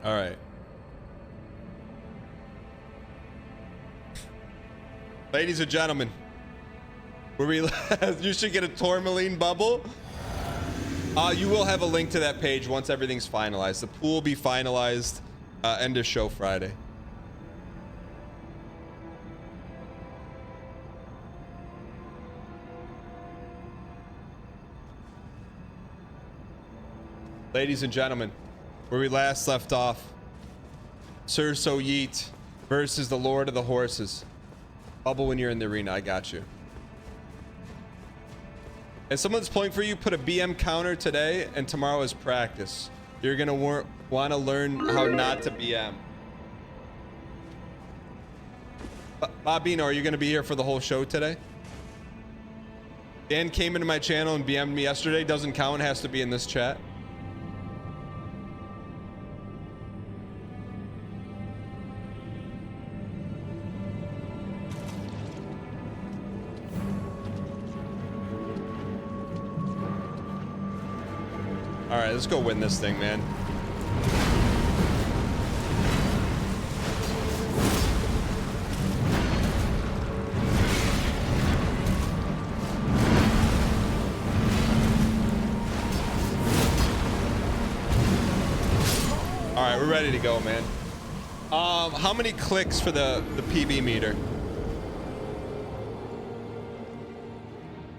All right. Ladies and gentlemen, you should get a tourmaline bubble. You will have a link to that page once everything's finalized. The pool will be finalized end of show Friday. Ladies and gentlemen, where we last left off, Sir So Yeet versus the Lord of the Horses. Bubble when you're in the arena, I got you. If someone's pulling for you, put a BM counter today, and tomorrow is practice. You're gonna want to learn how not to BM. Bobino, are you gonna be here for the whole show today? Dan came into my channel and BM'd me yesterday. Doesn't count, has to be in this chat. All right, let's go win this thing, man. All right, we're ready to go, man. How many clicks for the PB meter?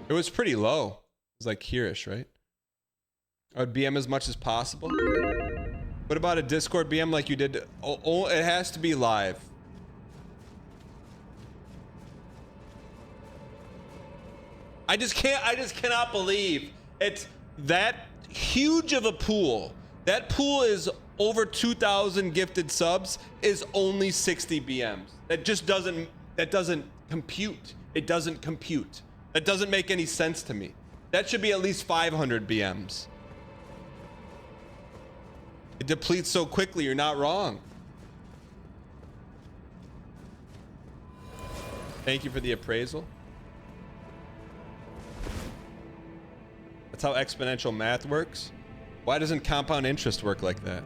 It was pretty low. It was like here-ish, right? I would BM as much as possible. What about a Discord BM like you did? Oh, it has to be live. I just cannot believe it's that huge of a pool. That pool is over 2,000 gifted subs, is only 60 BMs. That doesn't compute. It doesn't compute. That doesn't make any sense to me. That should be at least 500 BMs. It depletes so quickly, you're not wrong. Thank you for the appraisal. That's how exponential math works. Why doesn't compound interest work like that?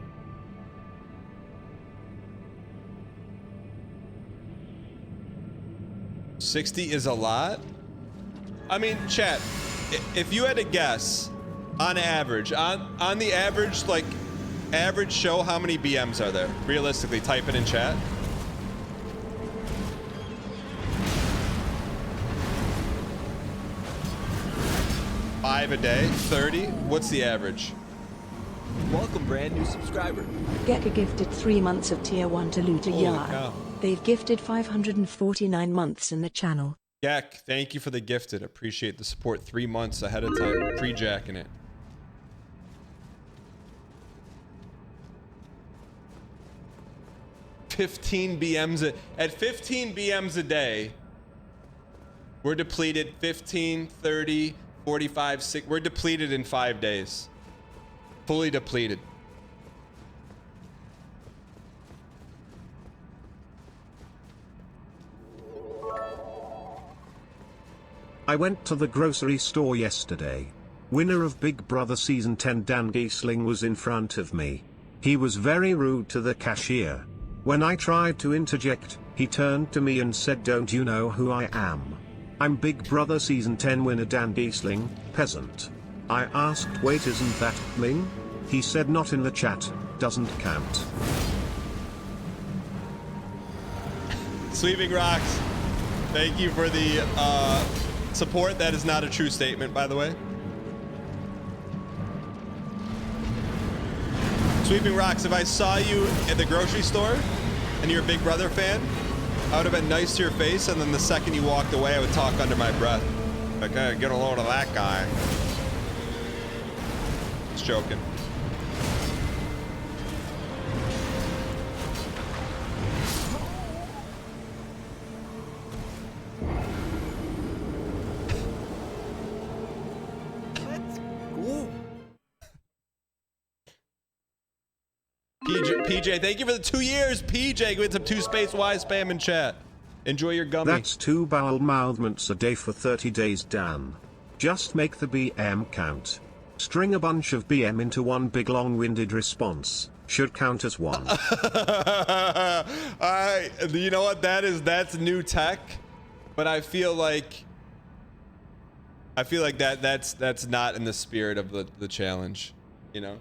$60 is a lot. I mean, chat, if you had to guess on average, on the average, like average show, how many BMs are there? Realistically, type it in chat. Five a day, 30. What's the average? Welcome, brand new subscriber. Gecko gifted 3 months of tier 1 to Luta Yar. They've gifted 549 months in the channel. Gek, thank you for the gifted. Appreciate the support. 3 months ahead of time, pre-jacking it. At 15 BMs a day, we're depleted 15, 30, 45, 6. We're depleted in 5 days. Fully depleted. I went to the grocery store yesterday. Winner of Big Brother Season 10 DANGHEESLING was in front of me. He was very rude to the cashier. When I tried to interject, he turned to me and said, "Don't you know who I am? I'm Big Brother Season 10 winner DANGHEESLING, peasant." I asked, "Wait, isn't that Ling?" He said, "Not in the chat, doesn't count." Sweeping Rocks, thank you for the support. That is not a true statement, by the way. Sweeping Rocks, if I saw you at the grocery store and you're a Big Brother fan, I would have been nice to your face, and then the second you walked away, I would talk under my breath. Like, hey, get a load of that guy. Just joking. PJ, thank you for the 2 years. PJ, with some 2 space Y spam in chat. Enjoy your gummy. That's 2 bowel movements a day for 30 days, Dan. Just make the BM count. String a bunch of BM into one big long-winded response. should count as one. You know what? That's new tech, but I feel like that's not in the spirit of the challenge. You know,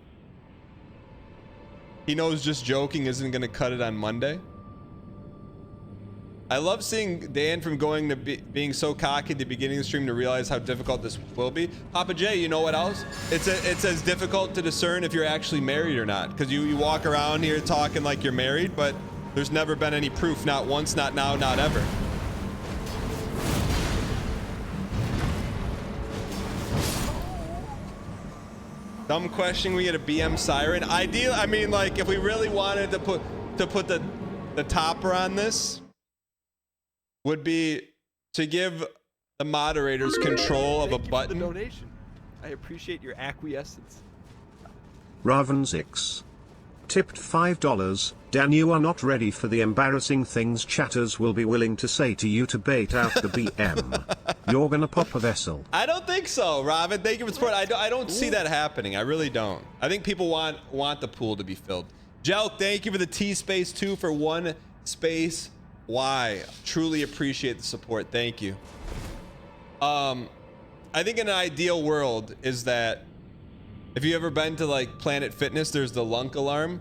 he knows just joking isn't gonna cut it on Monday. I love seeing Dan from going to being so cocky at the beginning of the stream to realize how difficult this will be. Papa J, you know what else? It's as difficult to discern if you're actually married or not, because you walk around here talking like you're married, but there's never been any proof. Not once, not now, not ever. Dumb question. We get a BM siren. Ideal. I mean, like, if we really wanted to put the topper on this, would be to give the moderators control of a button. Donation. I appreciate your acquiescence. Ravensix. Tipped $5. Dan, you are not ready for the embarrassing things chatters will be willing to say to you to bait out the BM. You're gonna pop a vessel. I don't think so, Robin. Thank you for support. I don't see that happening. I really don't. I think people want the pool to be filled. Jelk, thank you for the T space 2 for 1 space. Why? Truly appreciate the support. Thank you. I think in an ideal world is that if you ever been to like Planet Fitness, there's the lunk alarm.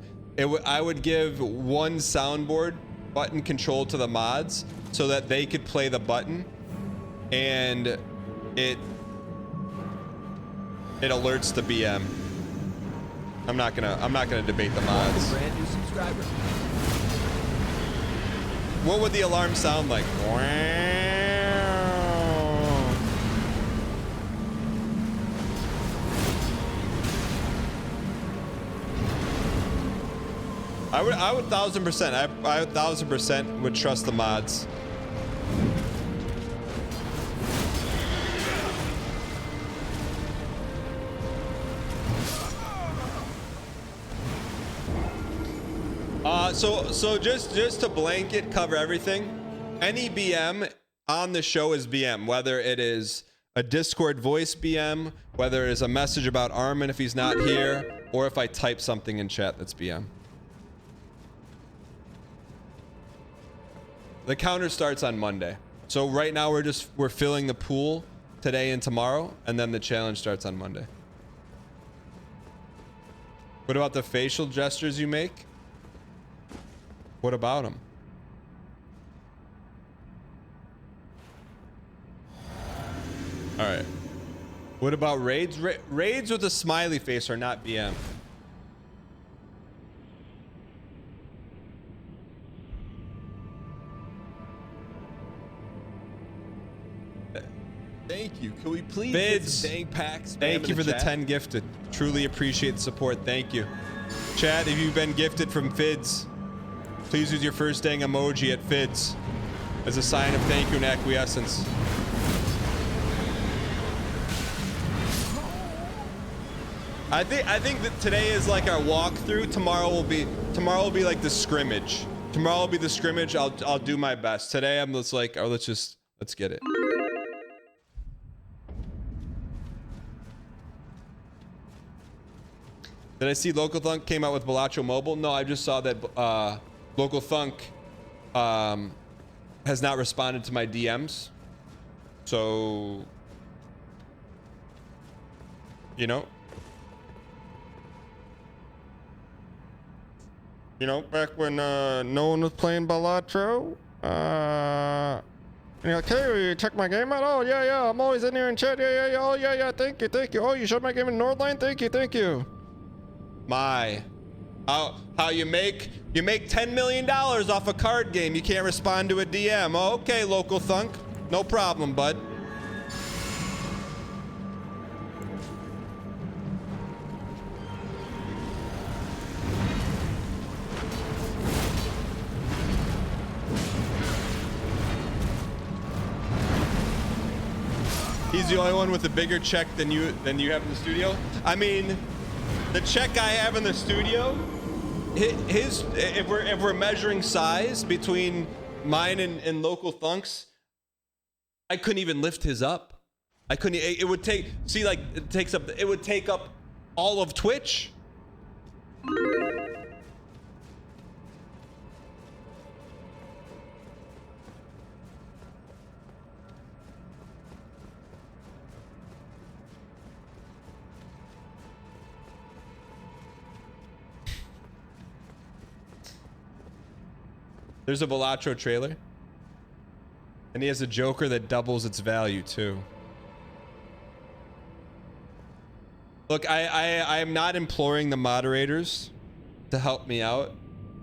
I would give one soundboard button control to the mods so that they could play the button, and it alerts the BM. I'm not gonna debate the mods. Brand new subscriber. What would the alarm sound like? I would 1000%. I 1000% would trust the mods. So just to blanket cover everything, any BM on the show is BM, whether it is a Discord voice BM, whether it is a message about Armin if he's not here, or if I type something in chat, that's BM. The counter starts on Monday. So right now we're filling the pool today and tomorrow, and then the challenge starts on Monday. What about the facial gestures you make? What about them? All right. What about raids? Raids with a smiley face are not BM. Thank you. Can we please Vids. get some dang packs? Thank you for the 10 gifted. Truly appreciate the support. Thank you. Chat, if you've been gifted from Fids, please use your first dang emoji at Fids as a sign of thank you and acquiescence. I think that today is like our walkthrough. Tomorrow will be like the scrimmage. Tomorrow will be the scrimmage. I'll do my best. Today I'm just like, oh, let's get it. Did I see Local Thunk came out with Balacho Mobile? No, I just saw that Local Thunk has not responded to my DMs. So, you know, back when no one was playing Balacho, and you're like, hey, you check my game out? Oh, yeah, I'm always in here in chat. Yeah, oh, yeah, thank you. Oh, you showed my game in Northline? Thank you. How you make $10 million off a card game, you can't respond to a DM. Oh, okay, Local Thunk, no problem, bud. He's the only one with a bigger check than you have in the studio. I mean, the check I have in the studio, if we're measuring size between mine and Local Thunk's, I couldn't even lift his up. I couldn't. It would take. See, like it would take up all of Twitch. There's a Balatro trailer. And he has a Joker that doubles its value too. Look, I am not imploring the moderators to help me out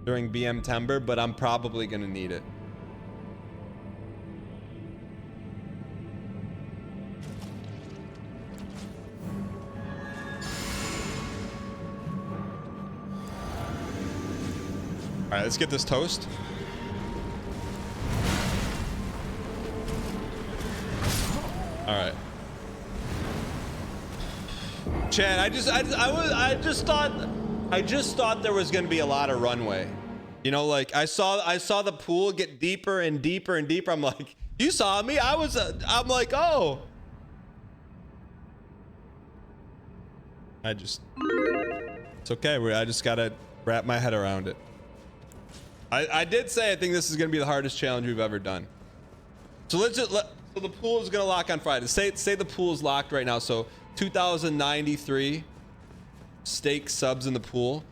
during BMTember, but I'm probably gonna need it. All right, let's get this toast. All right. Chad, I just thought there was gonna be a lot of runway. You know, like I saw the pool get deeper and deeper and deeper. I'm like, you saw me. I'm like, oh. It's okay. I just gotta wrap my head around it. I did say I think this is gonna be the hardest challenge we've ever done. So so the pool is gonna lock on Friday. Say the pool is locked right now. So 2,093 stake subs in the pool.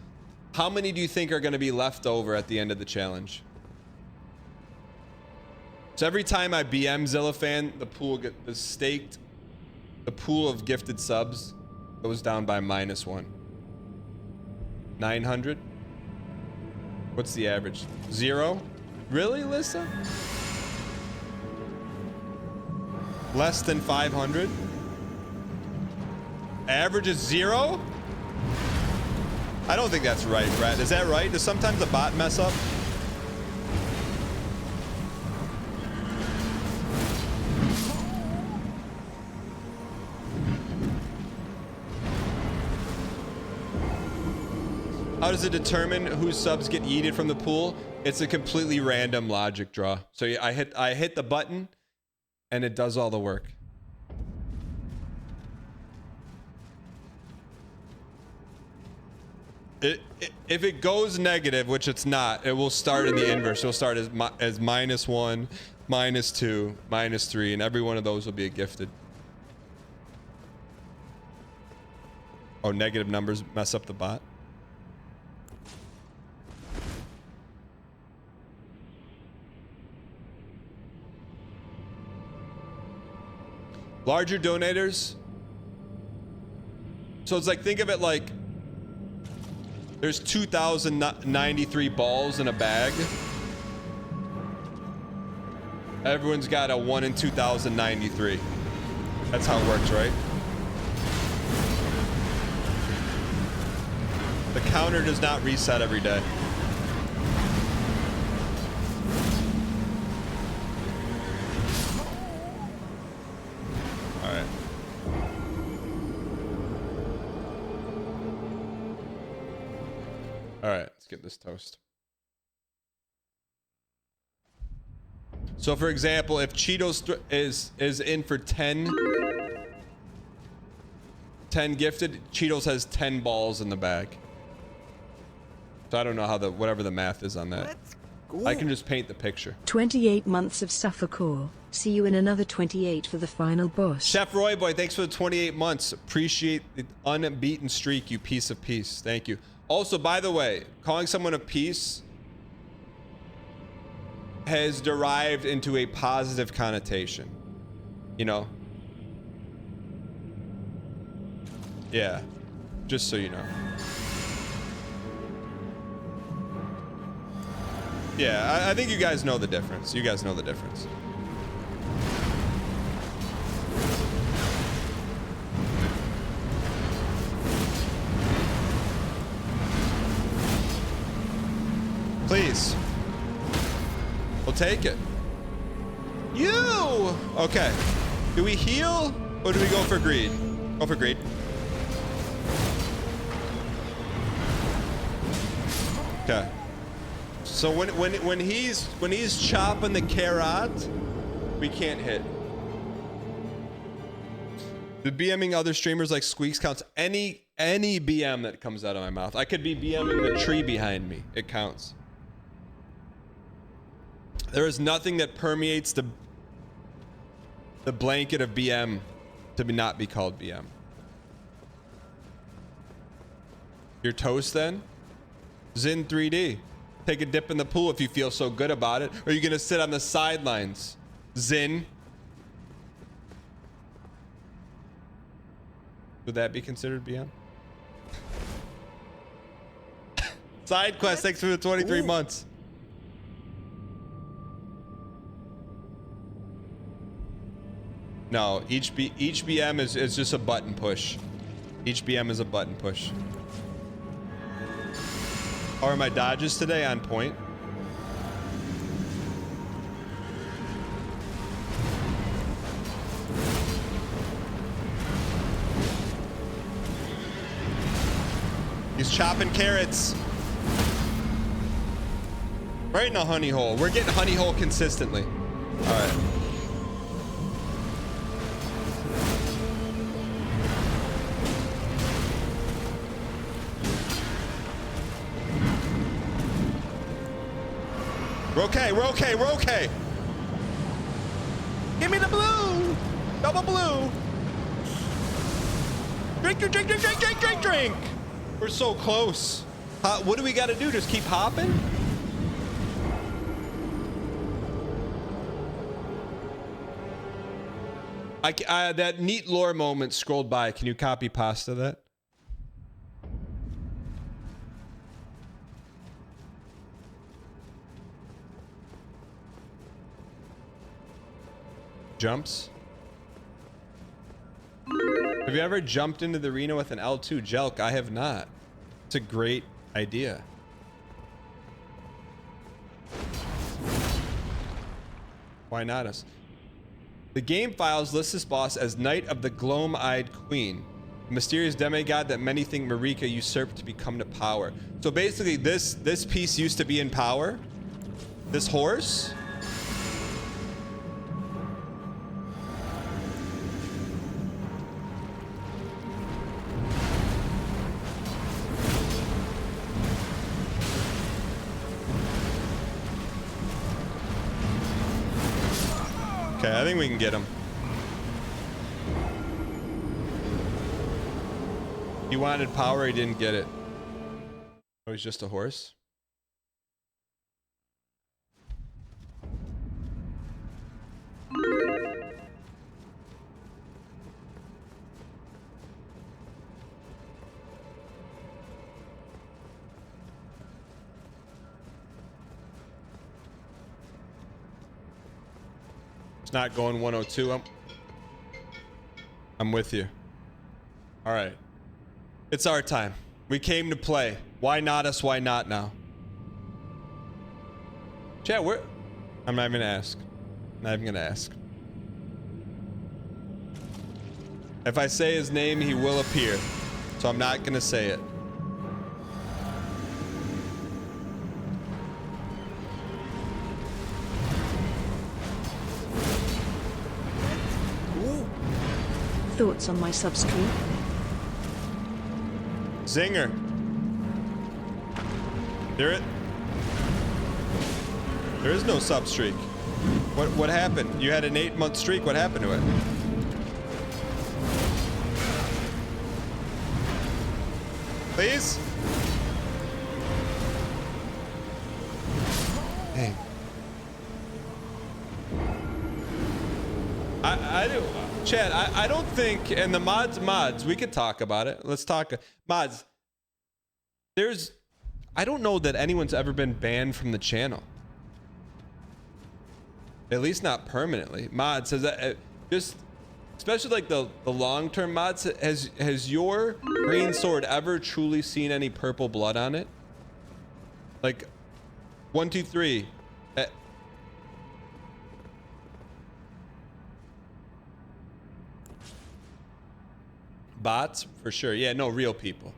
How many do you think are gonna be left over at the end of the challenge? So every time I BM Zillafan, the pool is staked. The pool of gifted subs goes down by -1. 900. What's the average? 0? Really, Lissa? Less than 500? Average is 0? I don't think that's right, Brett. Is that right? Does sometimes the bot mess up? How does it determine whose subs get yeeted from the pool? It's a completely random logic draw. So I hit the button and it does all the work. If it goes negative, which it's not, it will start in the inverse. It'll start as -1, -2, -3, and every one of those will be a gifted. Oh, negative numbers mess up the bot. Larger donators. So it's like, think of it like there's 2,093 balls in a bag. Everyone's got a 1 in 2,093. That's how it works, right? The counter does not reset every day. All right. All right, let's get this toast. So for example, if Cheetos is in for 10 gifted, Cheetos has 10 balls in the bag. So I don't know how whatever the math is on that. Let's go. I can just paint the picture. 28 months of Suffolk. See you in another 28 for the final boss. Chef Roy Boy, thanks for the 28 months. Appreciate the unbeaten streak, you piece of peace. Thank you. Also, by the way, calling someone a piece has derived into a positive connotation. You know? Yeah. Just so you know. Yeah, I think you guys know the difference. You guys know the difference. Please. We'll take it. You! Okay. Do we heal or do we go for greed? Go for greed. Okay. So when he's chopping the carrot, we can't hit. The BMing other streamers like Squeaks counts. Any BM that comes out of my mouth. I could be BMing the tree behind me. It counts. There is nothing that permeates the blanket of BM to not be called BM. Your toast then? Zin 3D. take a dip in the pool if you feel so good about it. Or are you gonna sit on the sidelines? Zin. Would that be considered BM? Side quest, thanks for the 23 months. No, each BM is just a button push. Each BM is a button push. How are my dodges today? On point. He's chopping carrots. Right in a honey hole. We're getting honey hole consistently. All right. We're okay, we're okay, we're okay. Give me the blue. Double blue. Drink, drink, drink, drink, drink, drink, drink, drink. We're so close. What do we got to do? Just keep hopping? That neat lore moment scrolled by. Can you copy pasta that? Jumps. Have you ever jumped into the arena with an L2 Jelk? I have not. It's a great idea. Why not us? The game files lists this boss as Knight of the Gloam-Eyed Queen, a mysterious demigod that many think Marika usurped to become to power. So basically, this piece used to be in power. This horse. Okay, I think we can get him. He wanted power, he didn't get it. Oh, he's just a horse? It's not going 102. I'm with you. All right. It's our time. We came to play. Why not us? Why not now? Chat, where? I'm not even gonna ask. Not even gonna ask. If I say his name, he will appear. So I'm not gonna say it. Thoughts on my substream? Zinger. There is no sub streak. What happened? You had an 8-month streak. What happened to it? Please? Hey. I do. Chad, I don't think, and the mods, we could talk about it. Let's talk. Mods, I don't know that anyone's ever been banned from the channel. At least not permanently. Mods, has that, just, especially like the long-term mods, has your green sword ever truly seen any purple blood on it? Like, 1, 2, 3. Bots? For sure. Yeah, no, real people.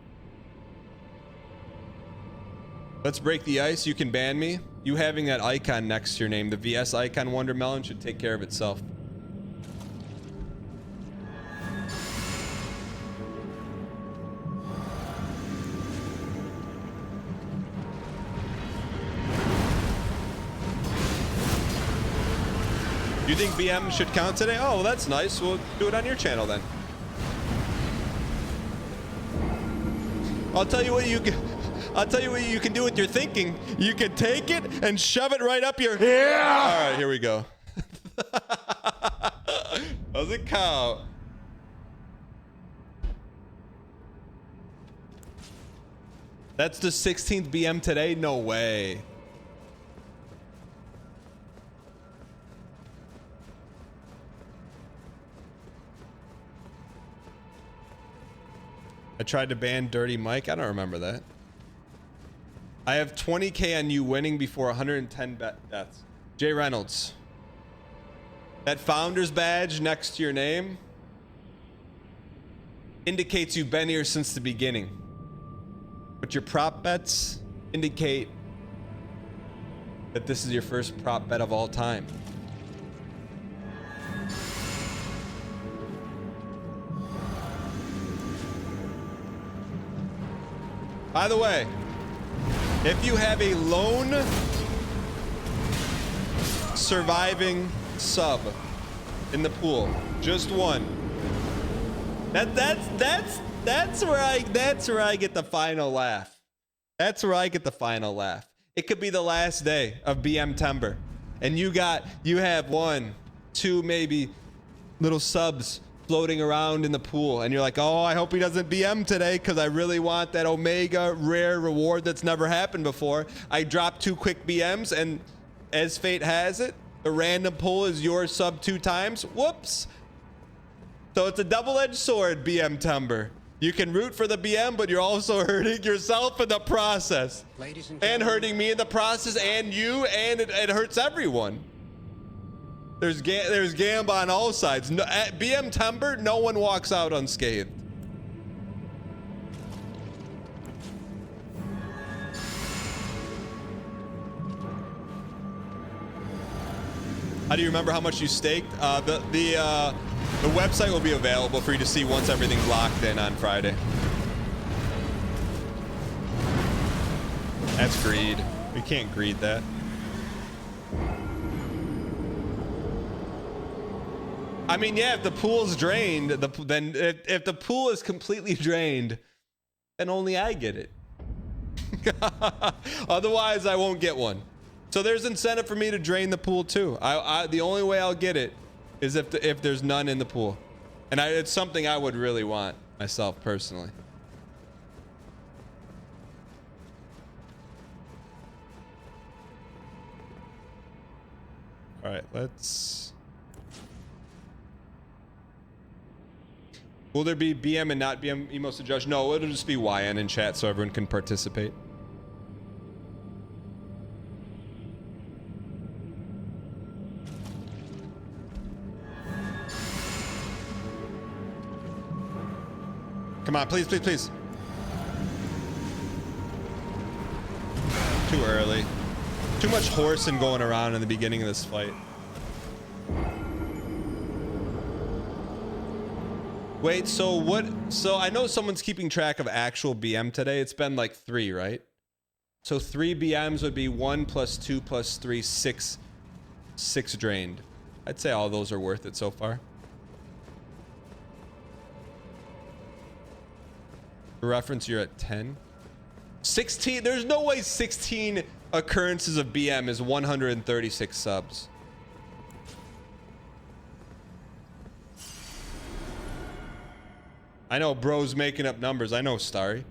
Let's break the ice. You can ban me. You having that icon next to your name, the VS icon Wondermelon, should take care of itself. You think BM should count today? Oh, well, that's nice. We'll do it on your channel then. I'll tell you what, I'll tell you what you can do with your thinking. You can take it and shove it right up your... Yeah! All right, here we go. Doesn't count. That's the 16th BM today? No way. I tried to ban Dirty Mike. I don't remember that. I have 20K on you winning before 110 bets. Jay Reynolds. That founder's badge next to your name indicates you've been here since the beginning. But your prop bets indicate that this is your first prop bet of all time. By the way, if you have a lone surviving sub in the pool, just one, that's where I get the final laugh. That's where I get the final laugh. It could be the last day of BMTember, and you have 1, 2, maybe little subs floating around in the pool, and you're like, oh, I hope he doesn't BM today because I really want that Omega rare reward that's never happened before. I drop 2 quick BMs, and as fate has it, the random pull is your sub 2 times. Whoops. So it's a double-edged sword, BMTember. You can root for the BM, but you're also hurting yourself in the process. And hurting me in the process, and you, and it hurts everyone. There's gamba on all sides. No, at BMTember, no one walks out unscathed. How do you remember how much you staked? The website will be available for you to see once everything's locked in on Friday. That's greed. We can't greed that. I mean, yeah, if the pool's drained, then if the pool is completely drained, then only I get it. Otherwise, I won't get one. So there's incentive for me to drain the pool too. The only way I'll get it is if there's none in the pool, and it's something I would really want myself personally. All right, let's. Will there be BM and not BM emos to judge? No, it'll just be YN in chat so everyone can participate. Come on, please, please, please. Too early. Too much horsing going around in the beginning of this fight. Wait, so what? So I know someone's keeping track of actual BM today. It's been like 3, right? So 3 BMs would be 1 + 2 + 3, 6 drained. I'd say all those are worth it so far. For reference, you're at 10. 16, there's no way 16 occurrences of BM is 136 subs. I know bro's making up numbers. I know, Starry.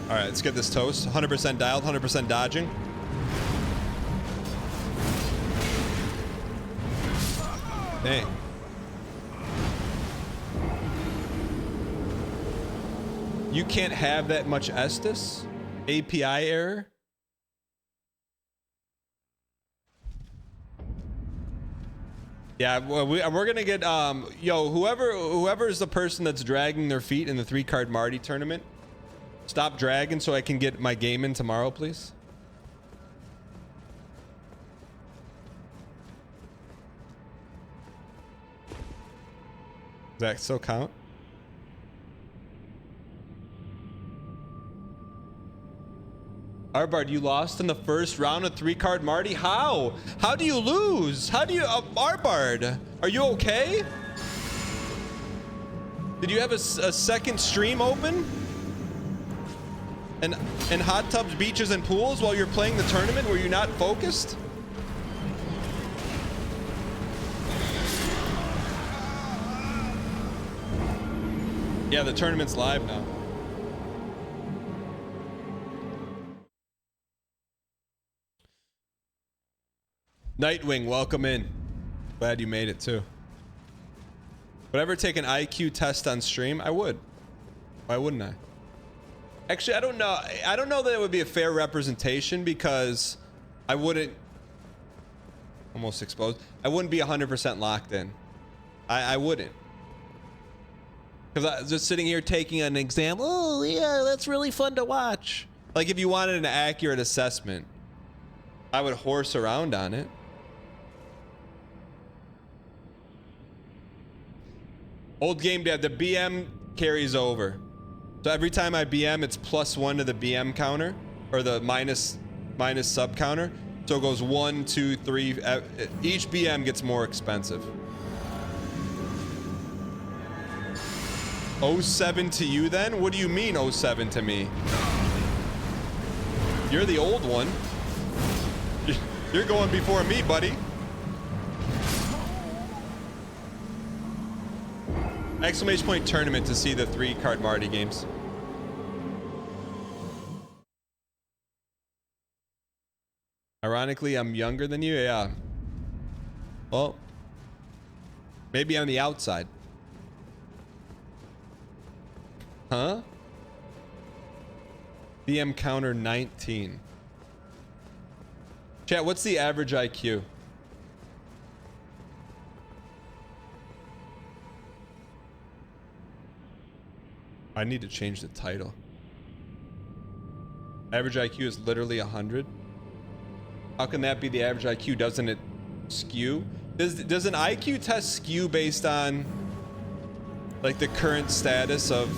All right, let's get this toast. 100% dialed, 100% dodging. Dang. You can't have that much Estus? API error? Yeah, well, we're gonna get yo, whoever is the person that's dragging their feet in the 3-card Marty tournament, stop dragging so I can get my game in tomorrow, please. Does that still count? Arbard, you lost in the first round of 3-card Marty? How? How do you lose? How do you... Arbard, are you okay? Did you have a second stream open? And hot tubs, beaches, and pools while you're playing the tournament? Were you not focused? Yeah, the tournament's live now. Nightwing, welcome in. Glad you made it too. Would I ever take an IQ test on stream? I would. Why wouldn't I? Actually, I don't know. I don't know that it would be a fair representation because I wouldn't... Almost exposed. I wouldn't be 100% locked in. I wouldn't. Because I was just sitting here taking an exam. Oh, yeah, that's really fun to watch. Like if you wanted an accurate assessment, I would horse around on it. Old game dad, the BM carries over. So every time I BM, it's +1 to the BM counter, or the minus sub counter. So it goes 1, 2, 3. Each BM gets more expensive. 07 to you then? What do you mean 07 to me? You're the old one. You're going before me, buddy. Exclamation point tournament to see the 3-card Marty games. Ironically, I'm younger than you. Yeah. Well, maybe on the outside. Huh? BM counter 19. Chat, what's the average IQ? I need to change the title. Average IQ is literally 100. How can that be the average IQ? Doesn't it skew? Does an IQ test skew based on like the current status of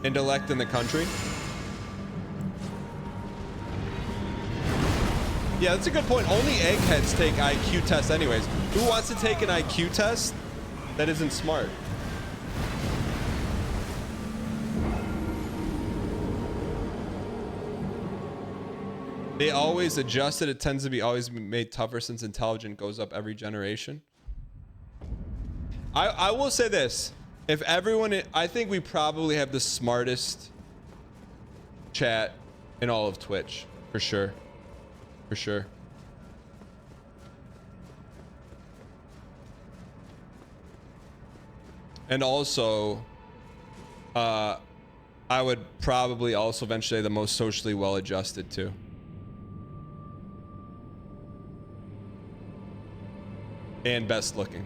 intellect in the country? Yeah, that's a good point. Only eggheads take IQ tests anyways. Who wants to take an IQ test that isn't smart? They always adjust it. It tends to be always made tougher since intelligence goes up every generation. I will say this. If everyone... I think we probably have the smartest chat in all of Twitch. For sure. For sure. And also... I would probably also eventually the most socially well-adjusted too. And best looking.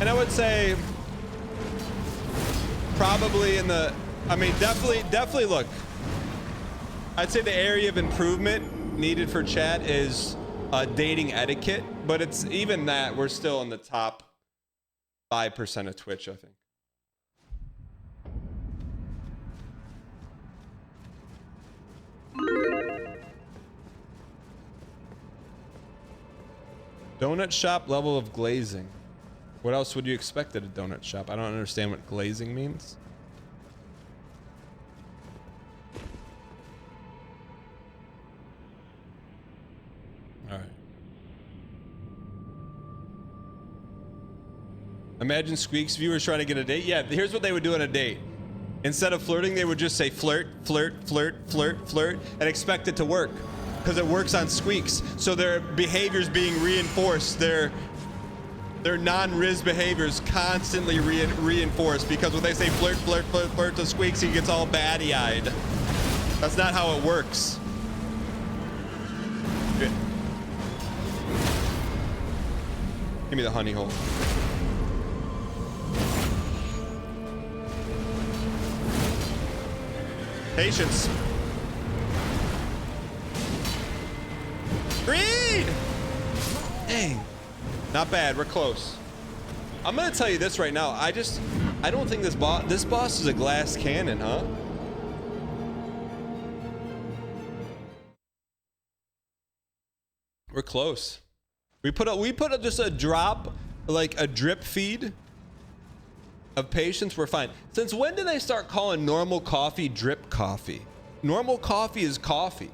And I would say probably in the, I mean, definitely look, I'd say the area of improvement needed for chat is dating etiquette, but it's even that we're still in the top 5% of Twitch, I think. Donut shop level of glazing. What else would you expect at a donut shop? I don't understand what glazing means. All right. Imagine Squeak's viewers trying to get a date. Yeah, here's what they would do on a date. Instead of flirting, they would just say flirt, flirt, flirt, flirt, flirt, and expect it to work. Because it works on Squeaks. So their behaviors being reinforced, their non-Riz behaviors constantly reinforced. Because when they say flirt, flirt, flirt, flirt to Squeaks, he gets all batty-eyed. That's not how it works. Give me the honey hole. Patience. Read! Dang. Not bad. We're close. I'm gonna tell you this right now. I don't think this boss is a glass cannon, huh? We're close. We put just a drop, like a drip feed of patience. We're fine. Since when did I start calling normal coffee drip coffee? Normal coffee is coffee.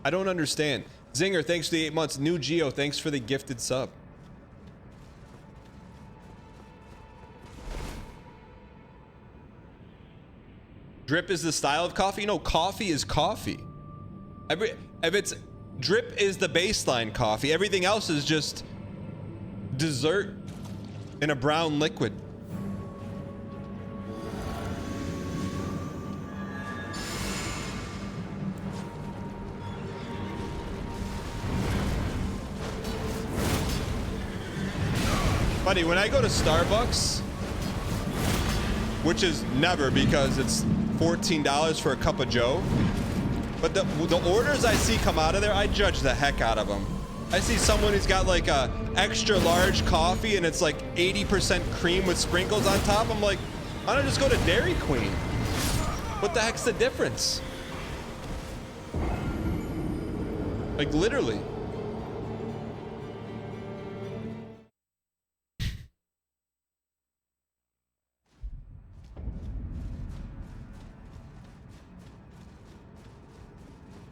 I don't understand. Zinger, thanks for the 8 months. New Geo, thanks for the gifted sub. Drip is the style of coffee? No, coffee is coffee. If it's drip is the baseline coffee. Everything else is just dessert in a brown liquid. Buddy, when I go to Starbucks, which is never because it's $14 for a cup of Joe, but the orders I see come out of there, I judge the heck out of them. I see someone who's got like a extra large coffee and it's like 80% cream with sprinkles on top. I'm like, why don't I just go to Dairy Queen? What the heck's the difference? Like literally.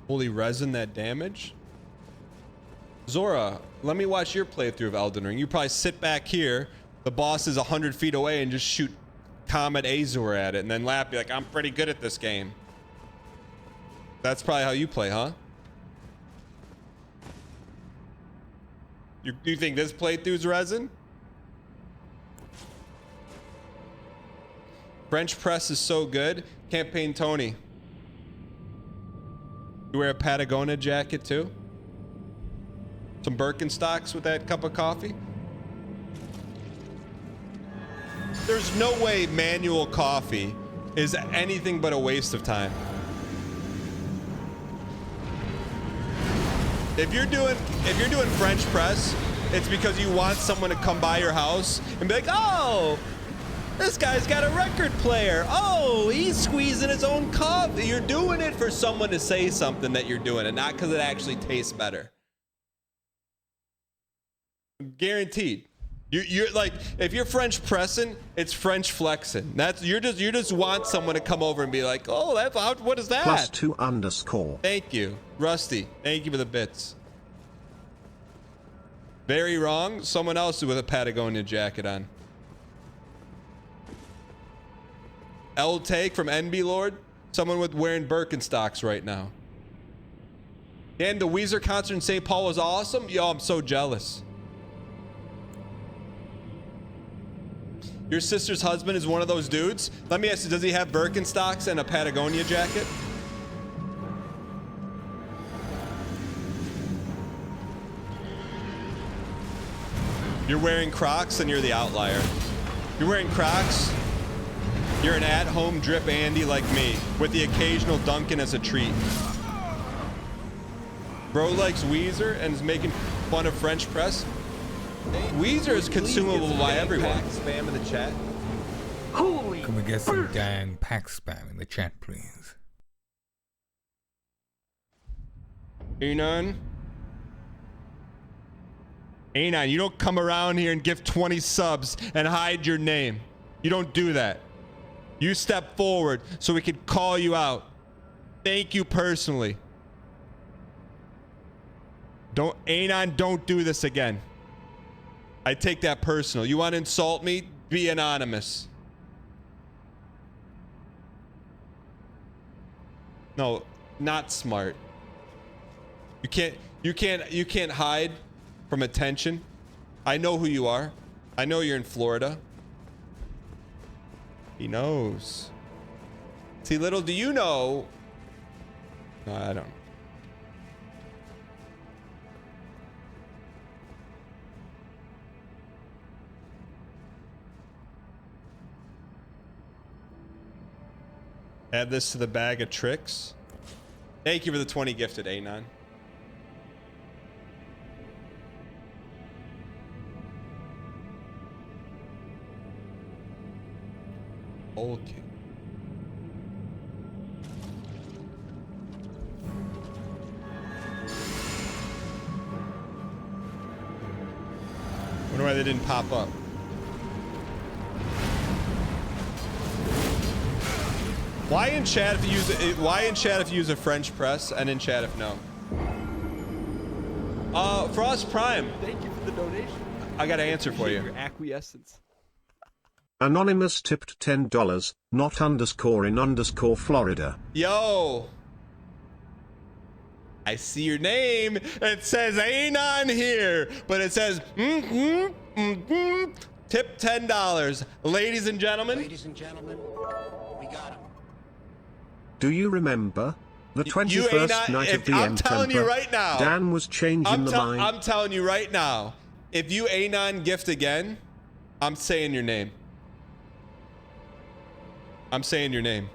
Holy resin, that damage. Zora, let me watch your playthrough of Elden Ring. You probably sit back here, the boss is 100 feet away, and just shoot Comet Azor at it and then laugh, be like, I'm pretty good at this game. That's probably how you play, huh? You think this playthrough's resin? French press is so good. Campaign Tony. You wear a Patagonia jacket too? Some Birkenstocks with that cup of coffee? There's no way manual coffee is anything but a waste of time. If you're doing French press, it's because you want someone to come by your house and be like, oh, this guy's got a record player. Oh, he's squeezing his own coffee. You're doing it for someone to say something that you're doing it, not because it actually tastes better. Guaranteed. You're like, if you're French pressing, it's French flexing. You just want someone to come over and be like, oh, what is that? +2_. Thank you, Rusty. Thank you for the bits. Very wrong. Someone else with a Patagonia jacket on. L take from NB Lord. Someone with wearing Birkenstocks right now. And the Weezer concert in St. Paul was awesome. Yo, I'm so jealous. Your sister's husband is one of those dudes? Let me ask you, does he have Birkenstocks and a Patagonia jacket? You're wearing Crocs and you're the outlier. You're wearing Crocs. You're an at-home drip Andy like me, with the occasional Duncan as a treat. Bro likes Weezer and is making fun of French press. Weezer is consumable by everyone. Spam in the chat. Holy! Can we get some dang pack spam in the chat, please? Anon, you don't come around here and give 20 subs and hide your name. You don't do that. You step forward so we can call you out. Thank you personally. Anon, don't do this again. I take that personal. You want to insult me? Be anonymous. No, not smart. You can't hide from attention. I know who you are. I know you're in Florida. He knows. See, little do you know. No, I don't. Add this to the bag of tricks. Thank you for the 20 gifted, Anon. Okay. Wonder why they didn't pop up. Why in chat if you use why in chat if you use a French press and in chat if no? Frost Prime. Thank you for the donation. I got an answer for you. Your acquiescence. Anonymous tipped $10, not underscore in underscore Florida. Yo. I see your name. It says Anon here, but it says tip $10. Ladies and gentlemen. Ladies and gentlemen, we got him. Do you remember? The 21st night of BMTember, I'm telling you right now. Dan was changing the mind. I'm telling you right now. If you Anon gift again, I'm saying your name. I'm saying your name.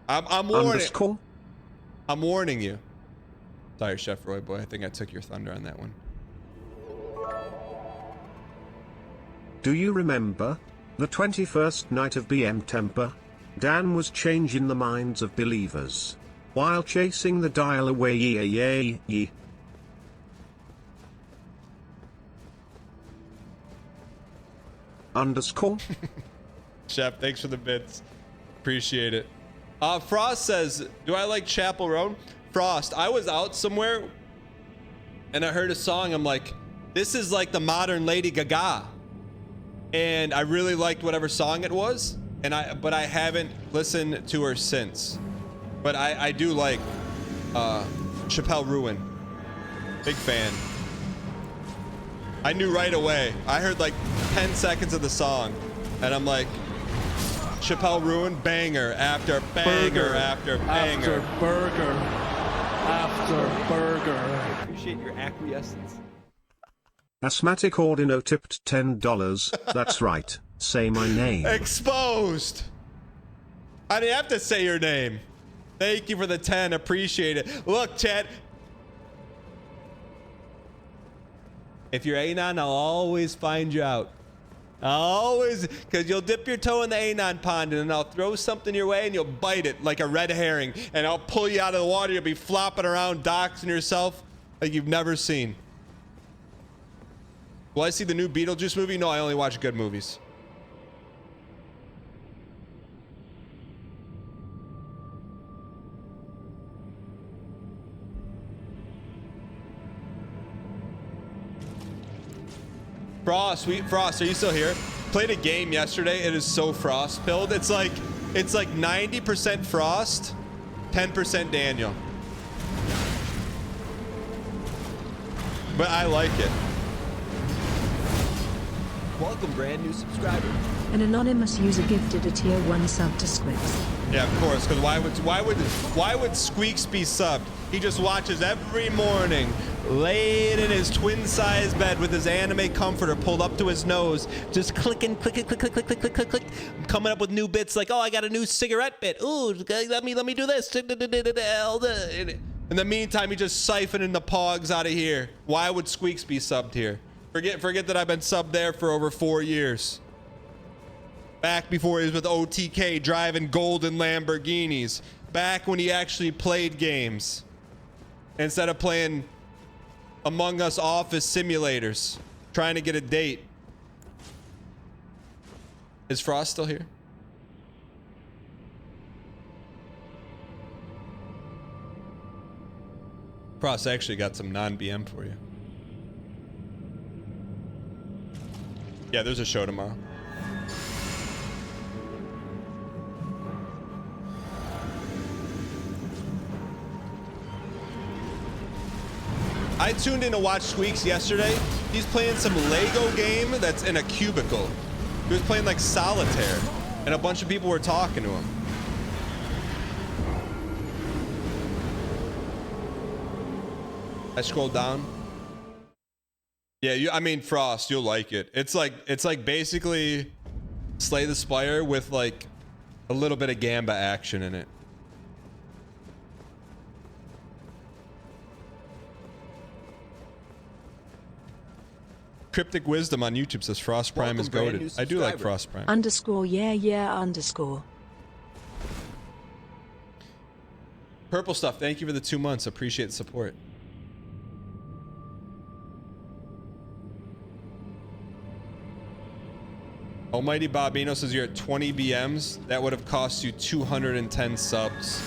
I'm warning. Underscore? I'm warning you. Sorry, Chef Roy Boy. I think I took your thunder on that one. Do you remember? The 21st night of BMTember, Dan was changing the minds of believers while chasing the dial away. Underscore? Chef, thanks for the bits. Appreciate it. Frost says, do I like Chapel Roan? Frost, I was out somewhere and I heard a song. I'm like, this is like the modern Lady Gaga. And I really liked whatever song it was. But I haven't listened to her since. But I do like Chappelle Ruin. Big fan. I knew right away. I heard like 10 seconds of the song and I'm like, Chappelle Ruin, banger after banger burger after banger. After burger. After burger. I appreciate your acquiescence. Asthmatic Ordino tipped $10. That's right. Say my name. Exposed. I didn't have to say your name. Thank you for the 10. Appreciate it. Look, chat. If you're Anon, I'll always find you out. Always, because you'll dip your toe in the Anon pond and then I'll throw something your way and you'll bite it like a red herring and I'll pull you out of the water. You'll be flopping around, doxing yourself like you've never seen. Will I see the new Beetlejuice movie? No, I only watch good movies. Frost, Frost, are you still here? Played a game yesterday. It is so Frost pilled. It's like 90% Frost, 10% Daniel. But I like it. Welcome, brand new subscriber. An anonymous user gifted a tier 1 sub to Squix. Yeah, of course. Because why would Squeaks be subbed? He just watches every morning, laid in his twin-sized bed with his anime comforter pulled up to his nose, just clicking, click, coming up with new bits like, oh, I got a new cigarette bit. Ooh, let me do this. In the meantime, he just siphoning the pogs out of here. Why would Squeaks be subbed here? Forget that I've been subbed there for over 4 years. Back before he was with OTK driving golden Lamborghinis. Back when he actually played games. Instead of playing Among Us office simulators. Trying to get a date. Is Frost still here? Frost, I actually got some non-BM for you. Yeah, there's a show tomorrow. I tuned in to watch Squeaks yesterday. He's playing some Lego game that's in a cubicle. He was playing like solitaire, and a bunch of people were talking to him. I scrolled down. Yeah, I mean, Frost, you'll like it. It's like basically Slay the Spire with like a little bit of Gamba action in it. Cryptic Wisdom on YouTube says Frost Prime is Welcome, brand goated. new I do like subscriber. Frost Prime. Underscore yeah yeah underscore. Purple Stuff, thank you for the 2 months. Appreciate the support. Almighty Bobino says you're at 20 BMs. That would have cost you 210 subs.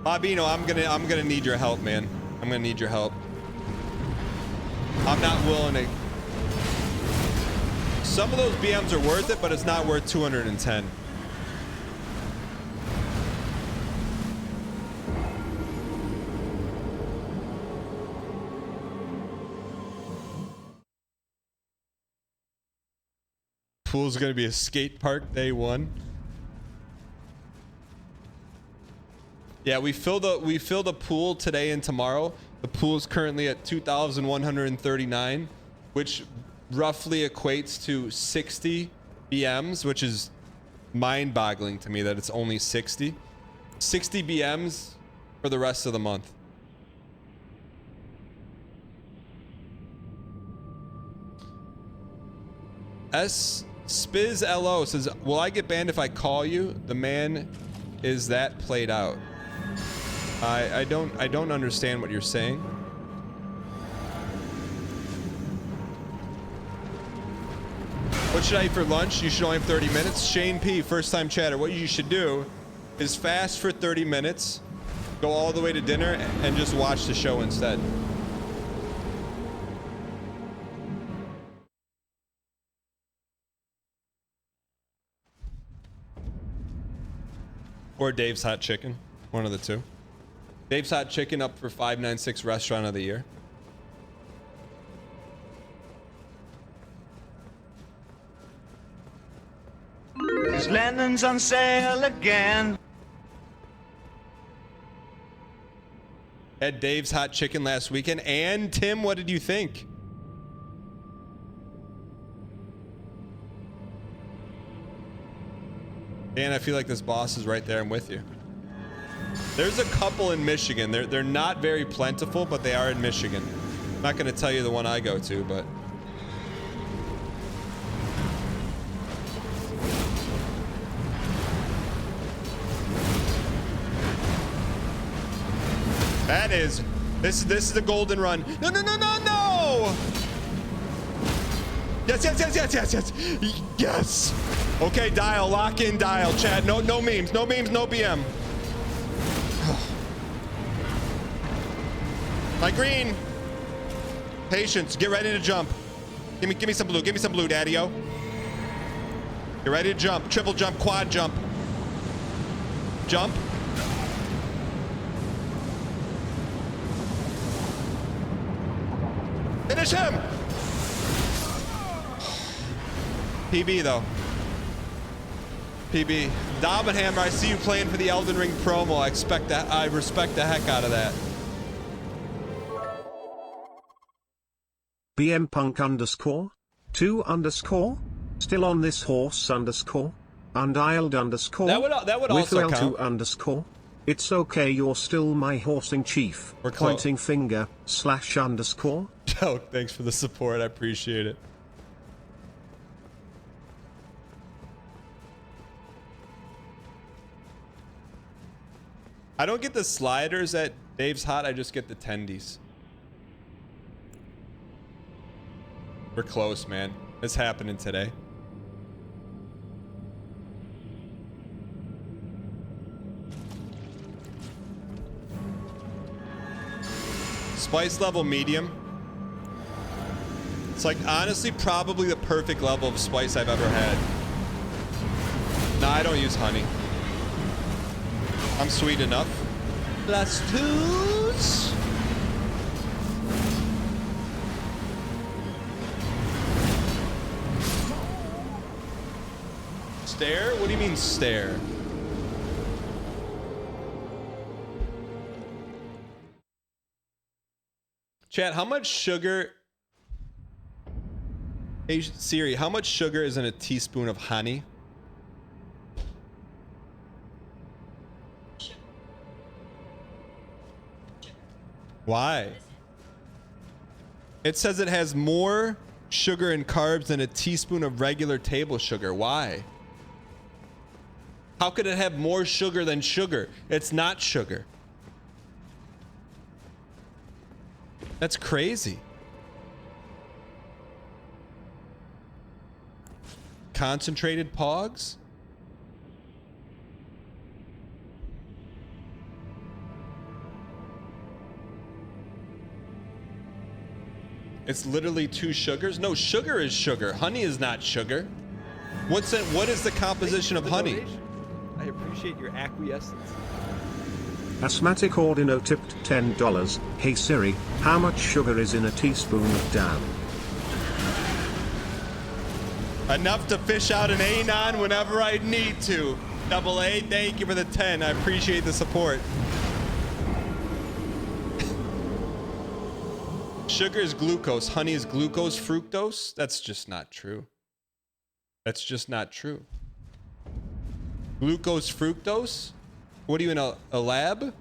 Bobino, I'm gonna need your help, man. I'm gonna need your help. I'm not willing to. Some of those BMs are worth it, but it's not worth 210. Pool's gonna be a skate park day one. Yeah, we fill the pool today and tomorrow. The pool is currently at 2,139, which roughly equates to 60 BMs, which is mind-boggling to me that it's only 60. 60 BMs for the rest of the month. Spiz LO says, will I get banned if I call you? The man is that played out. I don't understand what you're saying. What should I eat for lunch? You should only have 30 minutes. Shane P, first time chatter. What you should do is fast for 30 minutes, go all the way to dinner, and just watch the show instead. Or Dave's Hot Chicken. One of the two. Dave's Hot Chicken up for 596 Restaurant of the Year. His London's on sale again. Had Dave's Hot Chicken last weekend. And Tim, what did you think? And I feel like this boss is right there. I'm with you. There's a couple in Michigan. They're not very plentiful, but they are in Michigan. I'm not going to tell you the one I go to, but... That is... This is a golden run. No, no, no, no, no! Yes, yes, yes, yes, yes, yes. Yes. Okay, dial, lock in, dial, chat. No memes, no memes, no BM. My green. Patience, get ready to jump. Give me some blue, daddy-o. Get ready to jump, triple jump, quad jump. Jump. Finish him. PB though. PB. Dombenhammer, I see you playing for the Elden Ring promo. I respect the heck out of that. BM Punk _, 2 _ still on this horse _ undialed _ That would with also L2 count. It's okay, you're still my horsing chief. We're close. Pointing finger /_. Oh, thanks for the support. I appreciate it. I don't get the sliders at Dave's Hot. I just get the tendies. We're close, man. It's happening today. Spice level medium. It's like honestly probably the perfect level of spice I've ever had. Nah, I don't use honey. I'm sweet enough. Plus twos. Stare? What do you mean stare? Chat, how much sugar... Hey Siri, how much sugar is in a teaspoon of honey? Why? It says it has more sugar and carbs than a teaspoon of regular table sugar. Why? How could it have more sugar than sugar? It's not sugar. That's crazy. Concentrated pogs? It's literally 2 sugars? No, sugar is sugar. Honey is not sugar. What is the composition of honey? Donation. I appreciate your acquiescence. Asthmatic Ordino tipped $10. Hey Siri, how much sugar is in a teaspoon of Dan? Enough to fish out an anon whenever I need to. Double A, thank you for the 10. I appreciate the support. Sugar is glucose. Honey is glucose, fructose. That's just not true. That's just not true. Glucose, fructose? What are you in a lab?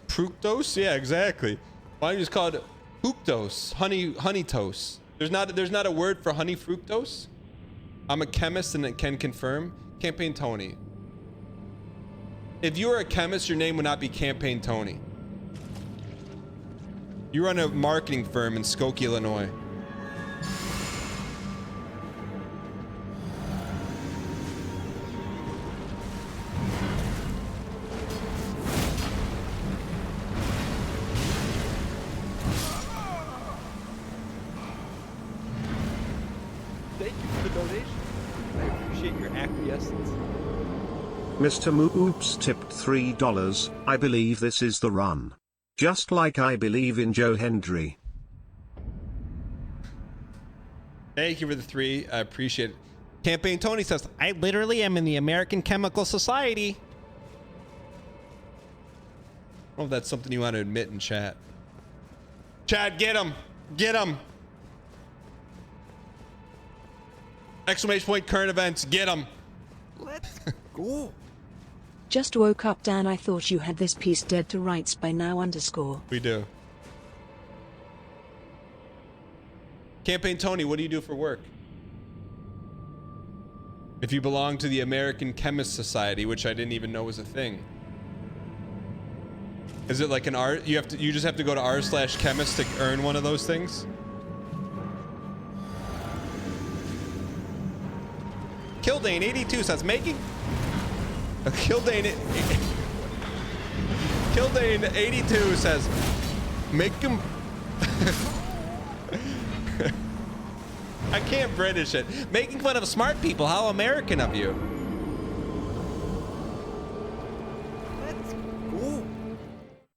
Fructose? Yeah, exactly. Why don't you just call it fructose? Honey toast. There's not a word for honey fructose? I'm a chemist and it can confirm. Campaign Tony. If you were a chemist, your name would not be Campaign Tony. You run a marketing firm in Skokie, Illinois. Thank you for the donation. I appreciate your acquiescence. Mr. Moops tipped $3. I believe this is the run. Just like I believe in Joe Hendry. Thank you for the 3. I appreciate it. Campaign Tony says, I literally am in the American Chemical Society. I don't know if that's something you want to admit in chat. Chad, get him. Get him. Exclamation point, current events. Get him. Let's go. Just woke up, Dan. I thought you had this piece dead to rights by now _ We do. Campaign Tony, what do you do for work? If you belong to the American Chemist Society, which I didn't even know was a thing. Is it like an art? You just have to go to r/chemist to earn one of those things? Kildane82 says making Kildane82 says make him I can't British it. Making fun of smart people. How American of you. Let's go.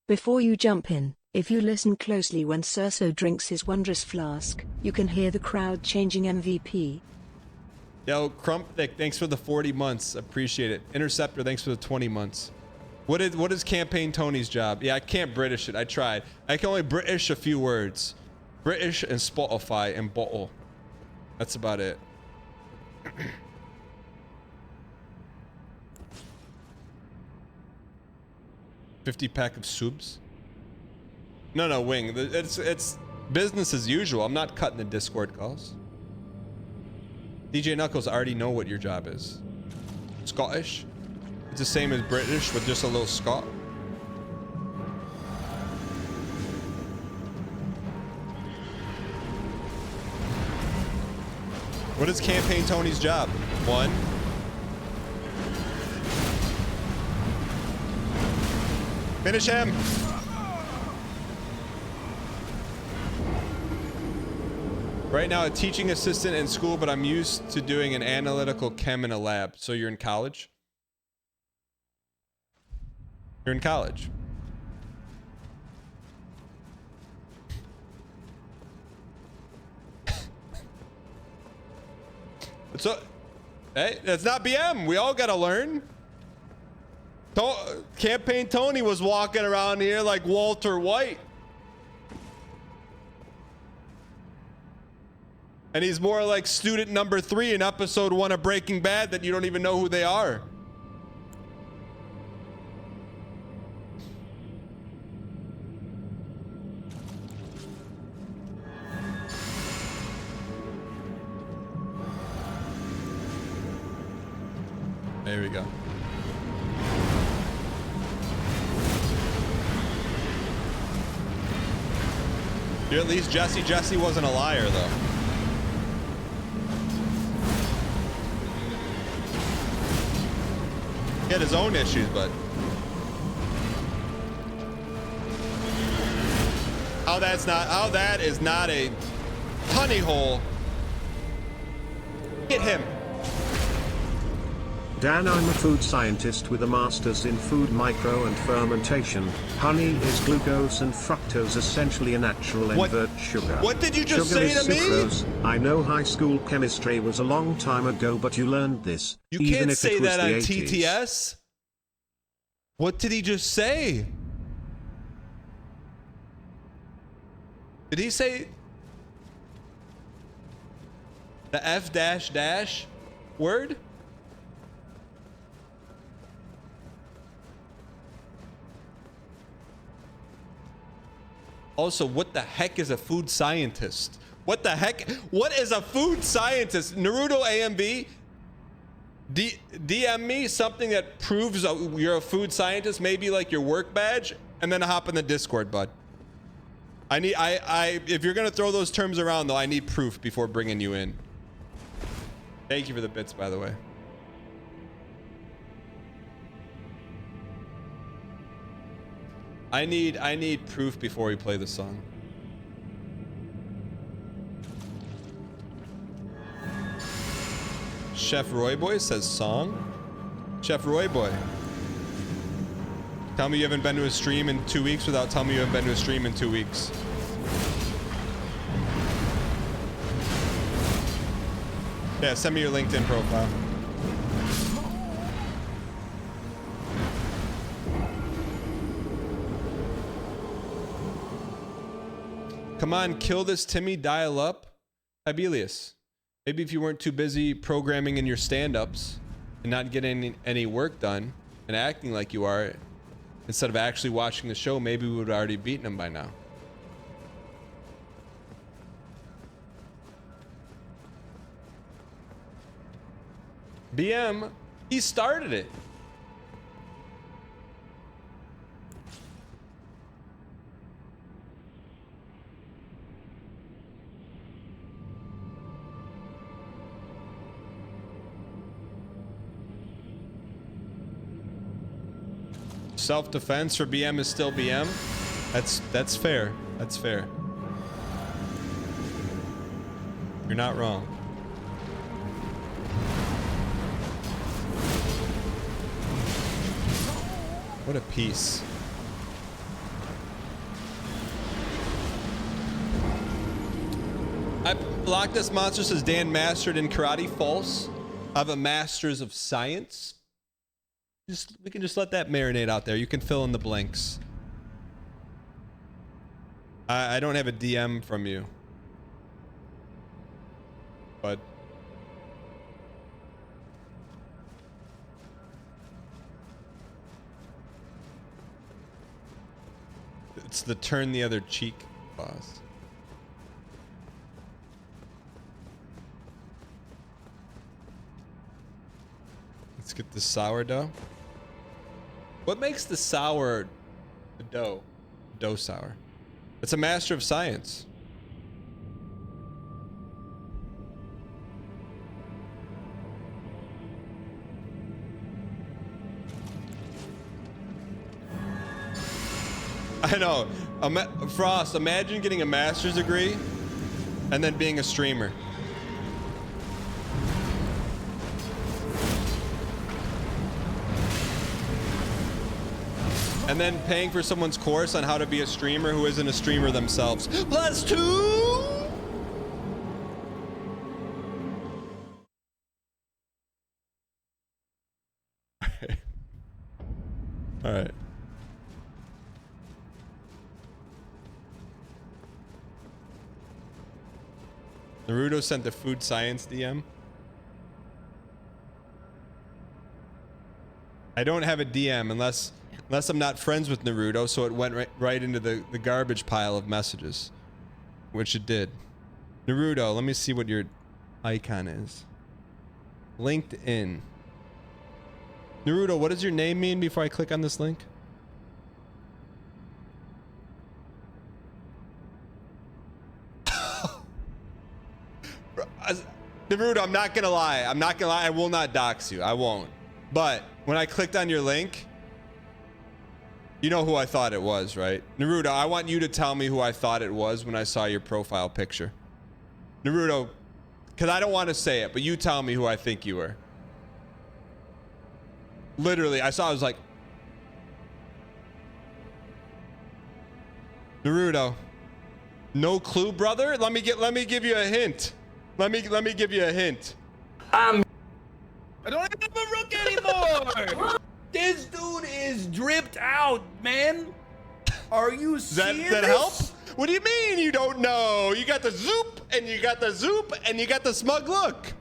Before you jump in, if you listen closely when Cerso drinks his wondrous flask, you can hear the crowd changing MVP. Yo, Crump, thanks for the 40 months. Appreciate it. Interceptor, thanks for the 20 months. What is Campaign Tony's job? Yeah, I can't British it. I tried. I can only British a few words. British and Spotify and bottle. That's about it. 50 pack of subs. No, Wing. It's business as usual. I'm not cutting the Discord calls. DJ Knuckles, I already know what your job is. Scottish. It's the same as British with just a little Scot. What is Campaign Tony's job? 1. Finish him. Right now, a teaching assistant in school, but I'm used to doing an analytical chem in a lab. So you're in college? You're in college. So, hey, that's not BM. We all gotta learn. Campaign Tony was walking around here like Walter White. And he's more like student number 3 in episode 1 of Breaking Bad that you don't even know who they are. There we go. You're at least Jesse. Jesse wasn't a liar, though. He had his own issues, but... How that is not a honey hole. Get him. Dan, I'm a food scientist with a master's in food micro and fermentation. Honey is glucose and fructose, essentially a natural invert sugar. What did you just Sugar say is to me? sucrose. I know high school chemistry was a long time ago, but you learned this. You even can't if say it was that the on 80s. TTS. What did he just say? Did he say the F dash dash word? Also, what the heck is a food scientist? What the heck? What is a food scientist? Naruto AMV, DM me something that proves you're a food scientist, maybe like your work badge, and then hop in the Discord, bud. If you're gonna throw those terms around, though, I need proof before bringing you in. Thank you for the bits, by the way. I need proof before we play the song. Chef Royboy says song. Chef Royboy. Tell me you haven't been to a stream in 2 weeks without telling me you haven't been to a stream in 2 weeks. Yeah, send me your LinkedIn profile. Come on, kill this Timmy, dial up. Tibelius, maybe if you weren't too busy programming in your stand-ups and not getting any work done and acting like you are, instead of actually watching the show, maybe we would have already beaten him by now. BM, he started it. Self-defense for BM is still BM. That's fair. That's fair. You're not wrong. What a piece. I blocked this monster, says Dan mastered in karate. False. I have a master's of science. We can just let that marinate out there. You can fill in the blanks. I don't have a DM from you. But it's the turn the other cheek boss. Let's get the sourdough. What makes the dough sour? It's a master of science. I know. Frost, imagine getting a master's degree and then being a streamer. And then paying for someone's course on how to be a streamer who isn't a streamer themselves. +2! All right. Naruto sent the food science DM. I don't have a DM unless I'm not friends with Naruto, so it went right into the garbage pile of messages, which it did. Naruto, let me see what your icon is. LinkedIn. Naruto, what does your name mean before I click on this link? Naruto, I'm not gonna lie. I will not dox you. I won't. But when I clicked on your link, you know who I thought it was, right? Naruto, I want you to tell me who I thought it was when I saw your profile picture. Naruto, because I don't want to say it, but you tell me who I think you were. Literally, I was like, Naruto, no clue, brother? Let me give you a hint. Let me give you a hint. I don't have a rook anymore. This dude is dripped out, man. Are you serious? That help? What do you mean you don't know? You got the zoop, and you got the zoop, and you got the smug look.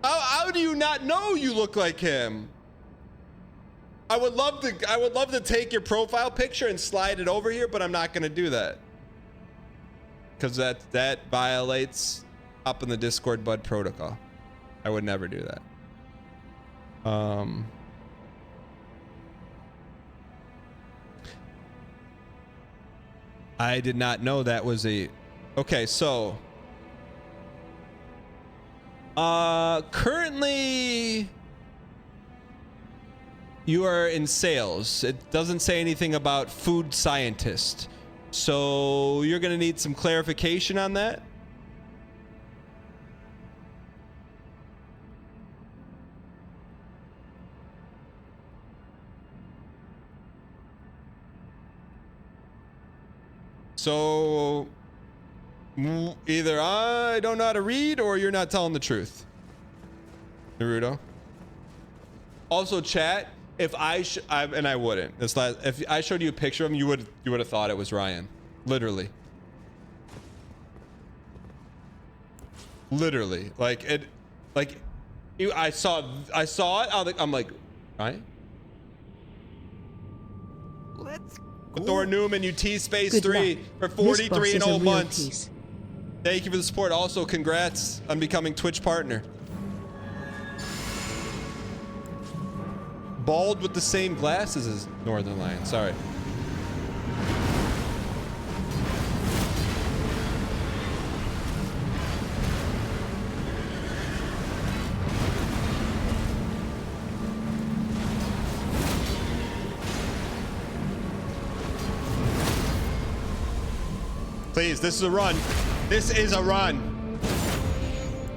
How do you not know you look like him? I would love to take your profile picture and slide it over here, but I'm not gonna do that. Cause that violates up in the Discord bud protocol. I would never do that. I did not know that was a... Okay, so... currently... You are in sales. It doesn't say anything about food scientist. So you're gonna need some clarification on that. So either I don't know how to read or you're not telling the truth. Naruto. Also, chat, if and I wouldn't. If I showed you a picture of him, you would have thought it was Ryan. Literally. Literally. I saw it. I'm like, Ryan? Let's Thor Newman, you T-Space Good 3 luck. for This 43 boss and is a old real months. piece. Thank you for the support. Also, congrats on becoming Twitch partner. Bald with the same glasses as Northern Lion. Sorry. Please, this is a run. This is a run.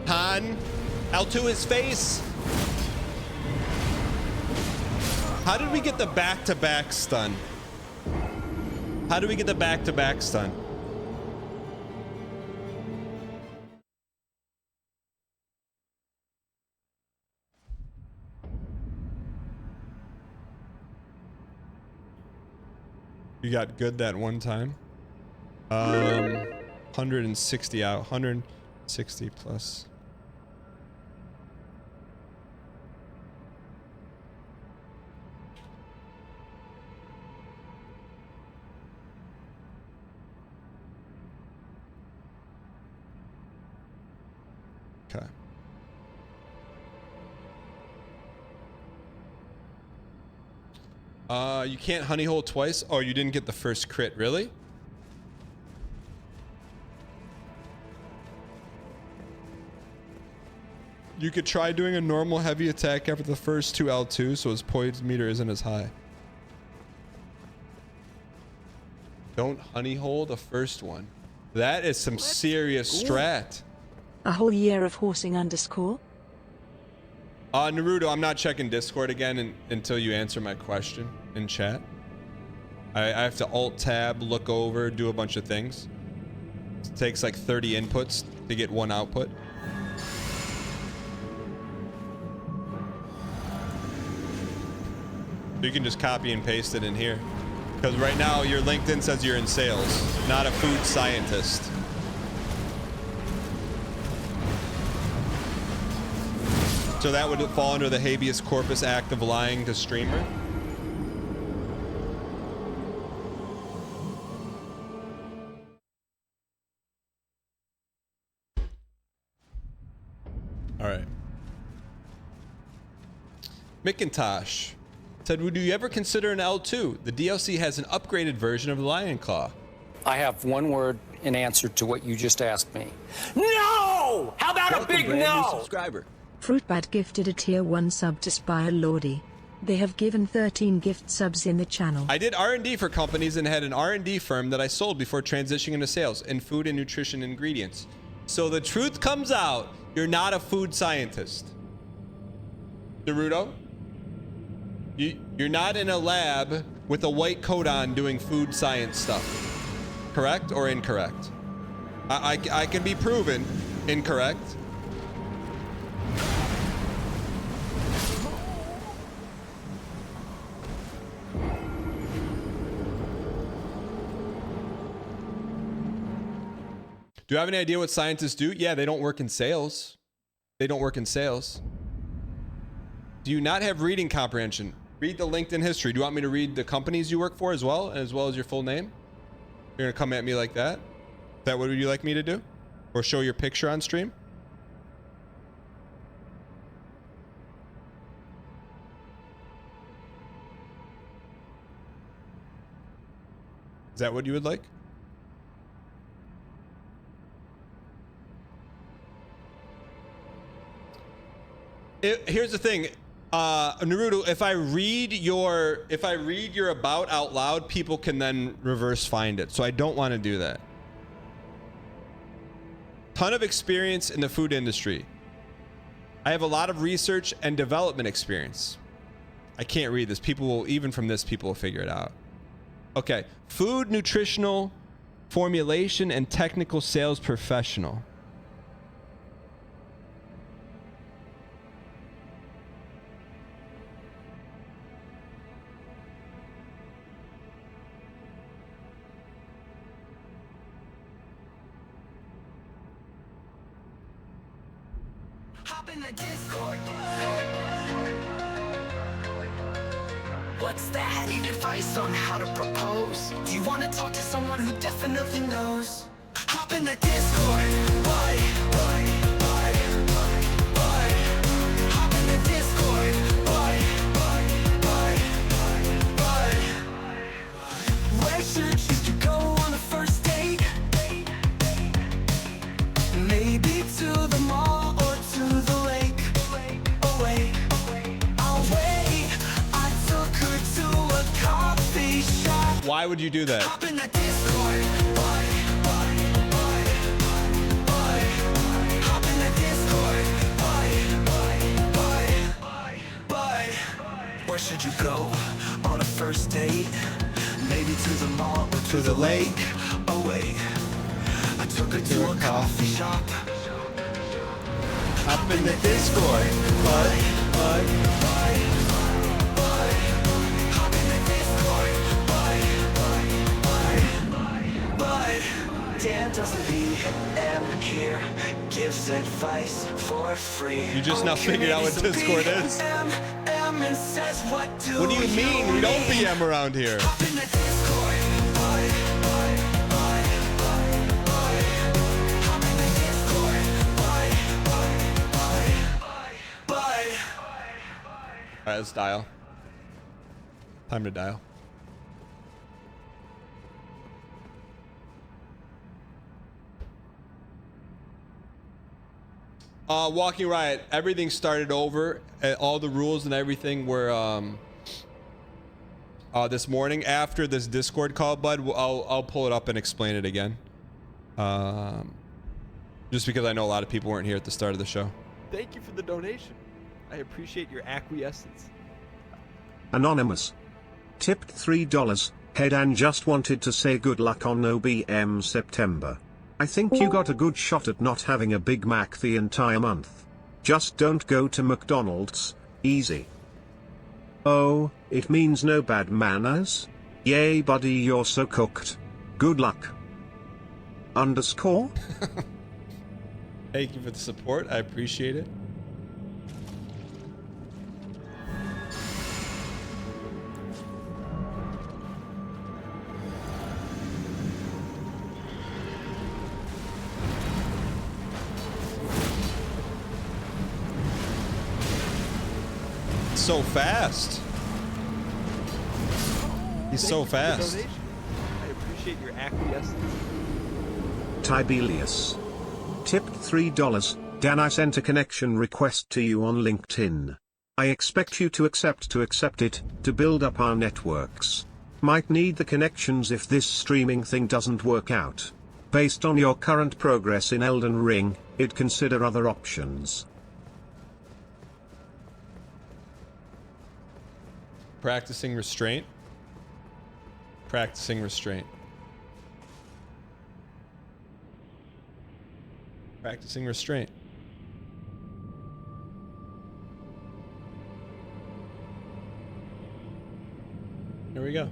Han, L to his face. How did we get the back-to-back stun? How did we get the back-to-back stun? You got good that one time. 160 out, 160 plus. Okay. You can't honey hole twice? Oh, you didn't get the first crit, really? You could try doing a normal heavy attack after the first two L2 so his poise meter isn't as high. Don't honey hole the first one. That is some serious strat. A whole year of horsing underscore? Naruto, I'm not checking Discord again until you answer my question in chat. I have to alt-tab, look over, do a bunch of things. It takes like 30 inputs to get one output. You can just copy and paste it in here. Because right now your LinkedIn says you're in sales, not a food scientist. So that would fall under the habeas corpus act of lying to streamer? All right. McIntosh said, would you ever consider an L2? The DLC has an upgraded version of the Lion Claw. I have one word in answer to what you just asked me. No! How about a big no? Subscriber. Fruitbat gifted a tier 1 sub to Spire Lordy. They have given 13 gift subs in the channel. I did R&D for companies and had an R&D firm that I sold before transitioning into sales in food and nutrition ingredients. So the truth comes out, you're not a food scientist. Naruto, you're not in a lab with a white coat on doing food science stuff. Correct or incorrect? I can be proven incorrect. Do you have any idea what scientists do? Yeah, they don't work in sales. They don't work in sales. Do you not have reading comprehension? Read the LinkedIn history. Do you want me to read the companies you work for as well as your full name? You're gonna come at me like that? Is that what would you like me to do? Or show your picture on stream? Is that what you would like? Here's the thing, Naruto. If I read your about out loud, people can then reverse find it. So I don't want to do that. Ton of experience in the food industry. I have a lot of research and development experience. I can't read this. People will, even from this, people will figure it out. Okay, food, nutritional, formulation, and technical sales professional. In the Discord. What's that? Need advice on how to propose? Do you want to talk to someone who definitely knows? Hop in the Discord. Why? Hop in the Discord. Why? Where should you go on a first date? Maybe to the mall or to the lake. Oh wait, I'll wait. I took her to a coffee shop. Why would you do that? Hop in the Discord. Hop in the Discord. Where should you go on a first date? Maybe to the mall or to the lake. Oh wait, I took her to a coffee shop. Hop in the Discord. Hop in the Discord. But Dan doesn't BM here, gives advice for free. You just now figured out what Discord is? And says what What do you mean? We don't BM around here. Hop in the Discord. Hop in the Discord. All right, let's dial. Time to dial. Walking Riot, everything started over. All the rules and everything were this morning after this Discord call, bud. I'll pull it up and explain it again. Just because I know a lot of people weren't here at the start of the show. Thank you for the donation. I appreciate your acquiescence. Anonymous. Tipped $3. Head and just wanted to say good luck on no BM September. I think you got a good shot at not having a Big Mac the entire month. Just don't go to McDonald's, easy. Oh, it means no bad manners? Yay buddy, you're so cooked. Good luck. _ Thank you for the support, I appreciate it. It's so fast. He's so fast. I appreciate your acquiescence. Tibelius. Tipped $3. Dan, I sent a connection request to you on LinkedIn. I expect you to accept it, to build up our networks. Might need the connections if this streaming thing doesn't work out. Based on your current progress in Elden Ring, I'd consider other options. Practicing restraint. Practicing restraint. Practicing restraint. Here we go.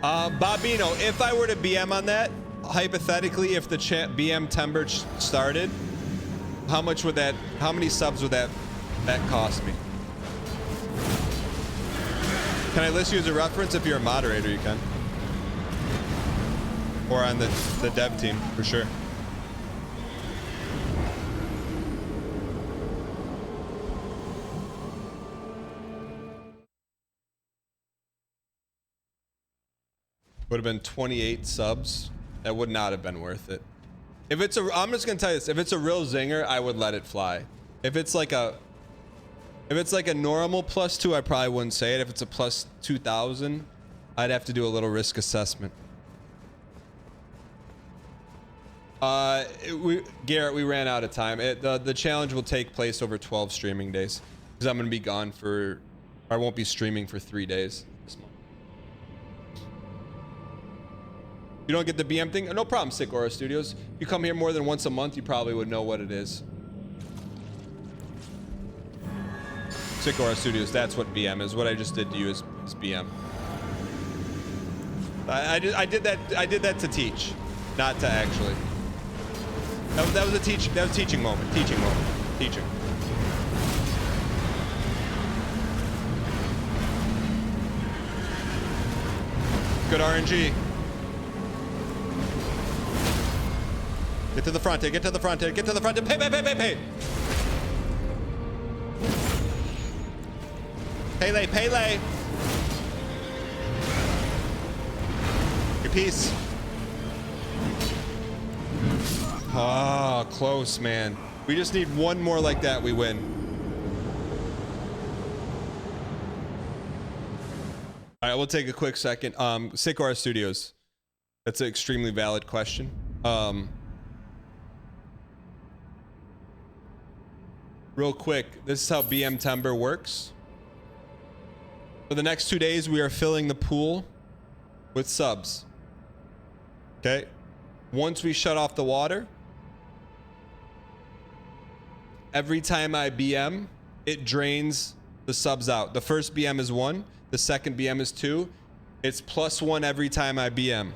Bobino, if I were to BM on that, hypothetically, if the BMTember started, how many subs would that cost me? Can I list you as a reference? If you're a moderator, you can. Or on the dev team, for sure. Would have been 28 subs. That would not have been worth it. If it's a, I'm just gonna tell you this. If it's a real zinger, I would let it fly. If it's like a normal +2, I probably wouldn't say it. If it's a +2000, I'd have to do a little risk assessment. Garrett, we ran out of time. The challenge will take place over 12 streaming days because I'm gonna be gone for, I won't be streaming for 3 days this month. You don't get the BM thing? No problem, Sick Aura Studios. If you come here more than once a month, you probably would know what it is. Sick Aura Studios, that's what BM is. What I just did to you is BM. I did that to teach, not to actually. That was a teaching moment. Teaching. Good RNG. Get to the front here, get to the front here, get to the front here. Pay. Pele. Your piece. Ah, close, man. We just need one more like that, we win. All right, we'll take a quick second. Sick Aura Studios. That's an extremely valid question. Real quick, this is how BMTember works. For the next 2 days, we are filling the pool with subs. Okay? Once we shut off the water, every time I BM, it drains the subs out. The first BM is 1, the second BM is 2. It's +1 every time I BM.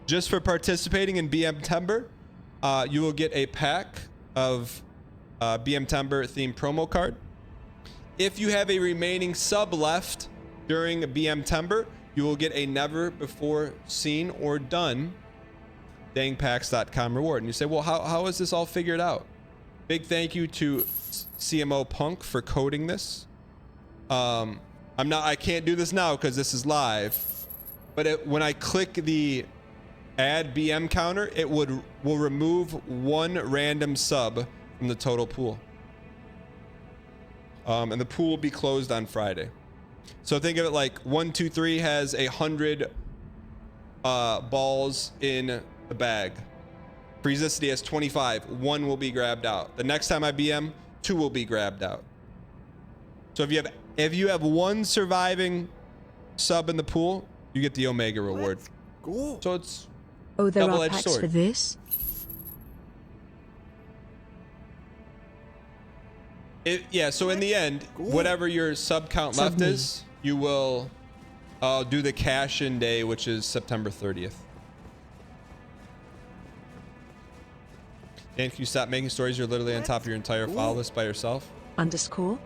Just for participating in BMTember, you will get a pack of BMTember themed promo card. If you have a remaining sub left during a BMTember, you will get a never before seen or done dangpacks.com reward. And you say, well, how is this all figured out? Big thank you to CMO Punk for coding this. I can't do this now because this is live, but when I click the add BM counter, it will remove one random sub from the total pool. And the pool will be closed on Friday. So think of it like 123 has 100 balls in the bag. Freezicity has 25. 1 will be grabbed out. The next time I BM, 2 will be grabbed out. So if you have 1 surviving sub in the pool, you get the Omega reward. Cool. So it's Oh, there are double-edged packs sword. for this? Yeah, so in the end, whatever your sub count left is, you will do the cash-in day, which is September 30th. Dan, can you stop making stories? You're literally on top of your entire follow list by yourself. ___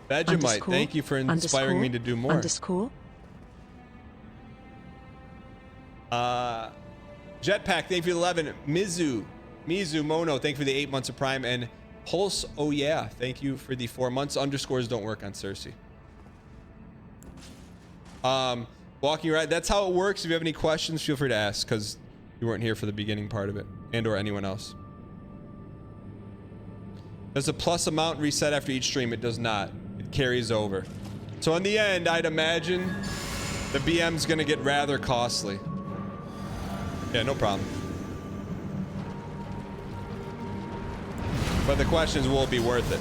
Vegemite, thank you for inspiring me to do more. _ Jetpack, thank you for the 11. Mizu Mono, thank you for the 8 months of Prime. And Pulse, oh yeah, thank you for the 4 months. Underscores don't work on Cersei. Walking right, that's how it works. If you have any questions, feel free to ask, because you weren't here for the beginning part of it, and or anyone else. Does the plus amount reset after each stream? It does not. It carries over. So in the end, I'd imagine the BM's gonna get rather costly. Yeah, no problem. But the question is, will it be worth it?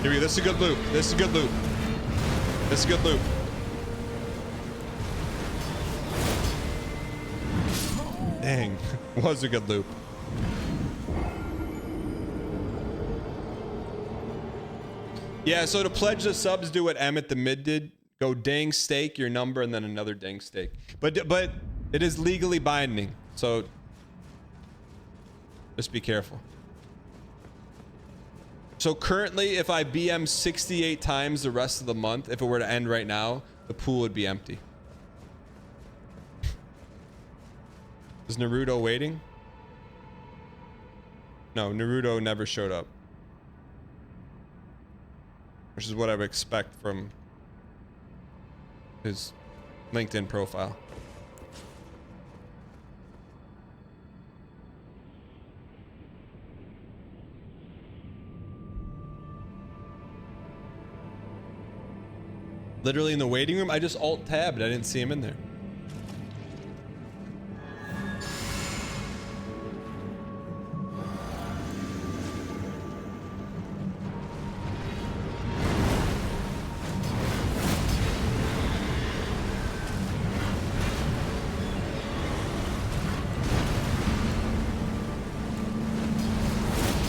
Here we go. This is a good loop. This is a good loop. This is a good loop. Dang. Was a good loop. Yeah, so to pledge the subs, do what Emmett the Mid did. Go dang stake your number and then another dang stake. But it is legally binding, so just be careful. So currently, if I BM 68 times the rest of the month, if it were to end right now, the pool would be empty. Is Naruto waiting? No, Naruto never showed up. Which is what I would expect from his LinkedIn profile. Literally in the waiting room, I just alt-tabbed. I didn't see him in there.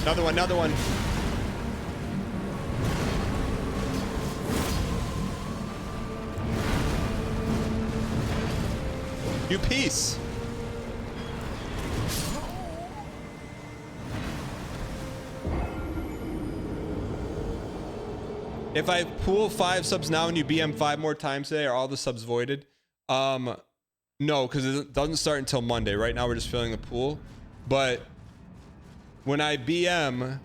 Another one, another one. You piece. If I pool 5 subs now and you BM 5 more times today, are all the subs voided? No, because it doesn't start until Monday. Right now we're just filling the pool. But when I BM,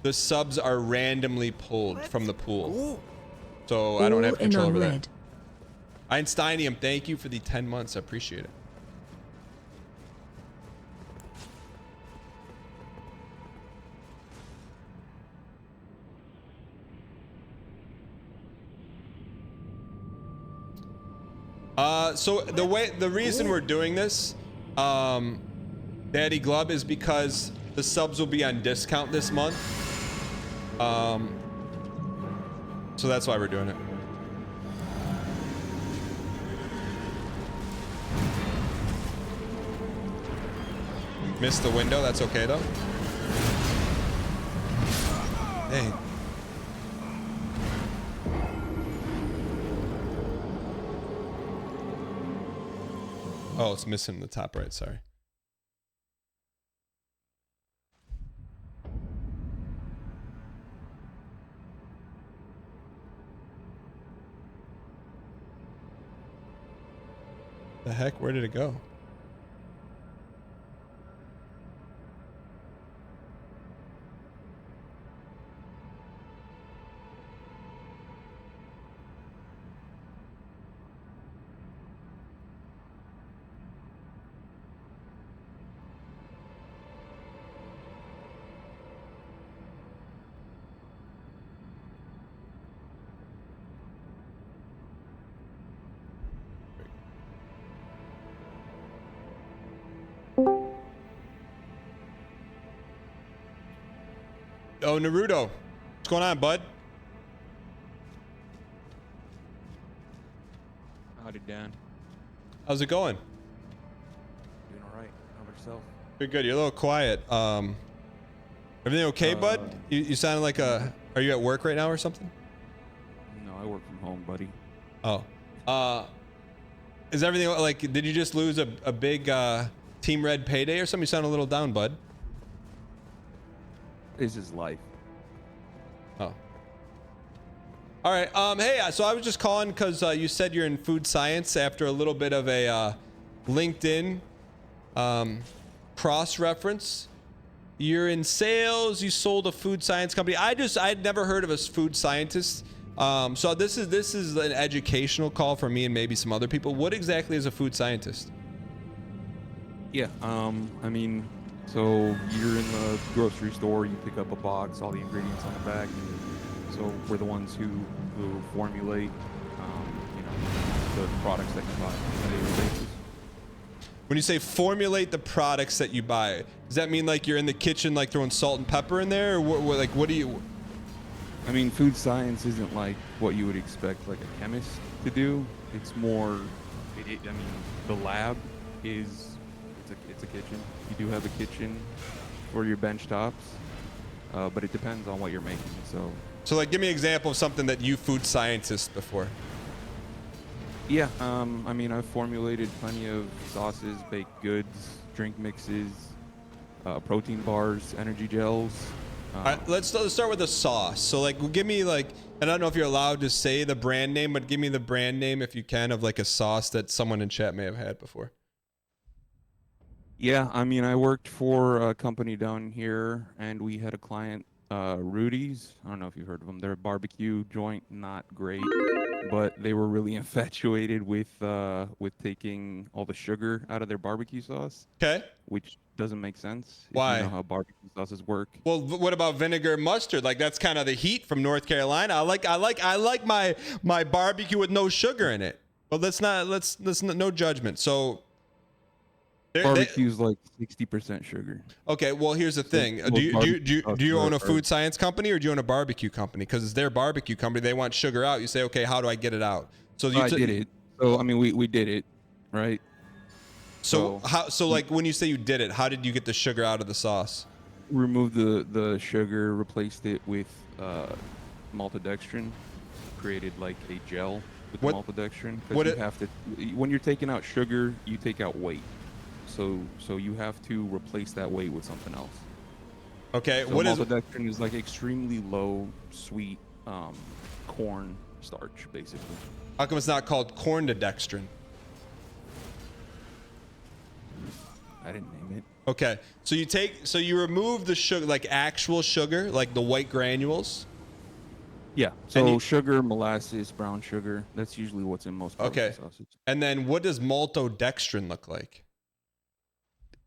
the subs are randomly pulled from the pool. So I don't have control over that. Einsteinium, thank you for the 10 months. I appreciate it. So the reason we're doing this, Daddy Glub, is because the subs will be on discount this month. So that's why we're doing it. Missed the window, that's okay though. Dang. Oh, it's missing the top right, sorry. The heck, where did it go? Oh, Naruto. What's going on, bud? Howdy, Dan. How's it going? Doing all right. How about yourself? Good, good. You're a little quiet. Everything okay, bud? You sounded like a... Are you at work right now or something? No, I work from home, buddy. Oh. Is everything... Like, did you just lose a big Team Red payday or something? You sound a little down, bud. This is life. Oh. All right. Hey, so I was just calling because you said you're in food science after a little bit of a LinkedIn cross-reference. You're in sales. You sold a food science company. I'd never heard of a food scientist. So this is an educational call for me and maybe some other people. What exactly is a food scientist? Yeah. I mean, so you're in the grocery store. You pick up a box, all the ingredients on the back. So we're the ones who formulate, the products that you buy on a daily basis. When you say formulate the products that you buy, does that mean like you're in the kitchen, like throwing salt and pepper in there, or what do you? I mean, food science isn't like what you would expect like a chemist to do. It's more, I mean, the lab is it's a kitchen. You do have a kitchen for your bench tops, but it depends on what you're making. So like, give me an example of something that you food scientists before. Yeah, I mean, I've formulated plenty of sauces, baked goods, drink mixes, protein bars, energy gels. All right, let's start with the sauce. So like, give me like, and I don't know if you're allowed to say the brand name, but give me the brand name if you can of like a sauce that someone in chat may have had before. Yeah, I mean, I worked for a company down here, and we had a client, Rudy's. I don't know if you've heard of them. They're a barbecue joint, not great, but they were really infatuated with taking all the sugar out of their barbecue sauce. Okay. Which doesn't make sense. Why? If you know how barbecue sauces work. Well, what about vinegar and mustard? Like, that's kind of the heat from North Carolina. I like my barbecue with no sugar in it. Well, let's no judgment. So barbecue's like 60% sugar. Okay, well, here's the thing. Do you own a food science company, or do you own a barbecue company? Because it's their barbecue company. They want sugar out. You say, okay, how do I get it out? So I did it. So I mean, we did it, right? So like, when you say you did it, how did you get the sugar out of the sauce? Removed the sugar, replaced it with maltodextrin, created like a gel with the maltodextrin. Because you have to, when you're taking out sugar, you take out weight. So you have to replace that weight with something else. Okay, so maltodextrin is like extremely low sweet corn starch, basically. How come it's not called corndodextrin? I didn't name it. Okay, so you remove the sugar, like actual sugar, like the white granules. Yeah. So sugar, molasses, brown sugar. That's usually what's in most barbecue sauces. And then what does maltodextrin look like?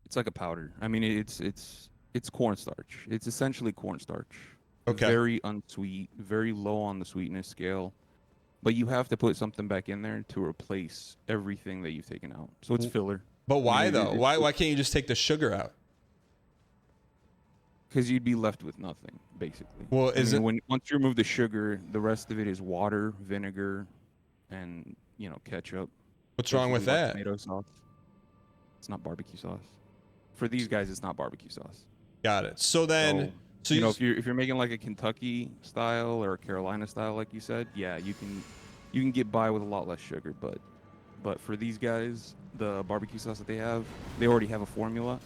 It's like a powder. I mean, it's cornstarch. It's essentially cornstarch. Okay. Very unsweet, very low on the sweetness scale. But you have to put something back in there to replace everything that you've taken out. So it's filler. But why though? Why can't you just take the sugar out? Because you'd be left with nothing, basically. Well, once you remove the sugar, the rest of it is water, vinegar, and ketchup. What's wrong with that? Tomato sauce. It's not barbecue sauce. For these guys, it's not barbecue sauce. Got it. So then, if you're making like a Kentucky style or a Carolina style, like you said, yeah, you can get by with a lot less sugar. But for these guys, the barbecue sauce that they already have a formula.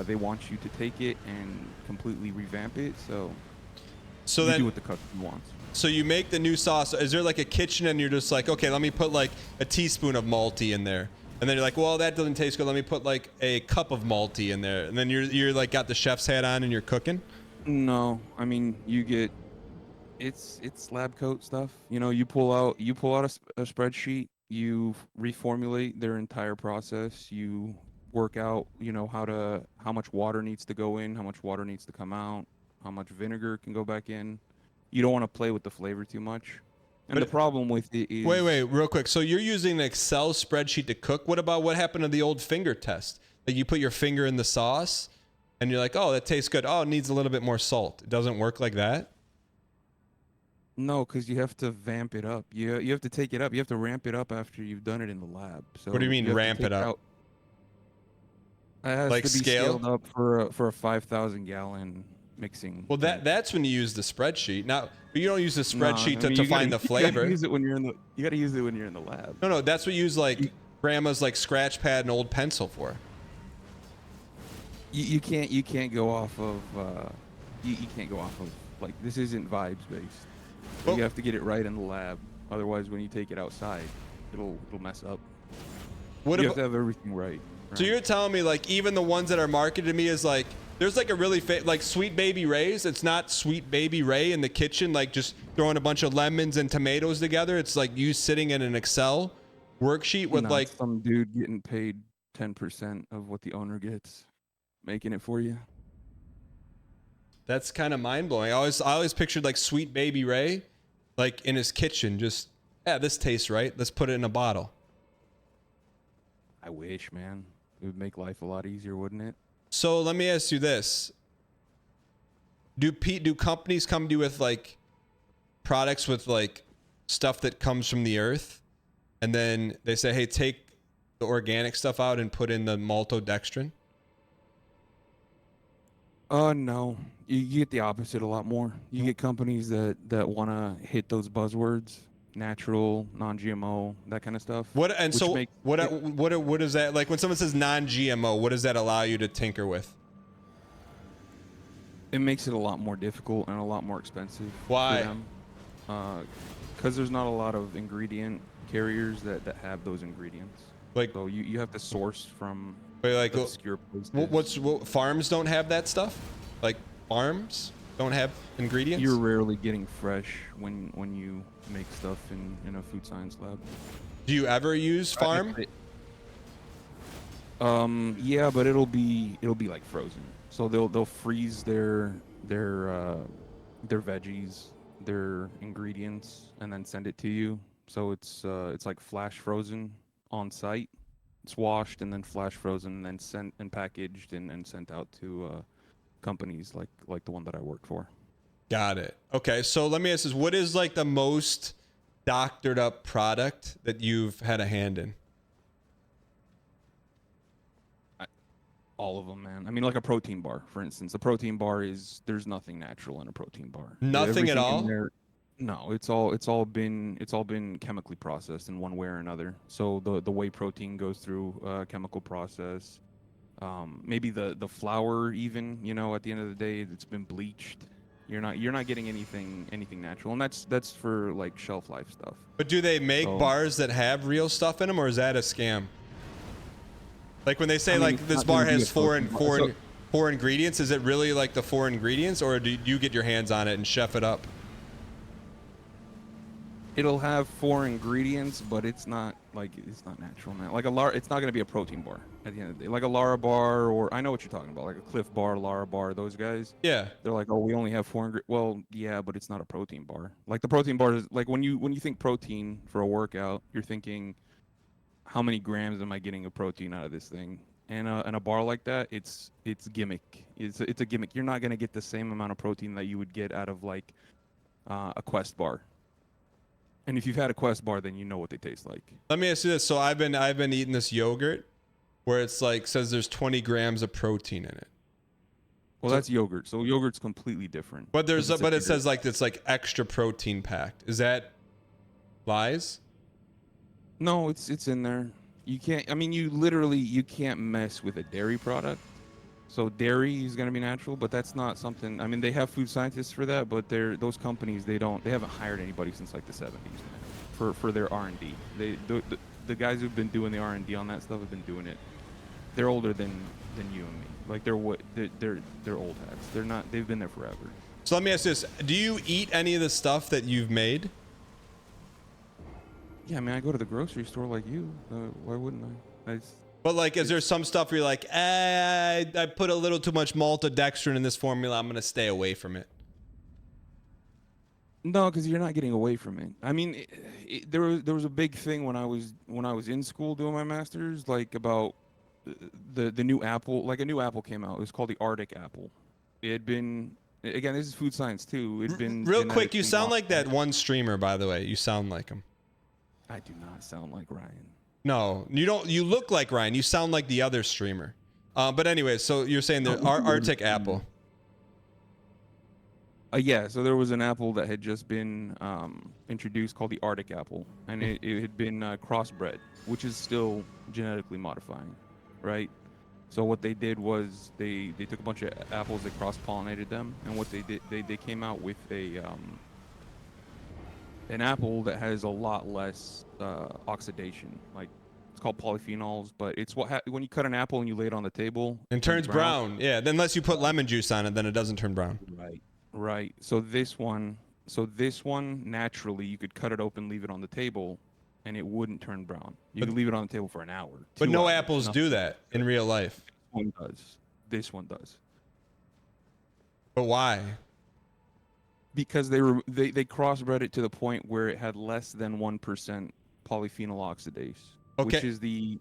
They want you to take it and completely revamp it. So you do what the customer wants. So you make the new sauce. Is there like a kitchen and you're just like, okay, let me put like a teaspoon of malty in there. And then you're like, well, that doesn't taste good. Let me put like a cup of malty in there. And then you're like got the chef's hat on and you're cooking? No, I mean, you get it's lab coat stuff. You pull out a spreadsheet, you reformulate their entire process, you work out, how much water needs to go in, how much water needs to come out, how much vinegar can go back in. You don't want to play with the flavor too much. And the problem with it is... Wait, real quick. So you're using an Excel spreadsheet to cook. What about what happened to the old finger test? Like you put your finger in the sauce and you're like, oh, that tastes good. Oh, it needs a little bit more salt. It doesn't work like that? No, because you have to vamp it up. You have to take it up. You have to ramp it up after you've done it in the lab. So what do you mean ramp it up? It has like to be scale? scaled up for a 5,000 gallon mixing. Well, that's when you use the spreadsheet. Now, you don't use the spreadsheet to find the flavor. You gotta use it when you're in the lab. No, that's what you use like grandma's like scratch pad and old pencil for. You can't go off of you can't go off of, like, this isn't vibes based. Well- You have to get it right in the lab. Otherwise, when you take it outside, it'll mess up. What You about, have to have everything right. so you're telling me like even the ones that are marketed to me as like there's like a really like Sweet Baby Ray's. It's not Sweet Baby Ray in the kitchen, like just throwing a bunch of lemons and tomatoes together. It's like you sitting in an Excel worksheet with No, like some dude getting paid 10% of what the owner gets, making it for you. that's kind of mind blowing. I always pictured like Sweet Baby Ray, like in his kitchen, just this tastes right. Let's put it in a bottle. I wish, man. It would make life a lot easier, wouldn't it? So let me ask you this: do companies come to you with like products with like stuff that comes from the earth, and then they say, "Hey, take the organic stuff out and put in the maltodextrin"? No. You get the opposite a lot more. You get companies that want to hit those buzzwords, natural, non-GMO, that kind of stuff. What and which so makes what is that like when someone says non-GMO? What does that allow you to tinker with? it makes it a lot more difficult and a lot more expensive. Why? Because there's not a lot of ingredient carriers that have those ingredients. Like, so you have to source from like obscure places. What farms don't have that stuff? Like farms don't have ingredients? You're rarely getting fresh when you make stuff in a food science lab. Do you ever use farm? Yeah, but it'll be like frozen. So they'll freeze their veggies, their ingredients, and then send it to you. So it's like flash frozen on site. It's washed and then flash frozen and then sent and packaged and sent out to companies like the one that I work for. Got it. Okay, so let me ask this: what is like the most doctored up product that you've had a hand in? All of them, man. I mean, like a protein bar, for instance. A protein bar there's nothing natural in a protein bar. Nothing at all? No, it's all been chemically processed in one way or another. So the whey protein goes through a chemical process. Maybe the flour even, at the end of the day, it's been bleached. You're not getting anything natural, and that's for like shelf life stuff. But do they make bars that have real stuff in them, or is that a scam? Like when they say like this bar has four ingredients, is it really like the 4 ingredients, or do you get your hands on it and chef it up? It'll have 4 ingredients, but it's not natural, man. Like it's not gonna be a protein bar at the end of the day. Like a Lara bar, or I know what you're talking about, like a Cliff Bar, Lara bar. Those guys. Yeah. They're like, oh, we only have 4 ingredients. Well, yeah, but it's not a protein bar. Like the protein bar is like when you think protein for a workout, you're thinking, how many grams am I getting of protein out of this thing? And a bar like that, it's gimmick. It's a gimmick. You're not gonna get the same amount of protein that you would get out of like a Quest bar. And if you've had a Quest bar, then you know what they taste like. Let me ask you this: so I've been eating this yogurt, where it's like says there's 20 grams of protein in it. Well, that's yogurt. So yogurt's completely different. But it says like it's like extra protein packed. Is that lies? No, it's in there. You can't. I mean, you can't mess with a dairy product. So dairy is going to be natural, but that's not something. I mean, they have food scientists for that, but those companies they haven't hired anybody since like the 70s, man, for their R&D. The guys who've been doing the R&D on that stuff have been doing it. They're older than you and me. Like they're old hats. They've been there forever. So let me ask this: do you eat any of the stuff that you've made? Yeah, I mean, I go to the grocery store like you. Why wouldn't I? But like, is there some stuff where you're like, I put a little too much maltodextrin in this formula, I'm gonna stay away from it? No, because you're not getting away from it. I mean, there was a big thing when I was in school doing my master's, like about the new apple. Like a new apple came out. It was called the Arctic apple. It had been, again, this is food science too. It'd been real quick. You sound like that one streamer, by the way. You sound like him. I do not sound like Ryan. No, you don't. You look like Ryan. You sound like the other streamer. But anyway, so you're saying the Arctic apple. Yeah, so there was an apple that had just been introduced called the Arctic apple, and it had been crossbred, which is still genetically modifying, right? So what they did was they took a bunch of apples, they cross-pollinated them, and what they did, they came out with an apple that has a lot less oxidation. Like, it's called polyphenols, but it's when you cut an apple and you lay it on the table, it turns brown. Yeah, unless you put lemon juice on it, then it doesn't turn brown. Right. So this one naturally you could cut it open, leave it on the table, and it wouldn't turn brown. You could leave it on the table for an hour. But no apples do that in real life. One does. This one does. But why? Because they crossbred it to the point where it had less than 1% polyphenol oxidase, which is the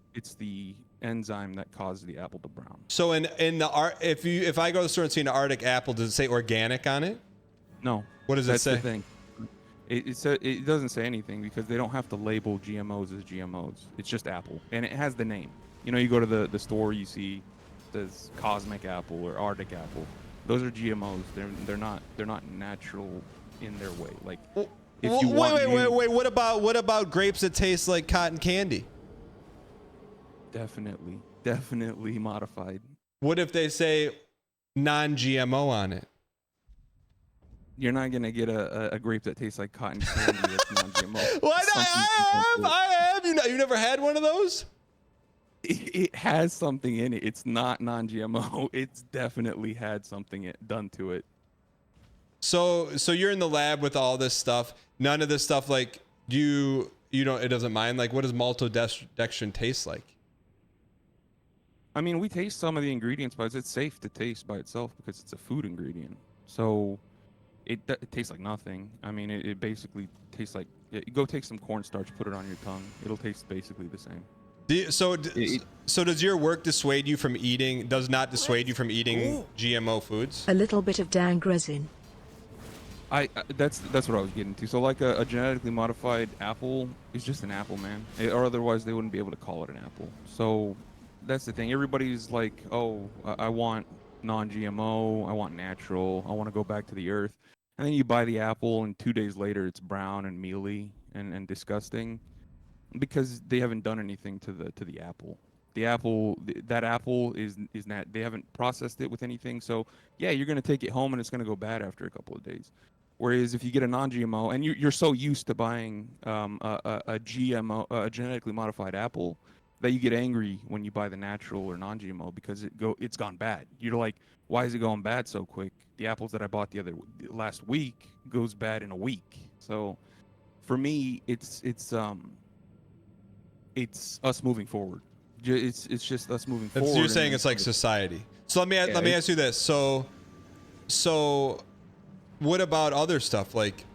enzyme that causes the apple to brown. So if I go to the store and see an Arctic apple, does it say organic on it? No. What does it say? That's the thing. It doesn't say anything because they don't have to label GMOs as GMOs. It's just apple, and it has the name. You know, you go to the store, you see this cosmic apple or Arctic apple. Those are GMOs. They're not natural in their way. Like, if you wait. What about grapes that taste like cotton candy? Definitely modified. What if they say non-GMO on it? You're not gonna get a grape that tastes like cotton candy that's non-GMO. Why not? I have. You never had one of those? It has something in it. It's not non-GMO. It's definitely had something done to it. So you're in the lab with all this stuff. None of this stuff, like, you don't. It doesn't mind. Like, what does maltodextrin taste like? I mean, we taste some of the ingredients, but it's safe to taste by itself because it's a food ingredient. So it tastes like nothing. I mean, it basically tastes like, you go take some cornstarch, put it on your tongue. It'll taste basically the same. So does your work dissuade you from eating? Does not dissuade you from eating GMO foods? A little bit of dang resin. That's what I was getting to. So like a genetically modified apple is just an apple, man. Or otherwise they wouldn't be able to call it an apple. So that's the thing. Everybody's like, oh, I want non-GMO. I want natural. I want to go back to the earth. And then you buy the apple, and 2 days later it's brown and mealy and disgusting. Because they haven't done anything to the apple. That apple is not. They haven't processed it with anything. So yeah, you're gonna take it home and it's gonna go bad after a couple of days. Whereas if you get a non-GMO and you're so used to buying a GMO, a genetically modified apple, that you get angry when you buy the natural or non-GMO because it's gone bad. You're like, why is it going bad so quick? The apples that I bought last week goes bad in a week. So for me, it's us moving forward. It's just us moving forward. You're saying it's like society. So let me ask you this. So what about other stuff like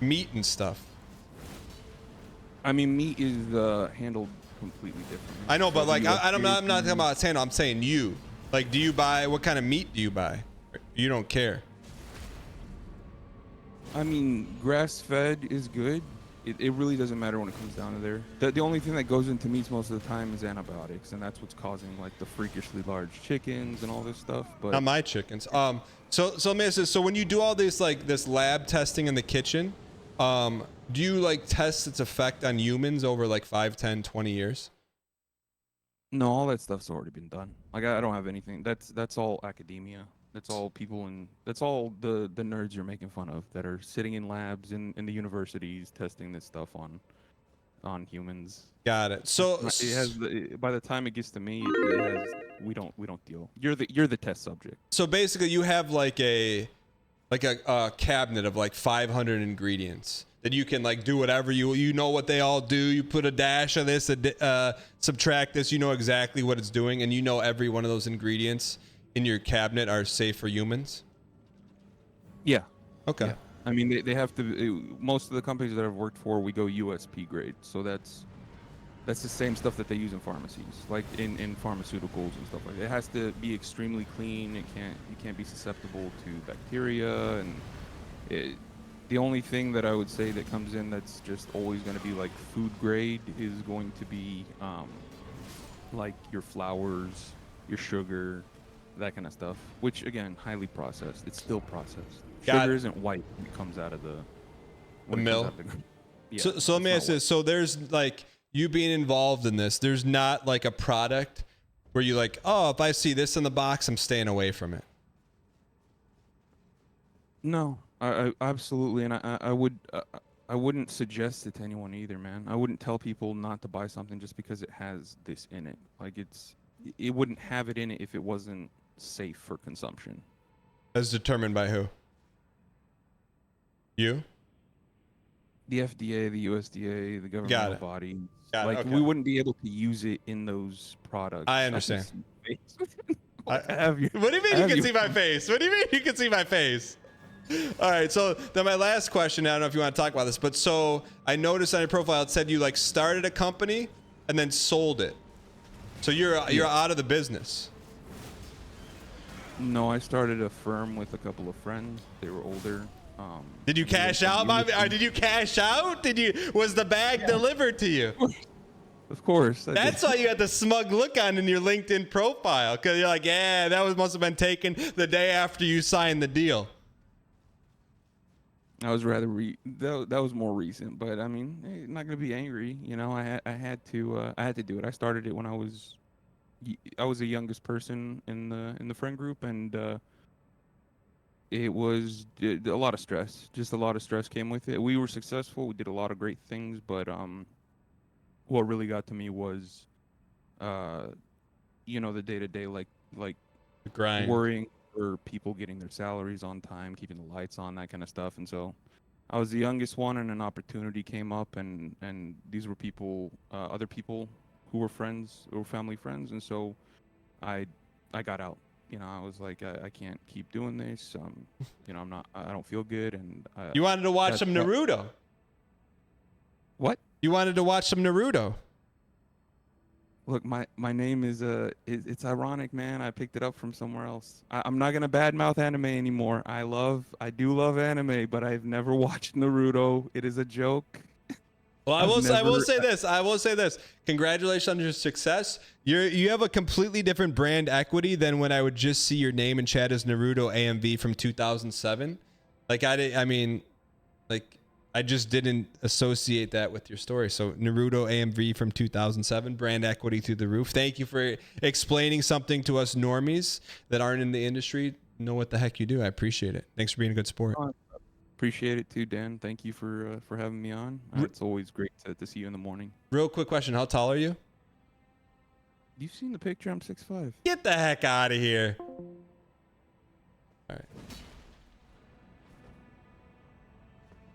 meat and stuff? I mean, meat is handled completely different. I know, but like I'm not talking about handle. I'm saying you. Like, do you buy, what kind of meat do you buy? You don't care. I mean, grass-fed is good. It really doesn't matter when it comes down to there. The only thing that goes into meats most of the time is antibiotics, and that's what's causing like the freakishly large chickens and all this stuff. But not my chickens. So let me ask this. So when you do all this like this lab testing in the kitchen, do you like test its effect on humans over like 5, 10, 20 years? No, all that stuff's already been done. Like I don't have anything. That's all academia. That's all people and that's all the nerds you're making fun of that are sitting in labs in the universities testing this stuff on humans. Got it. So it has by the time it gets to me, it has, we don't deal. You're the test subject. So basically, you have like a cabinet of like 500 ingredients that you can like do whatever you know what they all do. You put a dash of this, subtract this. You know exactly what it's doing, and you know every one of those ingredients in your cabinet are safe for humans? Yeah. Okay. Yeah. I mean, they have to. Most of the companies that I've worked for, we go USP grade. So that's the same stuff that they use in pharmacies, like in pharmaceuticals and stuff like that. It has to be extremely clean. You can't be susceptible to bacteria. And the only thing that I would say that comes in that's just always going to be like food grade is going to be like your flours, your sugar, that kind of stuff, which again, highly processed. It's still processed. Sugar isn't white when it comes out of the mill. Yeah, so let me ask this. So there's like, you being involved in this, there's not like a product Were you like, oh, if I see this in the box, I'm staying away from it? No, I absolutely, and I wouldn't suggest it to anyone either, man. I wouldn't tell people not to buy something just because it has this in it. Like it wouldn't have it in it if it wasn't safe for consumption. As determined by who? You? The FDA, the USDA, the governmental body. Got it, okay. We wouldn't be able to use it in those products. I understand. I have your, what do you mean you can see my face? What do you mean you can see my face? All right, so then my last question, I don't know if you want to talk about this, but so I noticed on your profile it said you like started a company and then sold it. So you're out of the business. No, I started a firm with a couple of friends. They were older. Did you cash out, Bobby? Or did you cash out? Was the bag delivered to you? Of course. That's why you had the smug look on in your LinkedIn profile, because you're like, yeah, that must have been taken the day after you signed the deal. I was rather that was more recent, but I mean, hey, I'm not gonna be angry. You know, I had to do it. I started it when I was the youngest person in the friend group, and it was a lot of stress. Just a lot of stress came with it. We were successful. We did a lot of great things, but what really got to me was, you know, the day-to-day, like the grind, worrying for people getting their salaries on time, keeping the lights on, that kind of stuff. And so I was the youngest one, and an opportunity came up, and these were people, other people who were friends or family friends. And so I got out. You know, I was like, I can't keep doing this. You know, I don't feel good. And you wanted to watch some Naruto. What? You wanted to watch some Naruto. Look, my name is it's ironic, man. I picked it up from somewhere else. I'm not gonna badmouth anime anymore. I do love anime, but I've never watched Naruto. It is a joke. Well, I will say this. Congratulations on your success. You have a completely different brand equity than when I would just see your name in chat as Naruto AMV from 2007. Like I just didn't associate that with your story. So Naruto AMV from 2007, brand equity through the roof. Thank you for explaining something to us normies that aren't in the industry. Know what the heck you do. I appreciate it. Thanks for being a good sport. Appreciate it too, Dan. Thank you for having me on. It's always great to see you in the morning. Real quick question. How tall are you? You've seen the picture. I'm 6'5". Get the heck out of here. All right.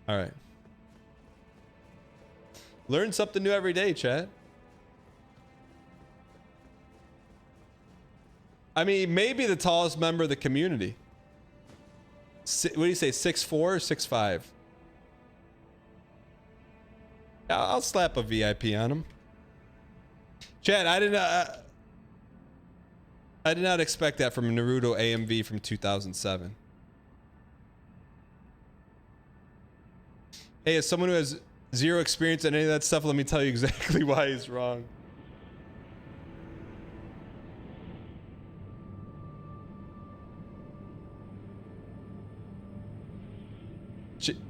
All right. Learn something new every day, chat. I mean, maybe the tallest member of the community. What do you say, 6'4" or 6'5"? I'll slap a VIP on him. Chat, I did not expect that from Naruto AMV from 2007. Hey, as someone who has zero experience in any of that stuff, let me tell you exactly why he's wrong.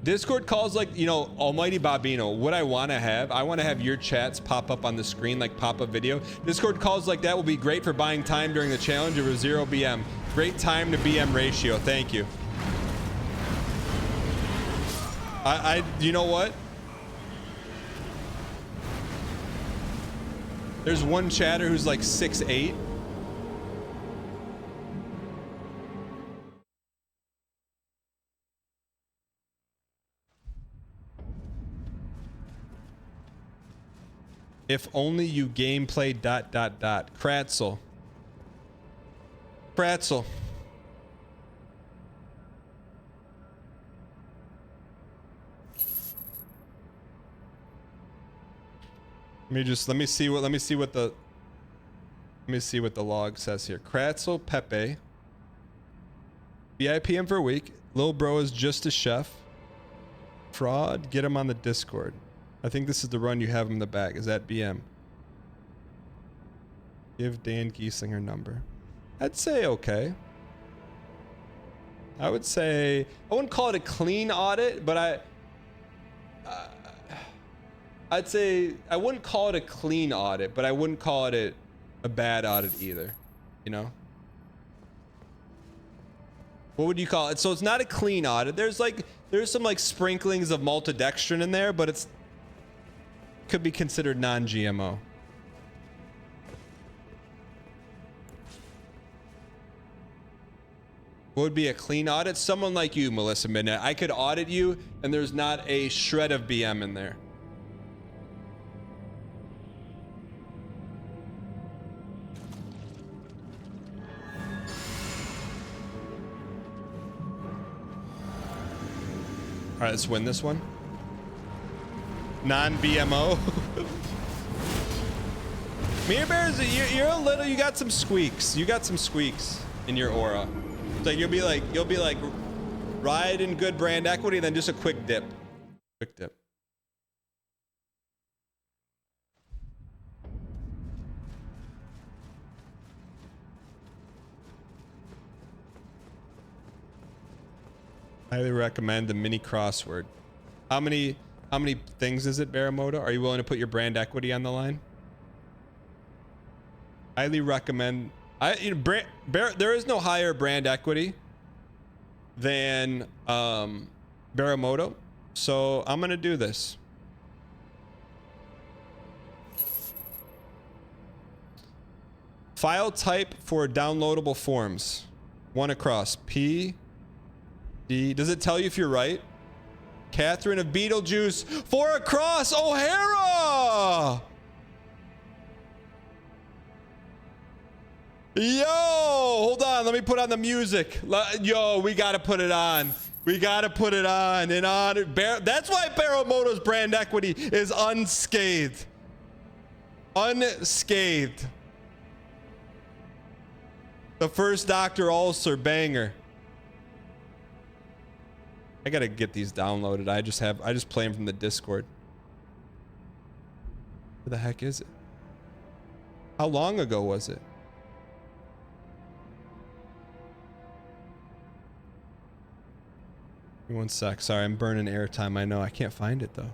Discord calls like, you know, Almighty Bobino. What I want to have your chats pop up on the screen like pop-up video. Discord calls like that will be great for buying time during the challenge of a 0 BM. Great time to BM ratio. Thank you. You know what? There's one chatter who's like 6'8". If only you gameplay ... Kratzel. Let me see what the log says here. Kratzel Pepe. VIPM for a week. Lil bro is just a chef. Fraud. Get him on the Discord. I think this is the run you have him in the back. Is that BM? Give Dan Gieslinger number. I'd say okay. I would say I wouldn't call it a clean audit, but I'd say I wouldn't call it a clean audit, but I wouldn't call it a bad audit either, you know? What would you call it? So it's not a clean audit. There's some like sprinklings of maltodextrin in there, but it's could be considered non-GMO. What would be a clean audit? Someone like you, Melissa Midnight. I could audit you and there's not a shred of BM in there. All right, let's win this one. Non-BMO. Mirror Bears, you're a little, you got some squeaks. You got some squeaks in your aura. So you'll be like ride in good brand equity, then just a quick dip. Quick dip. Highly recommend the mini crossword. How many things is it, Baramoto? Are you willing to put your brand equity on the line? Highly recommend. There is no higher brand equity than Baramoto, so I'm gonna do this. File type for downloadable forms. One across. P. D. Does it tell you if you're right? Catherine of Beetlejuice. 4 across. O'Hara. Yo, hold on. Let me put on the music. Yo, we got to put it on. We got to put it on. In honor. That's why Baramoto's brand equity is unscathed. Unscathed. The first Dr. Ulcer banger. I gotta get these downloaded. I just play them from the Discord. Where the heck is it? How long ago was it? Give me 1 sec. Sorry, I'm burning airtime. I know. I can't find it though.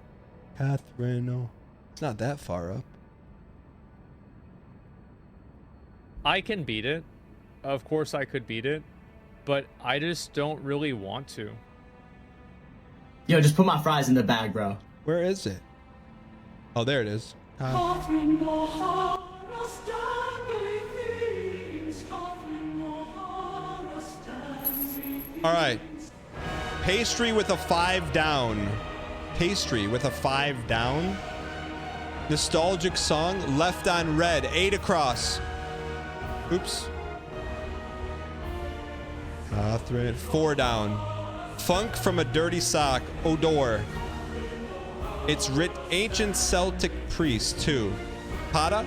Catherine, no. It's not that far up. I can beat it. Of course I could beat it. But I just don't really want to. Yo, just put my fries in the bag, bro. Where is it? Oh, there it is. All right. Pastry with a 5 down. Pastry with a 5 down. Nostalgic song. Left on red. 8 across. Oops. 4 down. Funk from a dirty sock. Odor. It's writ ancient Celtic priest too. Pata.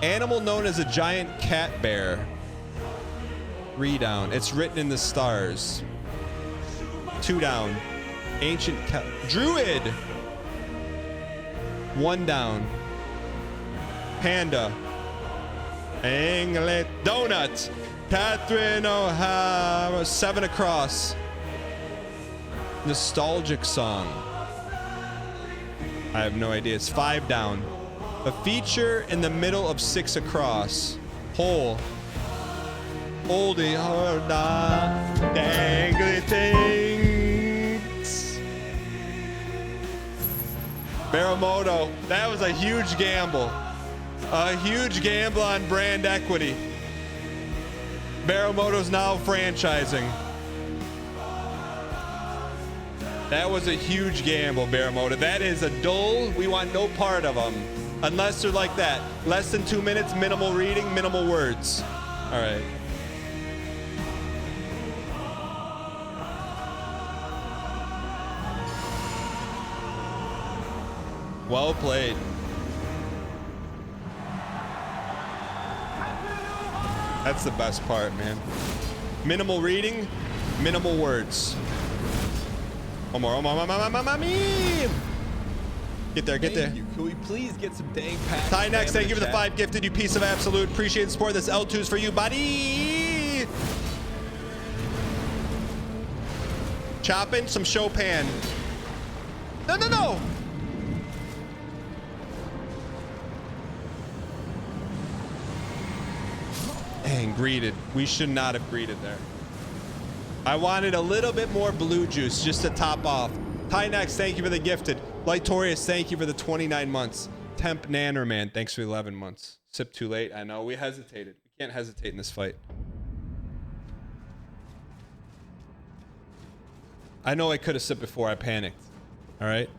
Animal known as a giant cat bear. 3 down. It's written in the stars. 2 down. Ancient cat. Druid. 1 down. Panda. Anglet. Donut. Catherine O'Hara. 7 across. Nostalgic song. I have no idea. It's 5 down. A feature in the middle of 6 across. Hole. Oldie. Dangly things. Baramoto. That was a huge gamble. A huge gamble on brand equity. Baramoto's now franchising. That was a huge gamble, Baramoto. That is a dull. We want no part of them. Unless they're like that. Less than 2 minutes, minimal reading, minimal words. All right. Well played. That's the best part, man. Minimal reading, minimal words. One more. Get there, get there. Thank you. Can we please get some dang packs? Ty next, thank you for the 5 gifted, you piece of absolute. Appreciate the support. This L2's for you, buddy. Chopping some Chopin. No. Dang, greeted. We should not have greeted there. I wanted a little bit more blue juice just to top off. Tynex, thank you for the gifted. Lightorius, thank you for the 29 months. Temp Nannerman, thanks for the 11 months. Sip too late. I know. We hesitated. We can't hesitate in this fight. I know I could have sipped before I panicked. All right.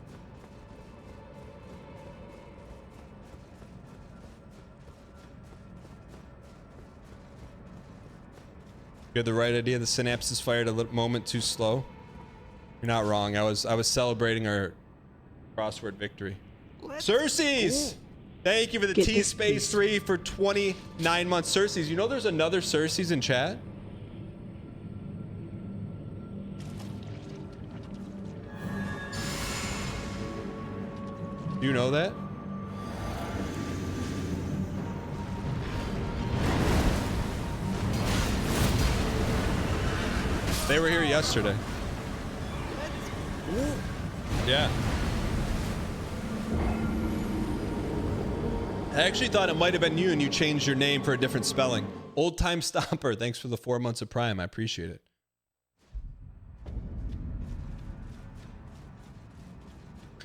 You had the right idea. The synapses fired a little moment too slow. You're not wrong. I was celebrating our crossword victory. Cersei's! Thank you for the T-Space 3 for 29 months. Cersei's, you know there's another Cersei's in chat? Do you know that? They were here yesterday. Yeah. I actually thought it might have been you and you changed your name for a different spelling. Old Time Stomper, thanks for the 4 months of Prime. I appreciate it.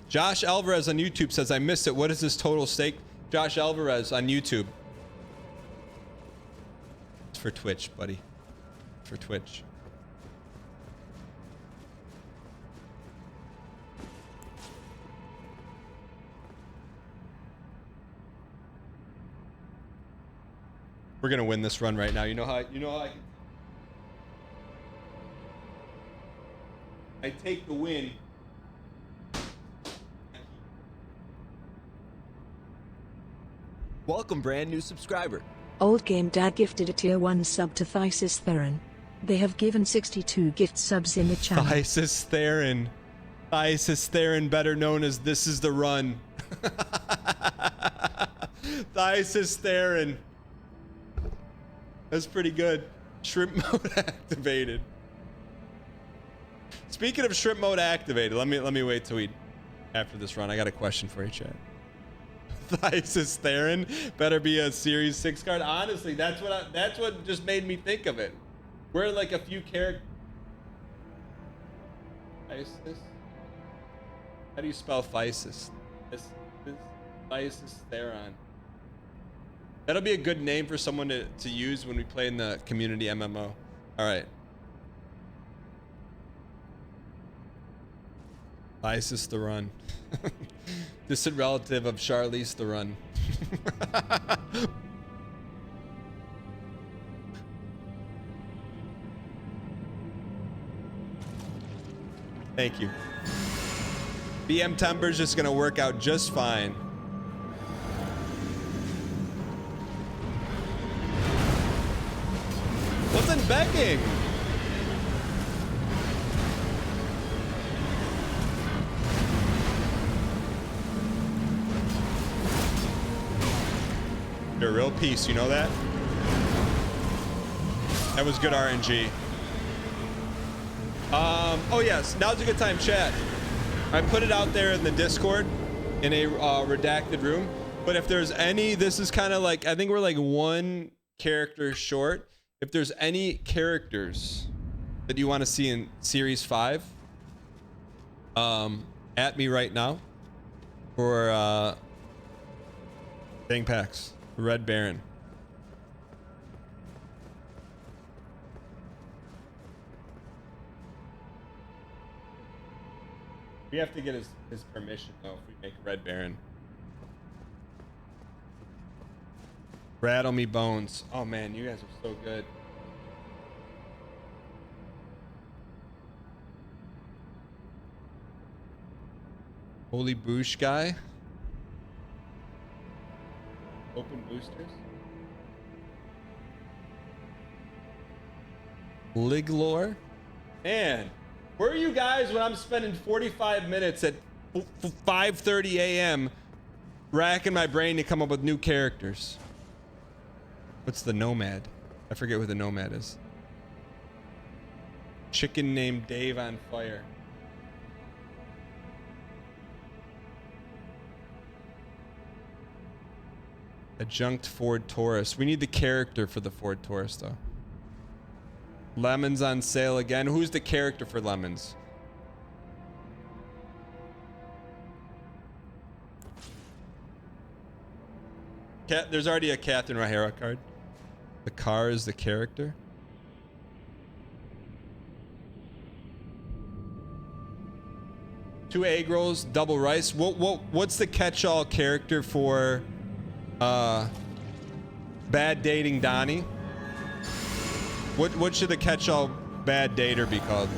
Josh Alvarez on YouTube says, I missed it. What is this total stake? Josh Alvarez on YouTube. It's for Twitch, buddy. It's for Twitch. We're gonna win this run right now. You know how I take the win. Welcome, brand new subscriber. Old Game Dad gifted a tier 1 sub to Thysis Theron. They have given 62 gift subs in the channel. Thysis Theron. Thysis Theron, better known as This Is the Run. Thysis Theron. That's pretty good. Shrimp mode activated. Speaking of shrimp mode activated, let me wait till we after this run. I got a question for you, chat. Thysis Theron better be a Series 6 card. Honestly, that's what just made me think of it. We're like a few characters. Thysis. How do you spell Thysis? Thysis Theron. That'll be a good name for someone to use when we play in the community MMO. All right. Isis the Run. Distant relative of Charlize the Run. Thank you. BMTember is just gonna work out just fine. What's in begging? You're a real piece, you know that? That was good RNG. Oh yes, now's a good time, chat. I put it out there in the Discord in a redacted room. But if there's any, this is kind of like, I think we're like one character short. If there's any characters that you want to see in Series 5, at me right now for Dang Packs, Red Baron. We have to get his permission though if we make Red Baron. Rattle me bones. Oh man, you guys are so good. Holy Boosh guy. Open boosters. Liglor. Man, where are you guys when I'm spending 45 minutes at 5:30 a.m. racking my brain to come up with new characters? What's the Nomad? I forget what the Nomad is. Chicken named Dave on fire. Adjunct Ford Taurus. We need the character for the Ford Taurus, though. Lemons on sale again. Who's the character for lemons? There's already a Catherine O'Hara card. The car is the character. Two egg rolls, double rice. What's the catch-all character for bad dating Donnie? What should the catch-all bad dater be called?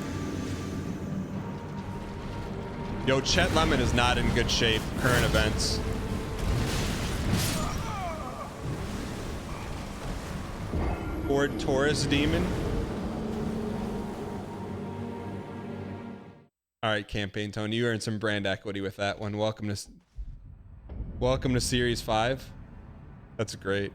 Yo, Chet Lemon is not in good shape. Current events. Ford Taurus Demon. All right, Campaign Tone, you earned some brand equity with that one. Welcome to Series 5. That's great.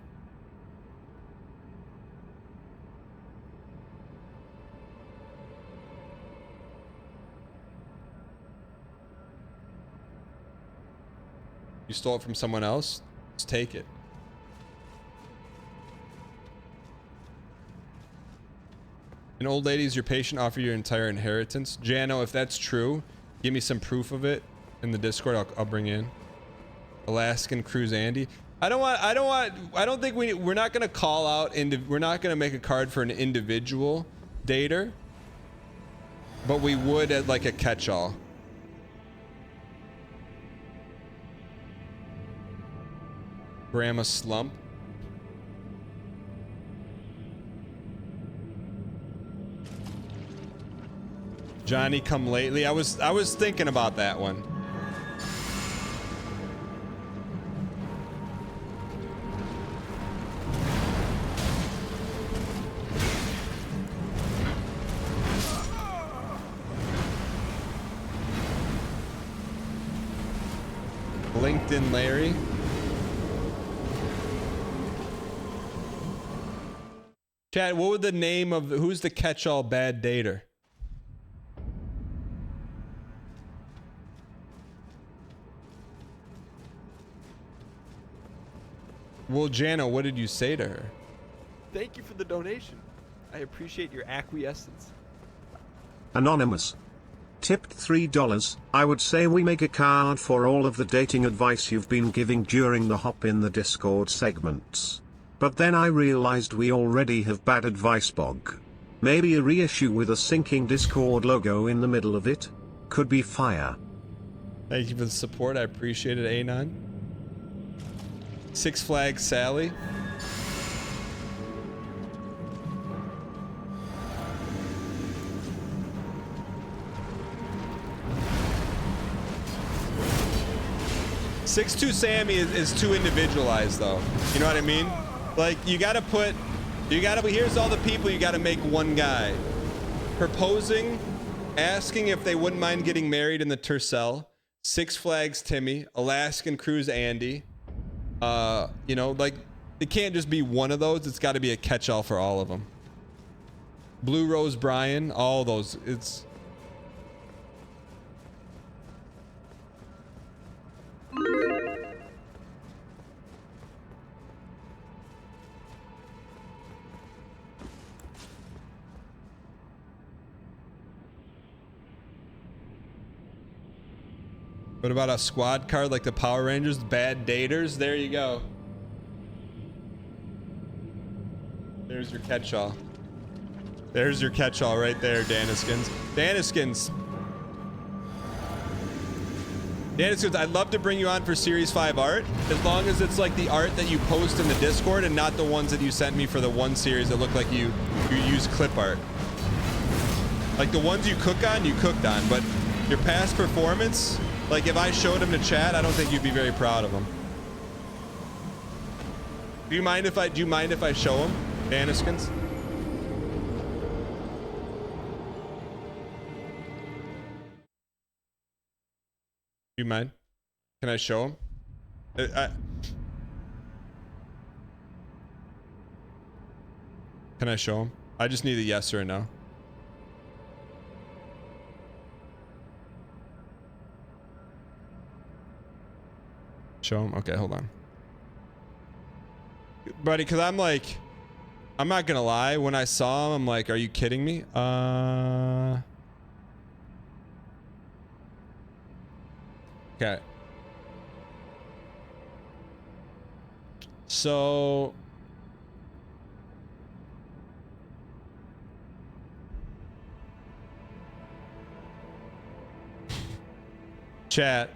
You stole it from someone else? Just take it. An old lady is your patient, offer your entire inheritance. Jano, if that's true, give me some proof of it in the Discord. I'll bring in. Alaskan Cruise Andy. I don't think we're not gonna call out we're not gonna make a card for an individual dater, but we would at like a catch-all. Grandma Slump. Johnny Come Lately. I was thinking about that one. LinkedIn Larry. Chad, what would the name of who's the catch-all bad dater? Well, Jana, what did you say to her? Thank you for the donation. I appreciate your acquiescence. Anonymous. Tipped $3. I would say we make a card for all of the dating advice you've been giving during the Hop in the Discord segments. But then I realized we already have bad advice bog. Maybe a reissue with a sinking Discord logo in the middle of it? Could be fire. Thank you for the support. I appreciate it, Anon. Six Flags Sally. Six Two Sammy is too individualized, though. You know what I mean? Like, here's all the people you gotta make one guy. Proposing, asking if they wouldn't mind getting married in the Tercel. Six Flags Timmy, Alaskan Cruise Andy. You know, like, it can't just be one of those. It's got to be a catch-all for all of them. Blue Rose Brian, all those. It's... What about a squad card like the Power Rangers? Bad daters? There you go. There's your catch-all. There's your catch-all right there, Daniskins. Daniskins, I'd love to bring you on for Series 5 art, as long as it's like the art that you post in the Discord and not the ones that you sent me for the one series that look like you use clip art. Like the ones you cook on, you cooked on, but your past performance... Like, if I showed him to chat, I don't think you'd be very proud of him. Do you mind if I show him, Daniskins? Do you mind? Can I show him? Can I show him? I just need a yes or a no. Show him? Okay, hold on. buddy, because I'm like, I'm not gonna lie. When I saw him, I'm like, are you kidding me? Okay. So chat.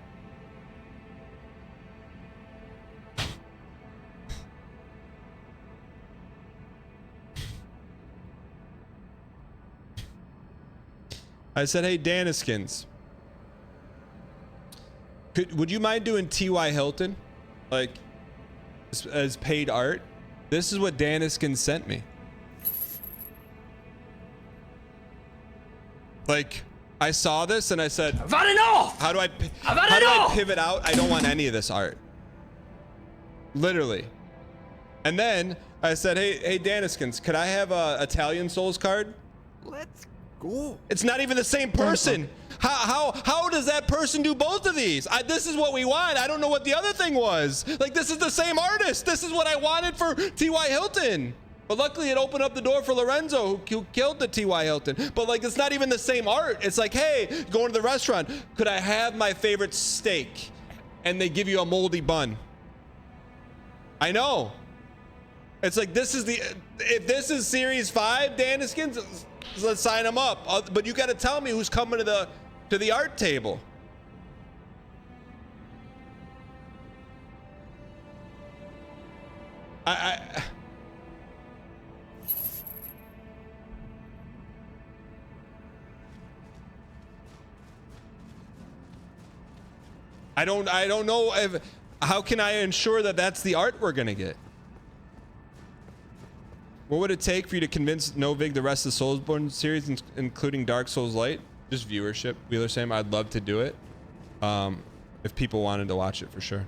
I said, hey, Daniskins, would you mind doing T.Y. Hilton? Like, as paid art? This is what Daniskins sent me. Like, I saw this and I said, how do I pivot out? I don't want any of this art. Literally. And then I said, hey, Daniskins, could I have a Italian Souls card? Let's go. It's not even the same person. How does that person do both of these? This is what we want. I don't know what the other thing was. Like, this is the same artist. This is what I wanted for T.Y. Hilton. But luckily it opened up the door for Lorenzo, who killed the T.Y. Hilton. But like, it's not even the same art. It's like, hey, going to the restaurant, could I have my favorite steak? And they give you a moldy bun. I know. It's like, this is the, if this is series 5, Daniskins, let's sign them up. But you got to tell me who's coming to the art table. I don't know if, how can I ensure that that's the art we're gonna get? What would it take for you to convince Novig the rest of the Soulsborne series, including Dark Souls Light? Just viewership. Wheeler Sam, I'd love to do it. If people wanted to watch it, for sure.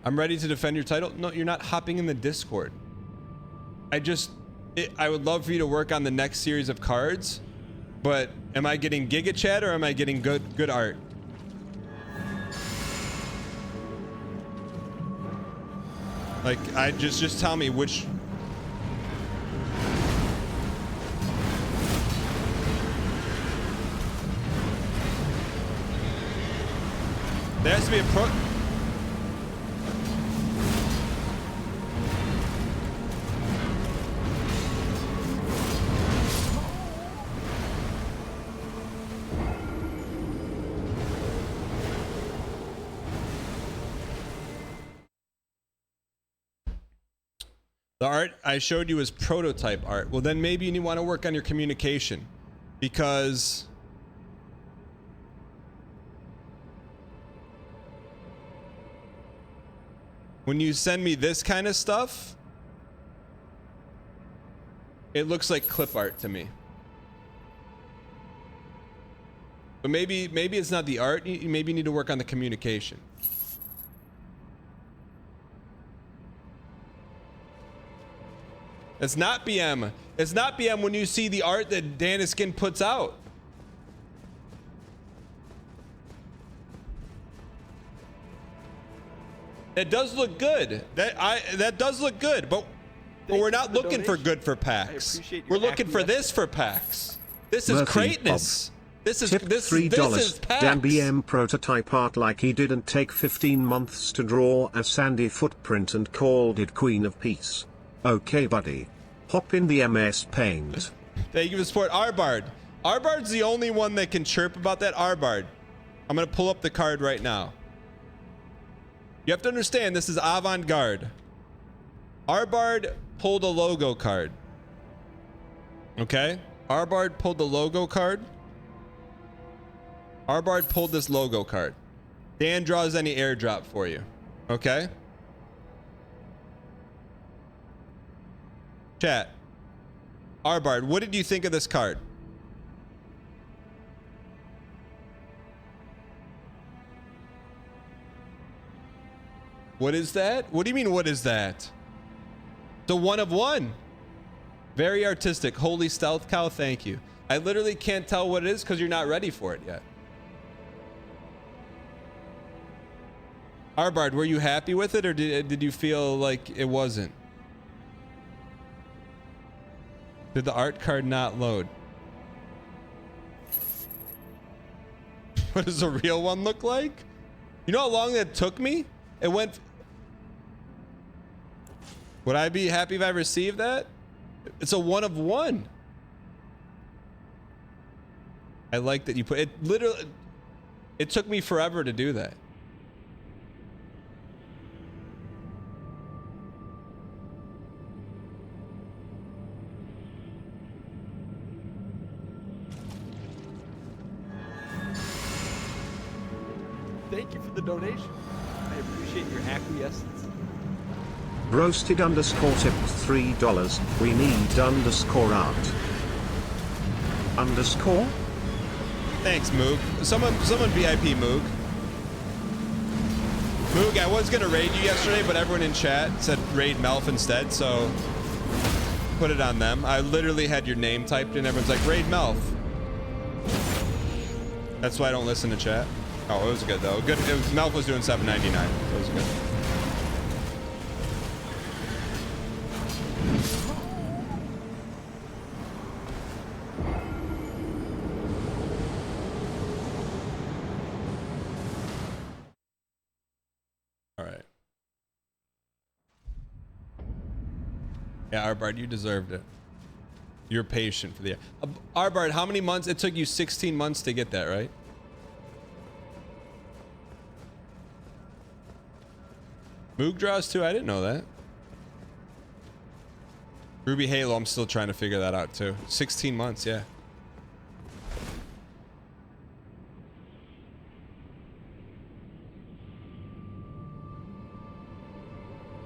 I'm ready to defend your title. No, you're not hopping in the Discord. I would love for you to work on the next series of cards, but am I getting Giga Chat or am I getting good art? Like, just tell me which. There has to be a pro. The art I showed you is prototype art. Well, then maybe you want to work on your communication, because when you send me this kind of stuff, it looks like clip art to me. But maybe it's not the art. Maybe you need to work on the communication. It's not BM. It's not BM when you see the art that Daniskin puts out. It does look good. That does look good, but we're not looking for good for packs. We're looking for this for packs. This is greatness. This is $3. Packs. Dan BM prototype art like he didn't take 15 months to draw a sandy footprint and called it Queen of Peace. Okay, buddy. Hop in the MS Paint. Thank you for support, Arbard. Arbard's the only one that can chirp about that. Arbard. I'm gonna pull up the card right now. You have to understand, this is avant-garde. Arbard pulled a logo card. Okay? Arbard pulled the logo card. Arbard pulled this logo card. Dan draws any airdrop for you. Okay? Chat. Arbard, what did you think of this card? What is that? What do you mean, what is that? The one of one. Very artistic. Holy Stealth Cow, thank you. I literally can't tell what it is because you're not ready for it yet. Arbard, were you happy with it, or did you feel like it wasn't? Did the art card not load? What does a real one look like? You know how long that took me? It went... Would I be happy if I received that? It's a 1 of 1. I like that you put it. Literally, it took me forever to do that. Thank you for the donation. I appreciate your acquiescence. Roasted underscore tipped $3. We need underscore art. Underscore? Thanks, Moog. Someone VIP Moog. Moog, I was gonna raid you yesterday, but everyone in chat said raid Melf instead, so put it on them. I literally had your name typed in. Everyone's like, raid Melf. That's why I don't listen to chat. Oh, it was good though. Good. Melf was doing $7.99. It was good. All right. Yeah, Arbard, you deserved it. You're patient for the... Arbard, how many months? It took you 16 months to get that, right? Moog draws too? I didn't know that. Ruby Halo, I'm still trying to figure that out too. 16 months, yeah.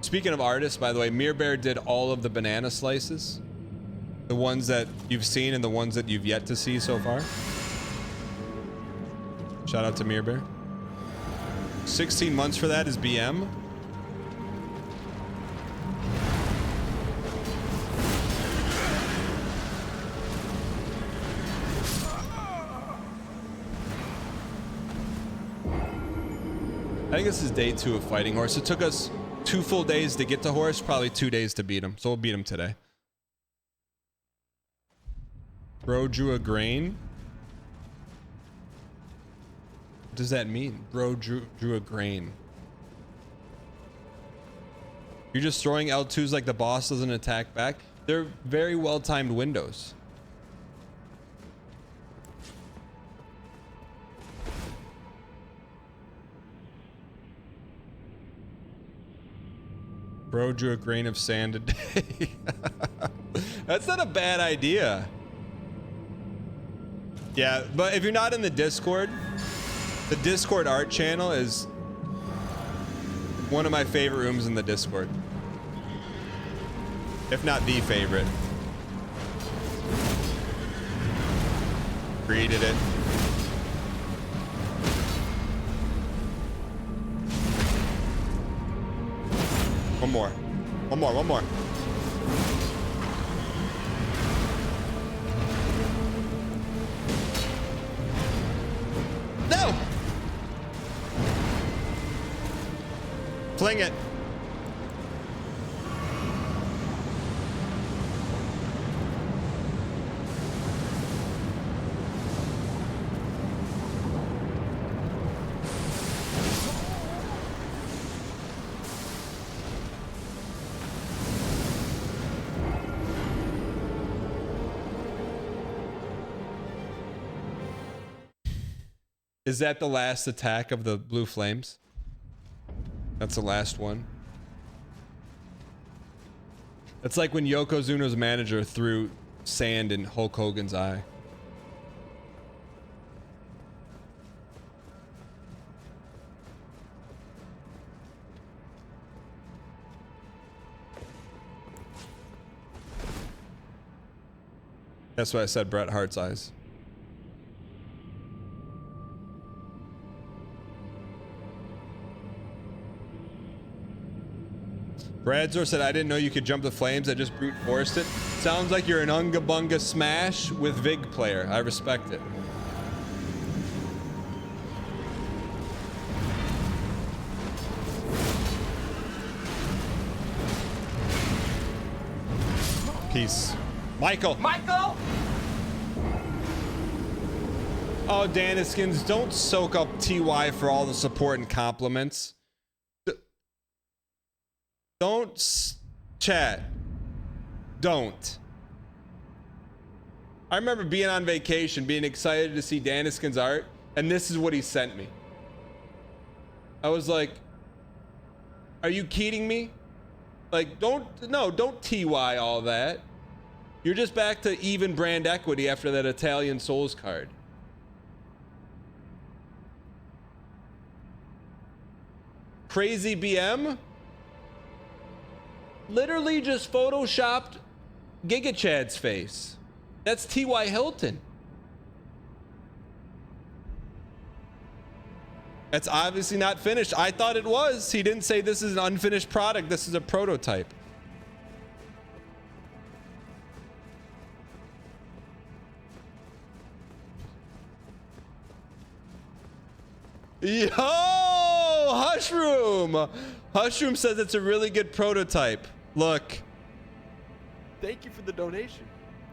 Speaking of artists, by the way, Mirbear did all of the banana slices. The ones that you've seen and the ones that you've yet to see so far. Shout out to Mirbear. 16 months for that is BM. I think this is day 2 of fighting horse. It took us 2 full days to get to horse, probably 2 days to beat him. So we'll beat him today. Bro drew a grain. What does that mean? Bro drew a grain. You're just throwing L2s like the boss doesn't attack back. They're very well-timed windows. Bro drew a grain of sand a day. That's not a bad idea. Yeah, but if you're not in the Discord art channel is one of my favorite rooms in the Discord. If not the favorite. Created it. One more. One more, one more. No! Fling it. Is that the last attack of the blue flames? That's the last one. It's like when Yokozuna's manager threw sand in Hulk Hogan's eye. That's why I said Bret Hart's eyes. Bradzor said, I didn't know you could jump the flames. I just brute forced it. Sounds like you're an Unga Bunga Smash with Vig player. I respect it. Peace. Michael. Michael! Oh, Daniskins, don't soak up TY for all the support and compliments. Don't chat. Don't. I remember being on vacation, being excited to see Daniskin's art, and this is what he sent me. I was like, are you kidding me? Like, don't TY all that. You're just back to even brand equity after that Italian Souls card. Crazy BM literally just photoshopped Giga Chad's face. That's T.Y. Hilton. That's obviously not finished. I thought it was. He didn't say this is an unfinished product. This is a prototype. Yo, Hushroom. Hushroom says it's a really good prototype. Look. Thank you for the donation.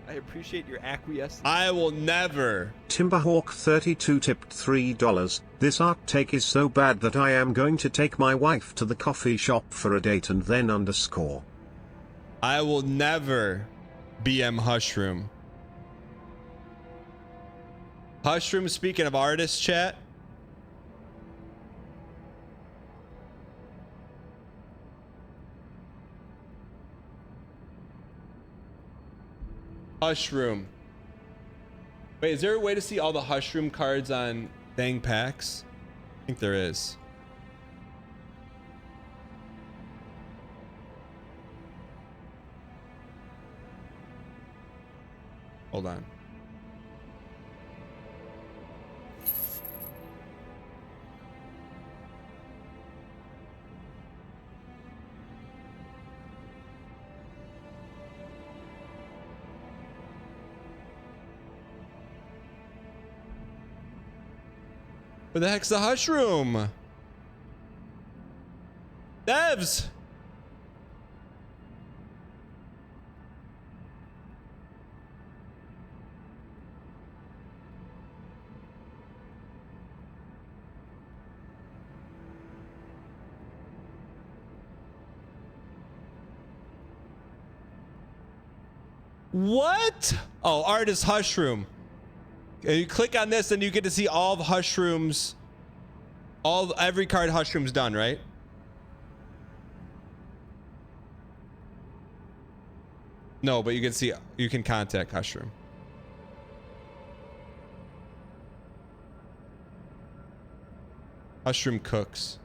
I appreciate your acquiescence. I will never. Timberhawk32 tipped $3. This art take is so bad that I am going to take my wife to the coffee shop for a date and then underscore. I will never BM Hushroom. Hushroom, speaking of artists, chat. Hushroom. Wait, is there a way to see all the Hushroom cards on Dang Packs? I think there is. Hold on. Where the heck's the Hushroom? Devs! What? Oh, artist Hushroom. You click on this and you get to see all the Hushrooms. Every card Hushroom's done, right? No, but you can see, you can contact Hushroom. Hushroom cooks.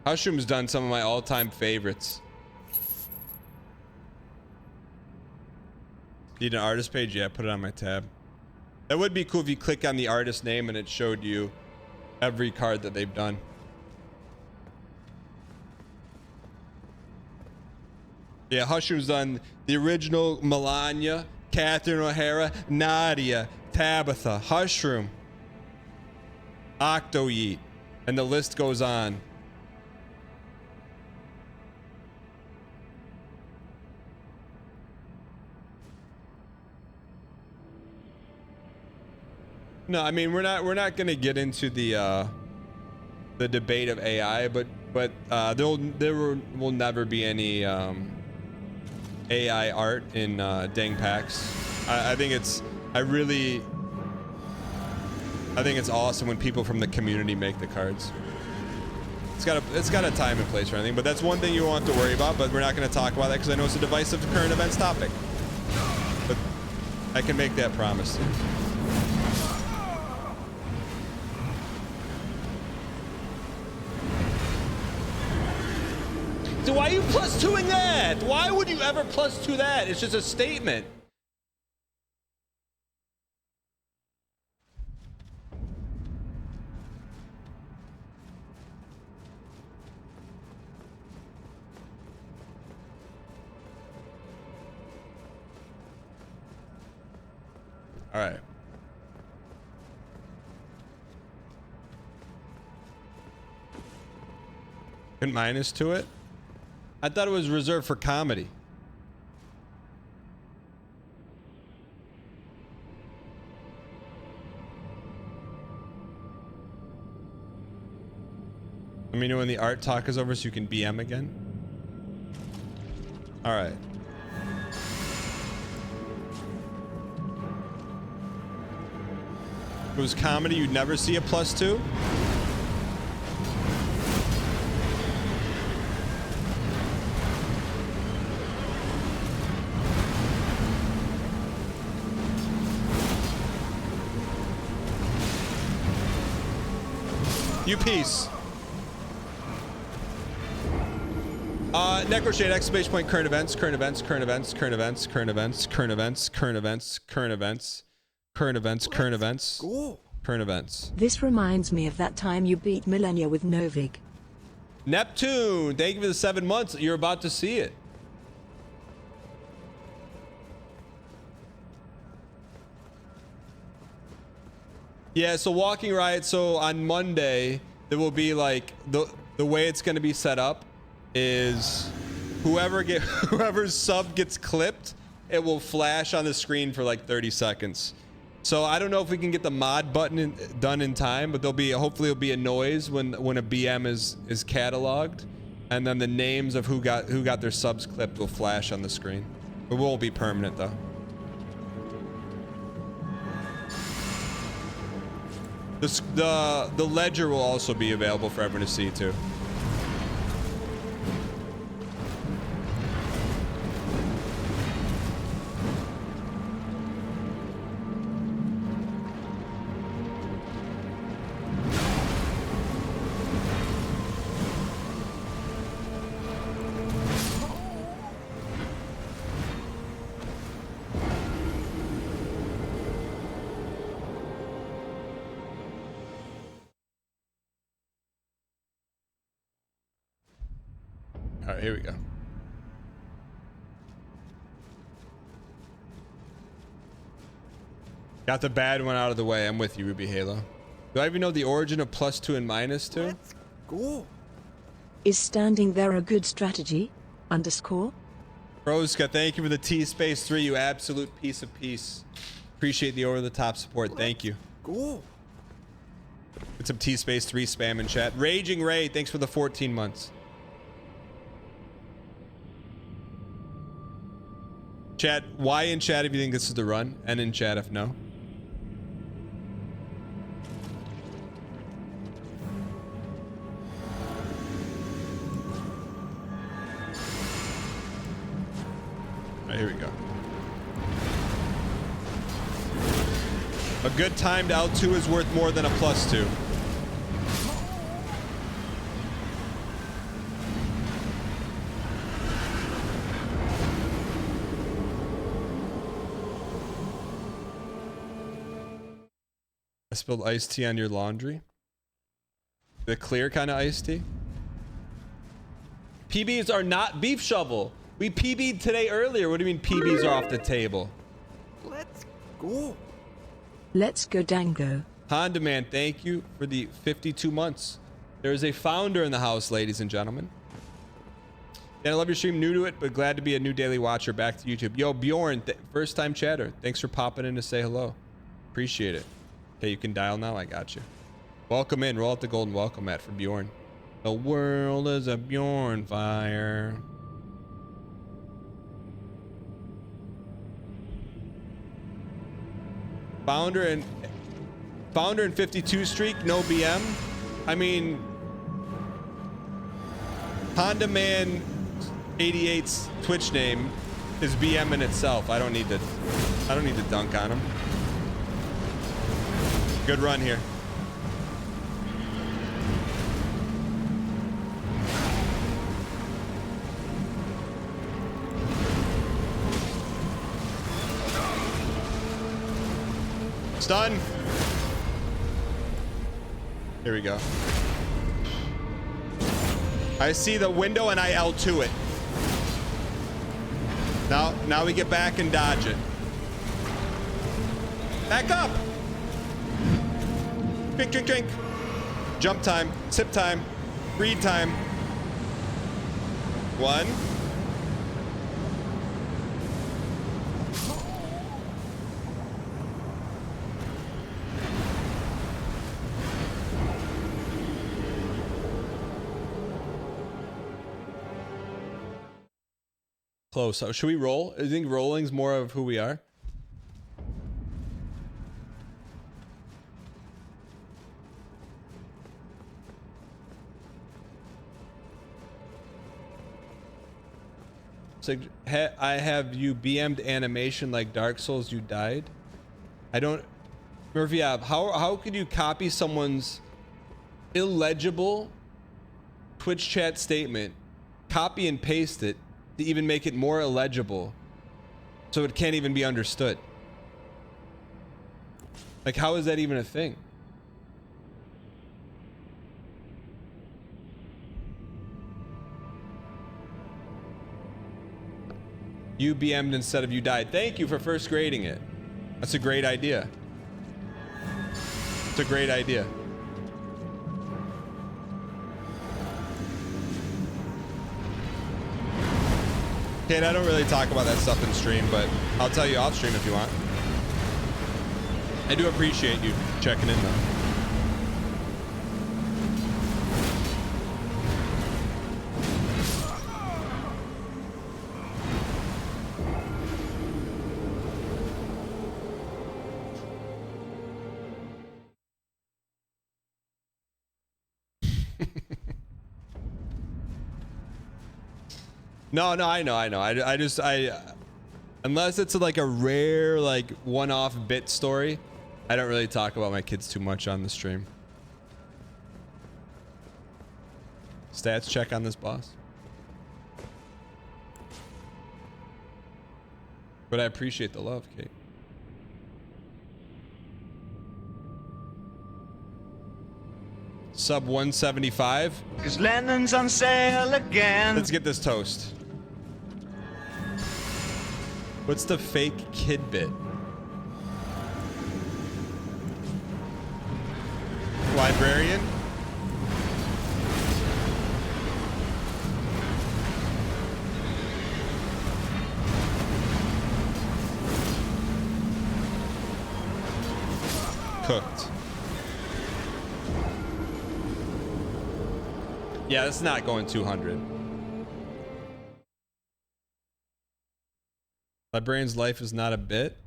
Hushroom's done some of my all-time favorites. Need an artist page? Yeah, put it on my tab. That would be cool if you click on the artist name and it showed you every card that they've done. Yeah, Hushroom's done the original Melania, Catherine O'Hara, Nadia, Tabitha, Hushroom, Octoyeet, and the list goes on. No, I mean we're not gonna get into the debate of AI, but there will never be any AI art in Dang Packs. I think it's awesome when people from the community make the cards. It's got a time and place for anything, but that's one thing you won't have to worry about. But we're not going to talk about that because I know it's a divisive current events topic. But I can make that promise. So why are you +2ing that? Why would you ever +2 that? It's just a statement. All right. Couldn't minus to it? I thought it was reserved for comedy. Let me know when the art talk is over so you can BM again. All right. If it was comedy, you'd never see a +2. You peace. Necroshade, exclamation point, current events, current events, current events, current events, current events, current events, current events, current events, current events, current events, current events. This reminds me of that time you beat Millennia with Novig. Neptune, thank you for the 7 months. You're about to see it. Yeah, so Walking Riot, so on Monday, there will be like, the way it's going to be set up is whoever's sub gets clipped, it will flash on the screen for like 30 seconds. So I don't know if we can get the mod button done in time, but hopefully it'll be a noise when a BM is cataloged, and then the names of who got their subs clipped will flash on the screen. It won't be permanent though. The ledger will also be available for everyone to see too. All right, here we go. Got the bad one out of the way. I'm with you, Ruby Halo. Do I even know the origin of +2 and -2? Let's go. Is standing there a good strategy? _ Roska, thank you for the T-Space 3, you absolute piece of peace. Appreciate the over-the-top support. Thank you. Go. Get some T-Space 3 spam in chat. Raging Ray, thanks for the 14 months. Chat, why in chat if you think this is the run, and in chat if no. All right, here we go. A good timed L2 is worth more than a +2. I spilled iced tea on your laundry. The clear kind of iced tea. PBs are not beef shovel. We PB'd today earlier. What do you mean PBs are off the table? Let's go. Let's go Dango. Honda Man, thank you for the 52 months. There is a founder in the house, ladies and gentlemen. Dan, I love your stream. New to it, but glad to be a new daily watcher. Back to YouTube. Yo, Bjorn, first time chatter. Thanks for popping in to say hello. Appreciate it. Okay, you can dial now. I got you. Welcome in. Roll out the golden welcome mat for Bjorn. The world is a Bjorn fire. Founder and 52 streak, no BM. I mean, Honda Man 88's Twitch name is BM in itself. I don't need to dunk on him. Good run here. Stun. Here we go. I see the window and I L2 it. Now we get back and dodge it. Back up. Drink, drink, drink. Jump time, sip time, read time. 1. Close. So should we roll? I think rolling's more of who we are. So I have you BM'd animation like Dark Souls. You died. I don't. Murphy, how could you copy someone's illegible Twitch chat statement, copy and paste it to even make it more illegible, so it can't even be understood? Like, how is that even a thing? You BM'd instead of you died. Thank you for first grading it. That's a great idea. It's a great idea. Kate, I don't really talk about that stuff in stream, but I'll tell you off stream if you want. I do appreciate you checking in though. No, I know. I just unless it's like a rare, like one-off bit story, I don't really talk about my kids too much on the stream. Stats check on this boss. But I appreciate the love, Kate. Sub 175. 'Cause Lennon's on sale again. Let's get this toast. What's the fake kid bit? Librarian? Cooked. Yeah, it's not going 200. Librarian's life is not a bit.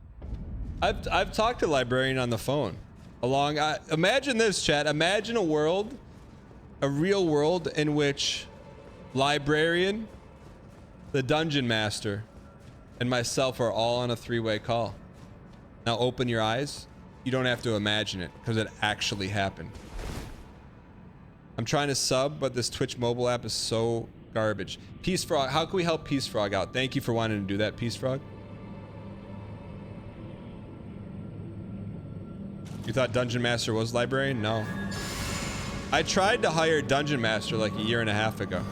I've talked to Librarian on the phone. Imagine this, chat. Imagine a world, a real world in which Librarian, the Dungeon Master, and myself are all on a three-way call. Now open your eyes. You don't have to imagine it because it actually happened. I'm trying to sub, but this Twitch mobile app is so garbage. Peace Frog, how can we help Peace Frog out? Thank you for wanting to do that, Peace Frog. You thought Dungeon Master was Librarian? No. I tried to hire Dungeon Master like a year and a half ago.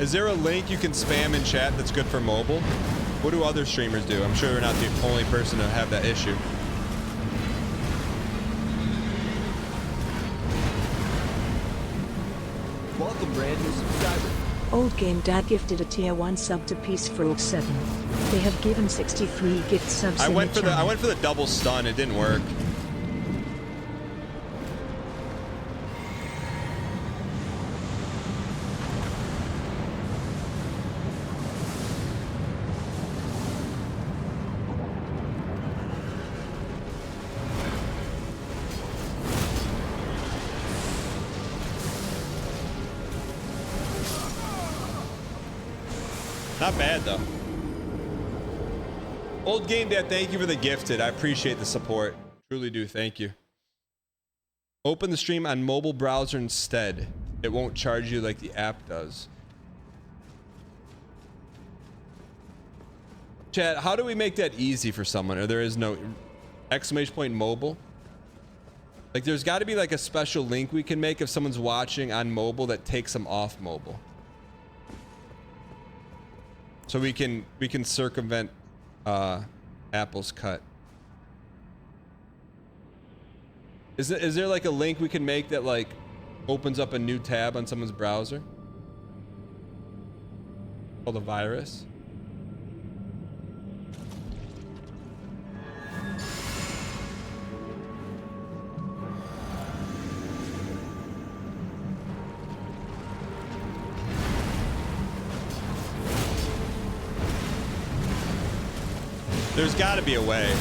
Is there a link you can spam in chat that's good for mobile? What do other streamers do? I'm sure we're not the only person to have that issue. Welcome, brand new subscriber. Old Game Dad gifted a tier 1 sub to Peace Frog 7. They have given 63 gift subs. I went for the double stun. It didn't work. Not bad though. Old Game Dad, thank you for the gifted. I appreciate the support. Truly do. Thank you. Open the stream on mobile browser instead. It won't charge you like the app does. Chat, how do we make that easy for someone? Or there is no exclamation point mobile? Like there's got to be like a special link we can make if someone's watching on mobile that takes them off mobile. So we can circumvent Apple's cut. Is there like a link we can make that like opens up a new tab on someone's browser? Called a virus? There's got to be a way.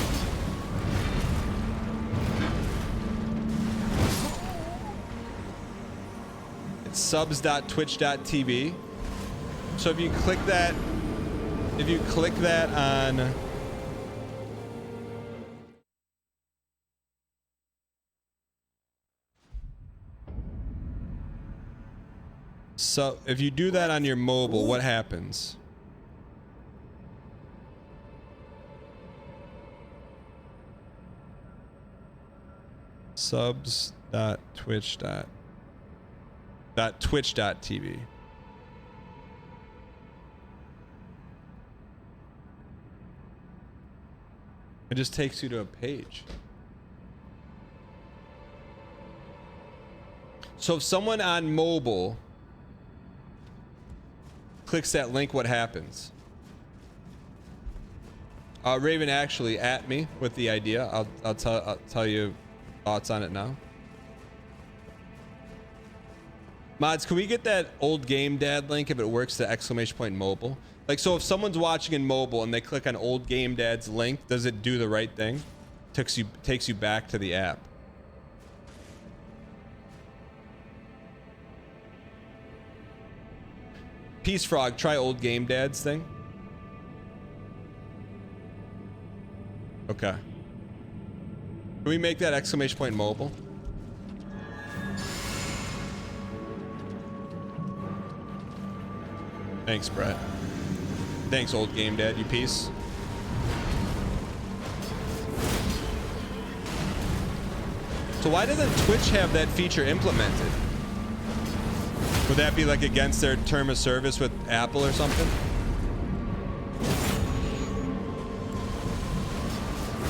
It's subs.twitch.tv. So if you click that on so if you do that on your mobile, what happens? subs.twitch.tv. It just takes you to a page. So if someone on mobile clicks that link, what happens? Raven actually at me with the idea. I'll tell you thoughts on it now. Mods, can we get that old game dad link if it works to exclamation point mobile? Like, so if someone's watching in mobile and they click on old game dad's link, does it do the right thing? Takes you back to the app. Peace Frog, try old game dad's thing. Okay. Can we make that exclamation point mobile? Thanks, Brett. Thanks, old game dad, you piece. So why doesn't Twitch have that feature implemented? Would that be like against their term of service with Apple or something?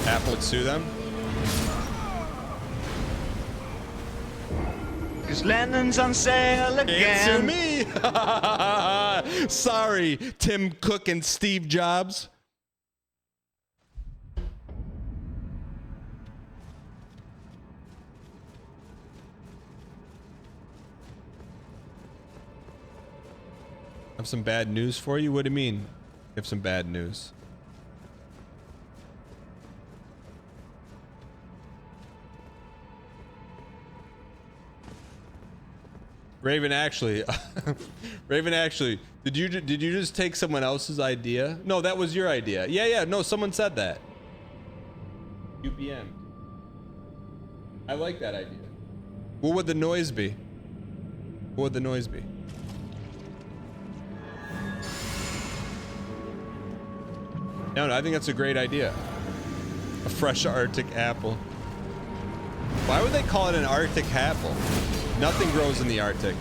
Apple would sue them? Cause Lennon's on sale again. Answer me! Sorry, Tim Cook and Steve Jobs. I have some bad news for you. What do you mean? You have some bad news. Raven actually, did you just take someone else's idea? No, that was your idea. Yeah, no, someone said that. UBM. I like that idea. What would the noise be? What would the noise be? No, I think that's a great idea. A fresh Arctic apple. Why would they call it an Arctic apple? Nothing grows in the Arctic.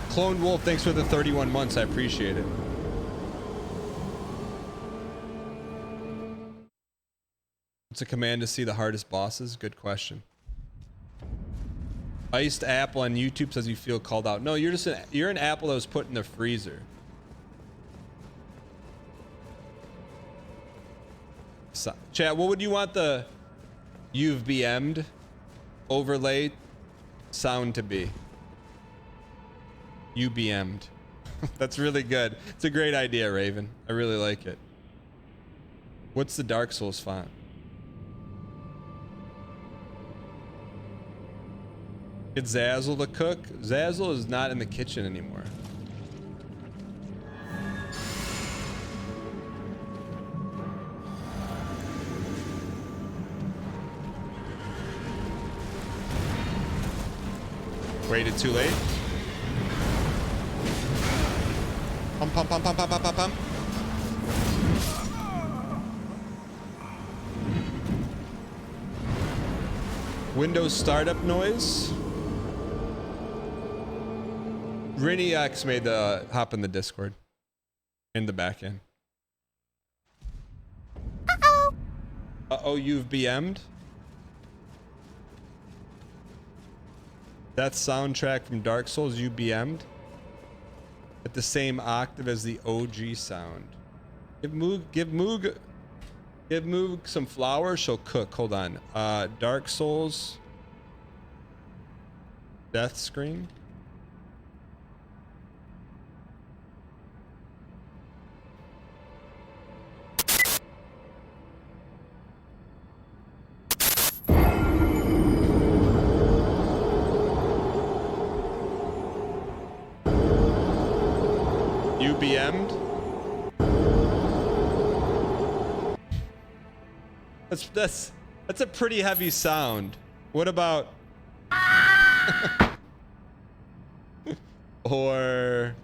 Clone Wolf, thanks for the 31 months. I appreciate it. What's a command to see the hardest bosses? Good question. Iced apple on YouTube says you feel called out. No, you're an apple that was put in the freezer. So, chat, what would you want the "you've BM'd" overlay sound to be? You BM'd. That's really good. It's a great idea, Raven. I really like it. What's the Dark Souls font? Get Zazzle to cook. Zazzle is not in the kitchen anymore. Waited too late. Pum. Windows startup noise. Riniax made the hop in the Discord. In the back end. Uh-oh, you've BM'd? That soundtrack from Dark Souls, you BM'd? At the same octave as the OG sound. Give Moog some flour, she'll cook. Hold on. Dark Souls. Death Screen. You BM'd? That's a pretty heavy sound. What about or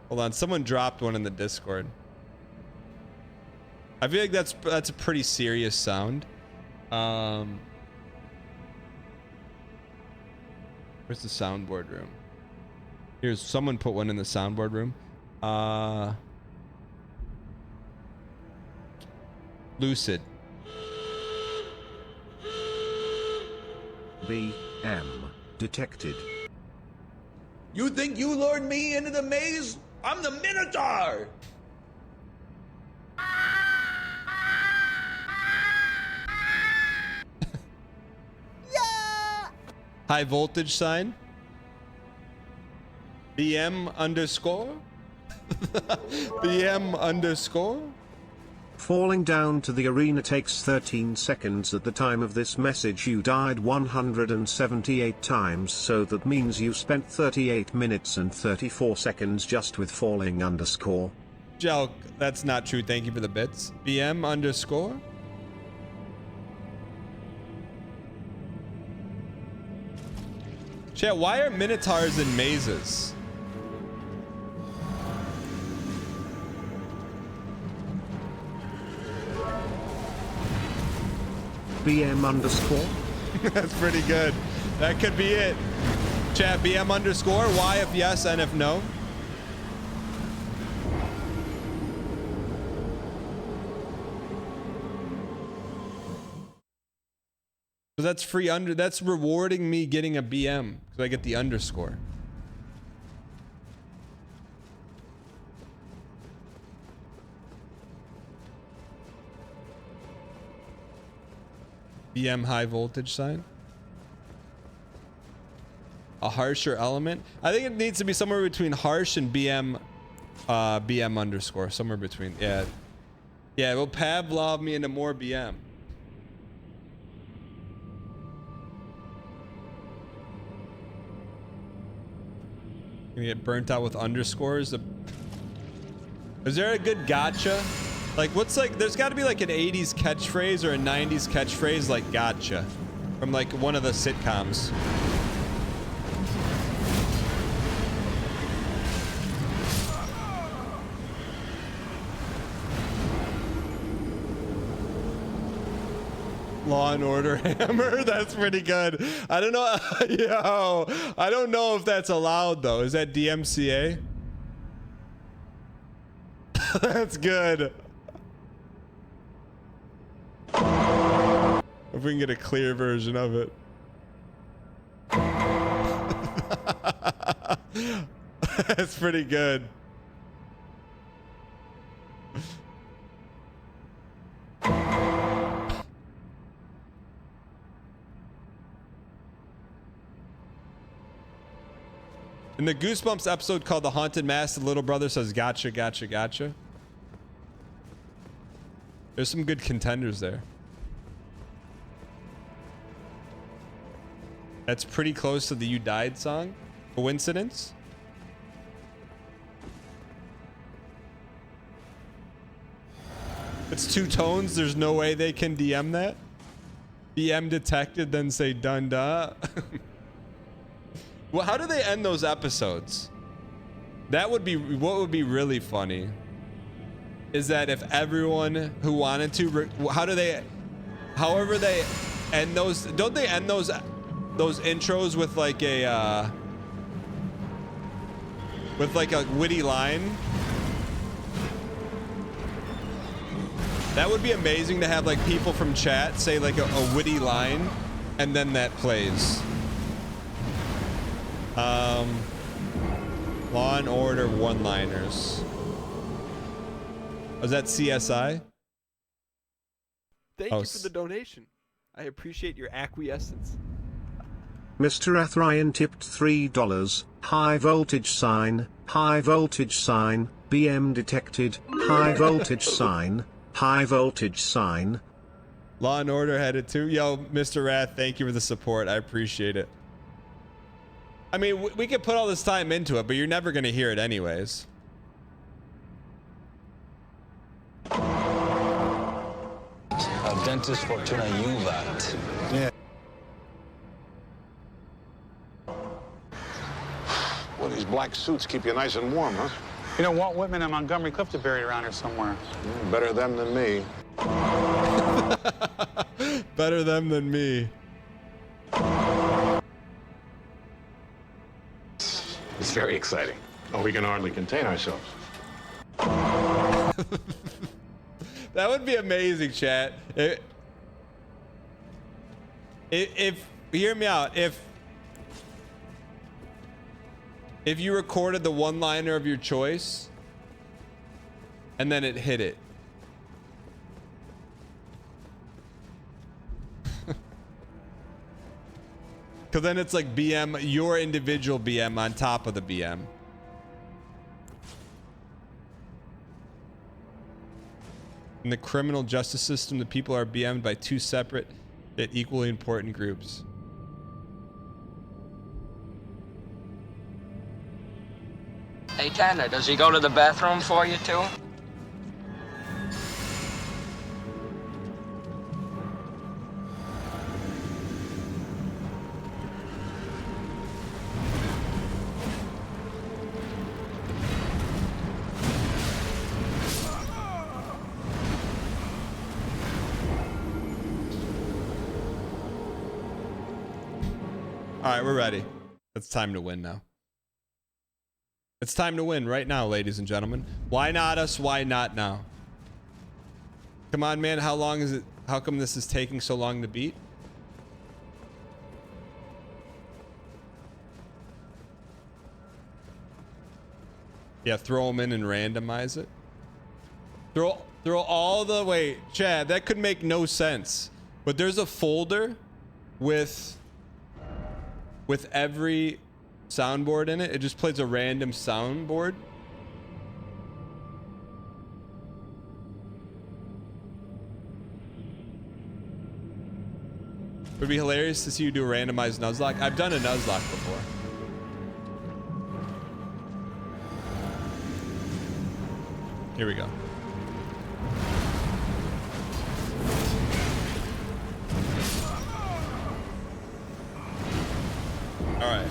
hold on, someone dropped one in the Discord. I feel like that's a pretty serious sound. Where's the soundboard room? Here's someone put one in the soundboard room. Lucid. BM detected. You think you lured me into the maze? I'm the Minotaur! High voltage sign. BM underscore. BM underscore. Falling down to the arena takes 13 seconds. At the time of this message you died 178 times, so that means you spent 38 minutes and 34 seconds just with falling underscore. Jelk, that's not true. Thank you for the bits. BM underscore. Chat, why are Minotaurs in mazes? BM underscore? That's pretty good. That could be it. Chat, BM underscore. Why if yes and if no? So that's free that's rewarding me getting a BM because I get the underscore. BM high voltage sign. A harsher element. I think it needs to be somewhere between harsh and BM BM underscore. Somewhere between. Yeah. Yeah, well Pavlov me into more BM. Gonna get burnt out with underscores. Is there a good gotcha? Like, what's like, there's got to be like an 80s catchphrase or a 90s catchphrase like gotcha from like one of the sitcoms. Law and Order hammer. That's pretty good. I don't know. Yo, I don't know if that's allowed though. Is that DMCA? That's good. If we can get a clear version of it. That's pretty good. In the Goosebumps episode called The Haunted Mask, the little brother says, gotcha, gotcha, gotcha. There's some good contenders there. That's pretty close to the You Died song. Coincidence? It's two tones. There's no way they can DM that. BM detected, then say dun da. Well, how do they end those episodes? That would be what would be really funny. Is that if everyone who wanted to, however they end those, don't they end those intros with like a witty line? That would be amazing to have like people from chat say like a witty line and then that plays. Law and Order one-liners. Was that CSI? Thank you for the donation. I appreciate your acquiescence. Mr. Athrian tipped $3. High voltage sign, BM detected, high voltage sign, high voltage sign. Law and Order had it too. Yo, Mr. Wrath, thank you for the support. I appreciate it. I mean, we could put all this time into it, but you're never going to hear it anyways. Dentist Fortuna Juvat. Yeah. Well, these black suits keep you nice and warm, huh? You know, Walt Whitman and Montgomery Clift are buried around here somewhere. Better them than me. Better them than me. It's very exciting. Oh, we can hardly contain ourselves. That would be amazing, chat. If hear me out, if you recorded the one-liner of your choice and then it hit it. Because then it's like BM, your individual BM on top of the BM. In the criminal justice system, the people are BM'd by two separate yet equally important groups. Hey, Tanner, does he go to the bathroom for you, too? All right, we're ready. It's time to win now. It's time to win right now, ladies and gentlemen. Why not us? Why not now? Come on, man. How long is it? How come this is taking so long to beat? Yeah, throw them in and randomize it. Throw all the... Wait, Chad, that could make no sense. But there's a folder with every soundboard in it. It just plays a random soundboard. It would be hilarious to see you do a randomized Nuzlocke. I've done a Nuzlocke before. Here we go. All right.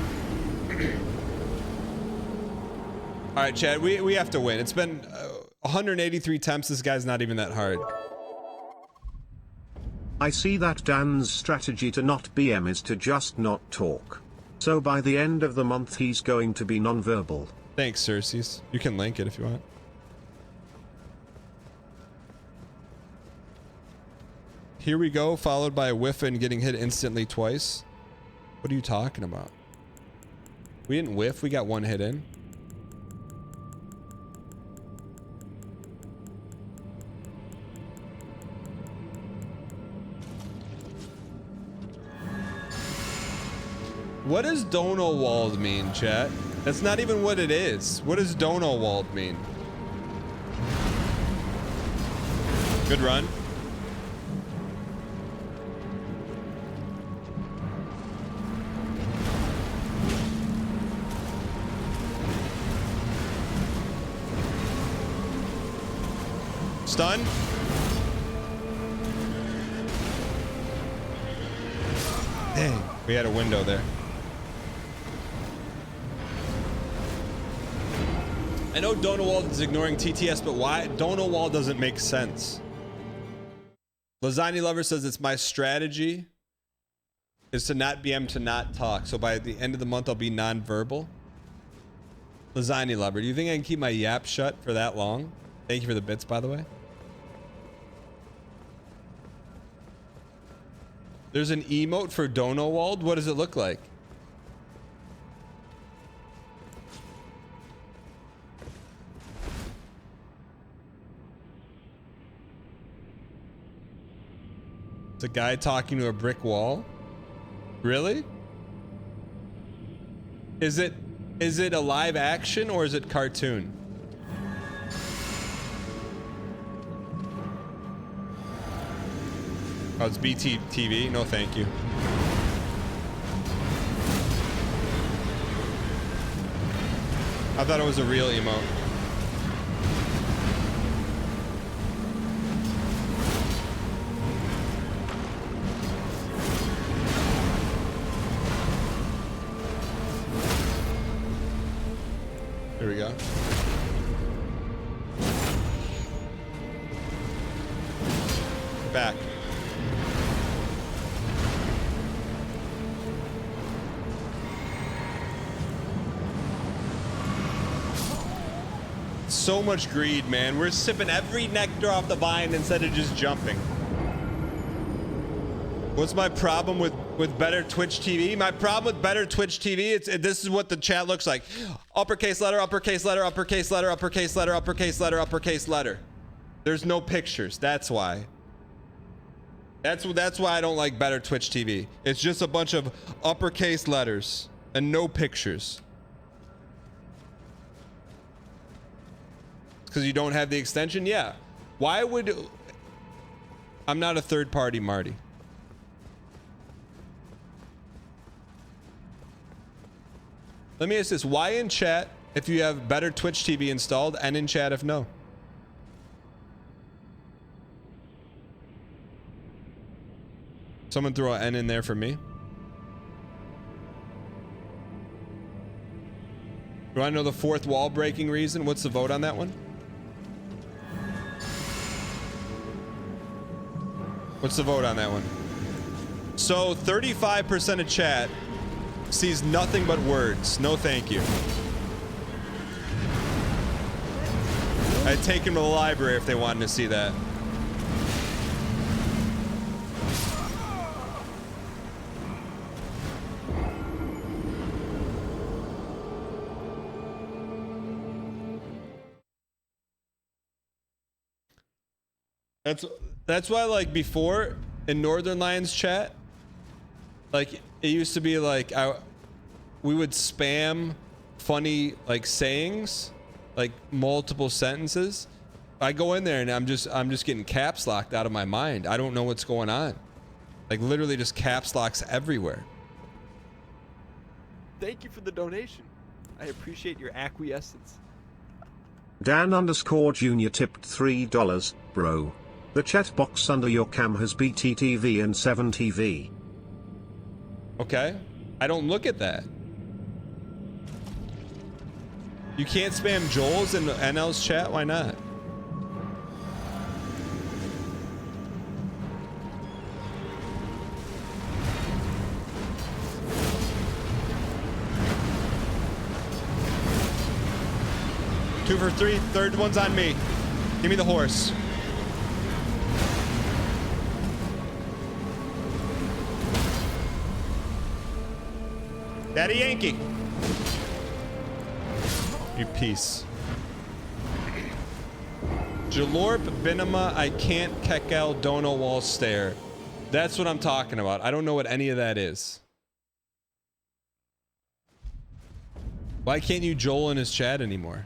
All right, Chad, we have to win. It's been 183 attempts. This guy's not even that hard. I see that Dan's strategy to not BM is to just not talk. So by the end of the month he's going to be non-verbal. Thanks, Cersei's. You can link it if you want. Here we go, followed by a whiff and getting hit instantly twice. What are you talking about? We didn't whiff, we got one hit in. What does Donowald mean, chat? That's not even what it is. What does Donowald mean? Good run. Stun. Dang, we had a window there. I know Donowald is ignoring TTS, but why? Donowald doesn't make sense. Lasagna Lover says it's my strategy is to not BM, to not talk. So by the end of the month, I'll be non-verbal. Lasagna Lover, do you think I can keep my yap shut for that long? Thank you for the bits, by the way. There's an emote for Donowald. What does it look like? It's a guy talking to a brick wall. Really? Is it a live action or is it cartoon? Oh, it's BT TV. No, thank you. I thought it was a real emote. There we go. Back. So much greed, man. We're sipping every nectar off the vine instead of just jumping. What's my problem with better Twitch TV? My problem with better Twitch TV, this is what the chat looks like. Uppercase letter, uppercase letter, uppercase letter, uppercase letter, uppercase letter, uppercase letter. There's no pictures. That's why. That's why I don't like better Twitch TV. It's just a bunch of uppercase letters and no pictures. Because you don't have the extension? Yeah. Why would... I'm not a third party, Marty. Let me ask this. Why in chat if you have better Twitch TV installed, and in chat if no? Someone throw an N in there for me. Do I know the fourth wall breaking reason? What's the vote on that one? What's the vote on that one? So 35% of chat sees nothing but words. No thank you. I'd take him to the library if they wanted to see that. That's why, like, before in Northern Lions chat, like, it used to be like we would spam funny like sayings, like multiple sentences. I go in there and I'm just getting caps locked out of my mind. I don't know what's going on. Like, literally just caps locks everywhere. Thank you for the donation. I appreciate your acquiescence. Dan_Jr. tipped $3, bro. The chat box under your cam has BTTV and 7TV. Okay. I don't look at that. You can't spam Joel's in NL's chat? Why not? Two for three. Third one's on me. Give me the horse. Daddy Yankee. You piece. Jalorp Binama, I can't Kekel Dono Wall Stare. That's what I'm talking about. I don't know what any of that is. Why can't you Joel in his chat anymore?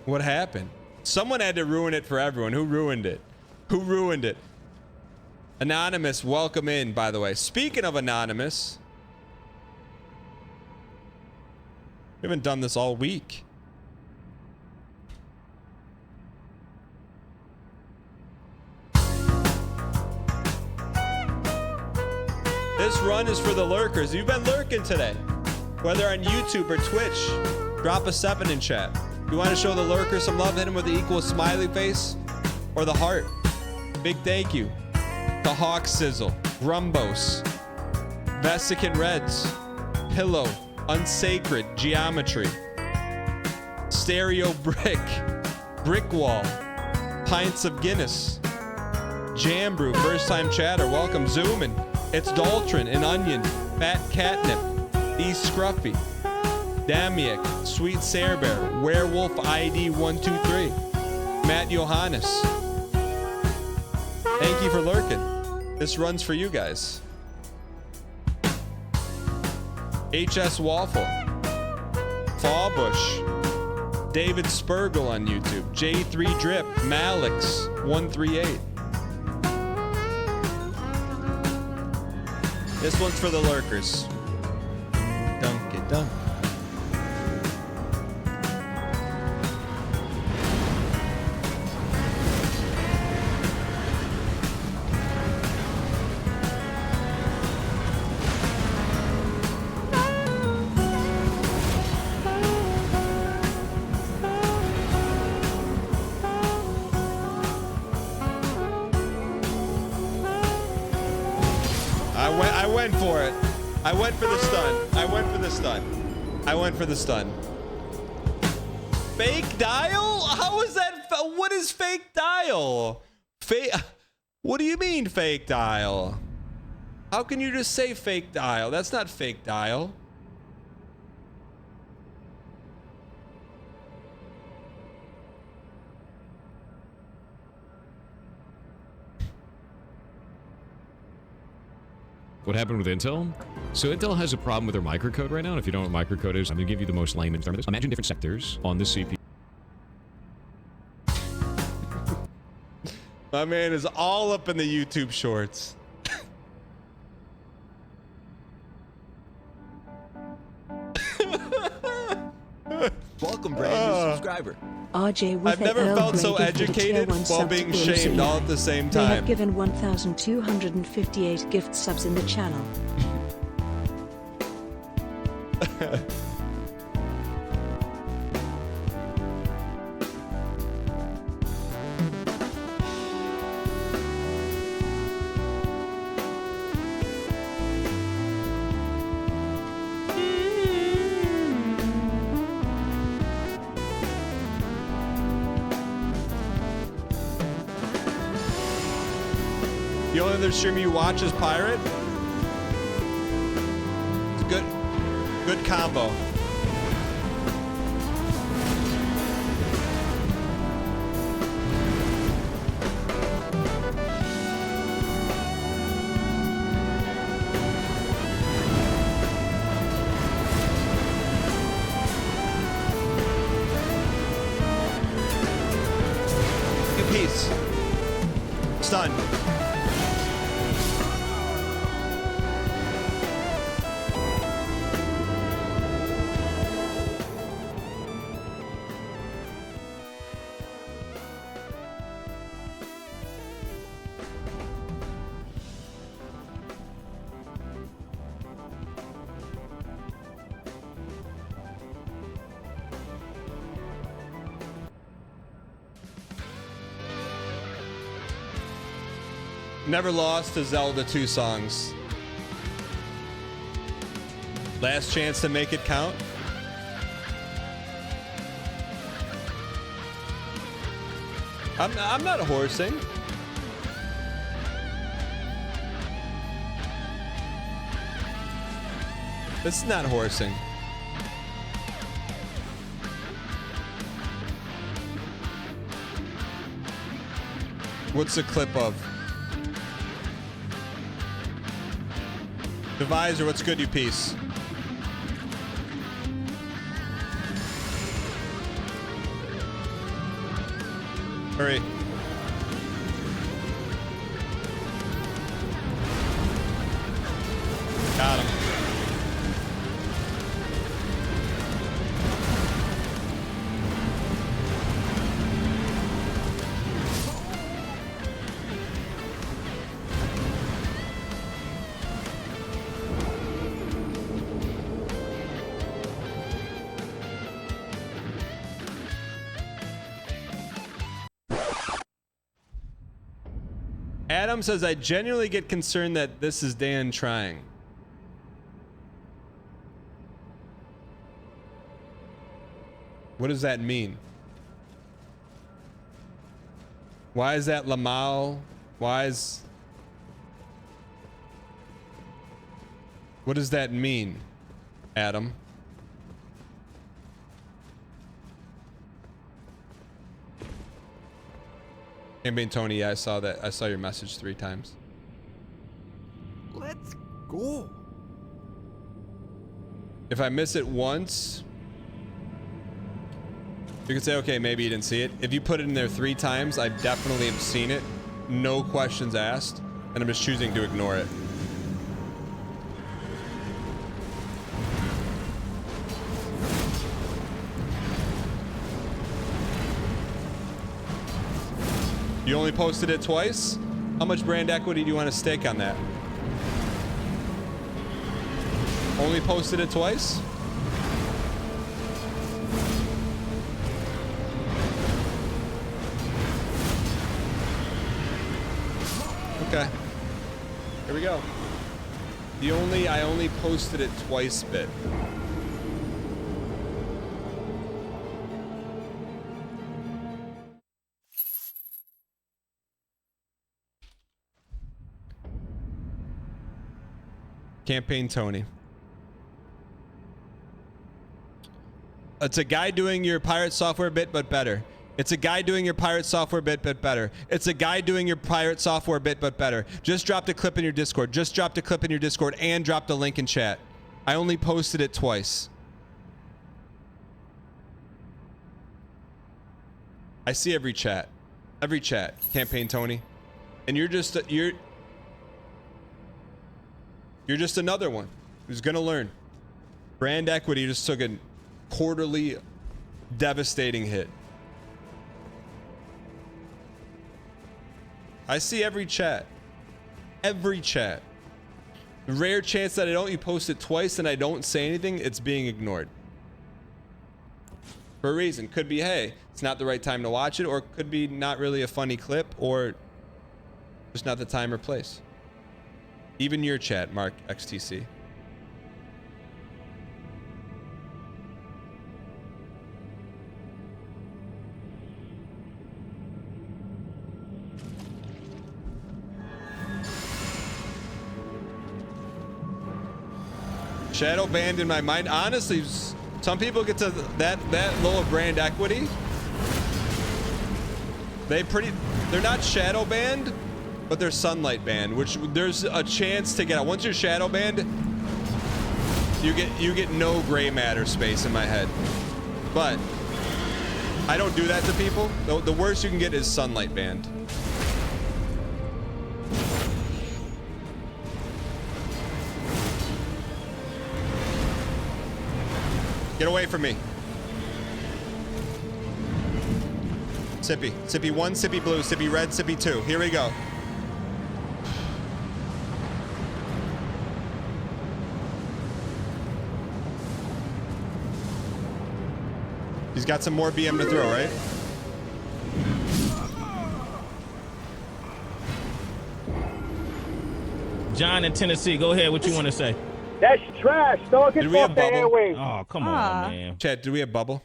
What happened? Someone had to ruin it for everyone. Who ruined it? Who ruined it? Anonymous, welcome in, by the way. Speaking of Anonymous, we haven't done this all week. This run is for the lurkers. You've been lurking today. Whether on YouTube or Twitch, drop a 7 in chat. If you want to show the lurkers some love, hit him with the equal smiley face or the heart. Big thank you. The Hawk Sizzle, Grumbos, Vesican Reds, Pillow, Unsacred, Geometry, Stereo Brick, Brick Wall, Pints of Guinness, Jam Brew, First Time Chatter, welcome, Zoomin', It's Daltrin, An Onion, Fat Catnip, E Scruffy, Damiak, Sweet Sarebear, Werewolf ID 123, Matt Johannes. Thank you for lurking. This runs for you guys. HS Waffle, Fawbush, David Spurgle on YouTube, J3 Drip, Malix 138. This one's for the lurkers. Dunk it, dunk. I went for it. I went for the stun. I went for the stun. I went for the stun. Fake dial? How is that? What is fake dial? What do you mean fake dial? How can you just say fake dial? That's not fake dial. What happened with Intel? So Intel has a problem with their microcode right now. And if you don't know what microcode is, I'm going to give you the most layman term of this. Imagine different sectors on the CPU. My man is all up in the YouTube shorts. Welcome, brand new subscriber. RJ with I've never felt so educated while being shamed all at the same They have time. given 1,258 gift subs in the channel. The only other streamer you watch is Pirate? It's good. Good combo. Good piece. Stun. Never lost to Zelda 2 songs. Last chance to make it count. I'm not horsing. This is not horsing. What's the clip of? Divisor, what's good, you piece? Hurry. Got him. Adam says, I genuinely get concerned that this is Dan trying. What does that mean? Why is that Lamal? Why is... What does that mean, Adam? Campaign Tony, yeah, I saw that. I saw your message 3 times. Let's go. If I miss it once, you can say, okay, maybe you didn't see it. If you put it in there 3 times, I definitely have seen it. No questions asked. And I'm just choosing to ignore it. You only posted it twice? How much brand equity do you want to stake on that? Only posted it twice? Okay. Here we go. I only posted it twice bit. Campaign Tony. It's a guy doing your pirate software bit, but better. It's a guy doing your pirate software bit, but better. It's a guy doing your pirate software bit, but better. Just dropped a clip in your Discord. Just dropped a clip in your Discord and dropped a link in chat. I only posted it twice. I see every chat. Every chat. Campaign Tony. And you're just another one who's gonna learn. Brand equity just took a quarterly devastating hit. I see every chat. Every chat. The rare chance that you post it twice and I don't say anything, it's being ignored. For a reason. Could be, hey, it's not the right time to watch it, or it could be not really a funny clip, or just not the time or place. Even your chat, Mark XTC. Shadow banned in my mind. Honestly, some people get to that low of brand equity. They're not shadow banned, but they're sunlight banned, which there's a chance to get out. Once you're shadow banned, you get no gray matter space in my head. But I don't do that to people. The worst you can get is sunlight banned. Get away from me. Sippy. Sippy 1, Sippy blue, Sippy red, Sippy 2. Here we go. He's got some more BM to throw, right? John in Tennessee, go ahead. What you want to say? That's trash. Don't get off the bubble? airwaves. Oh, come on, man. Chad, do we have bubble?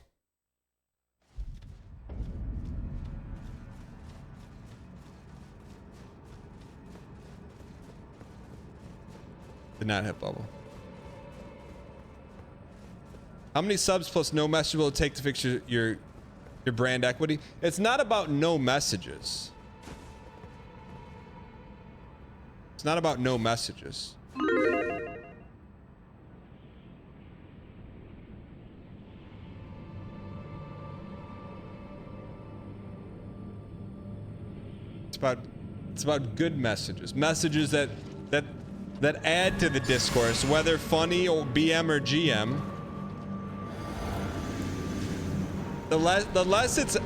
Did not have bubble. How many subs plus no message will it take to fix your brand equity? It's not about no messages. It's not about no messages. It's about good messages. Messages that add to the discourse, whether funny or BM or GM. The less it's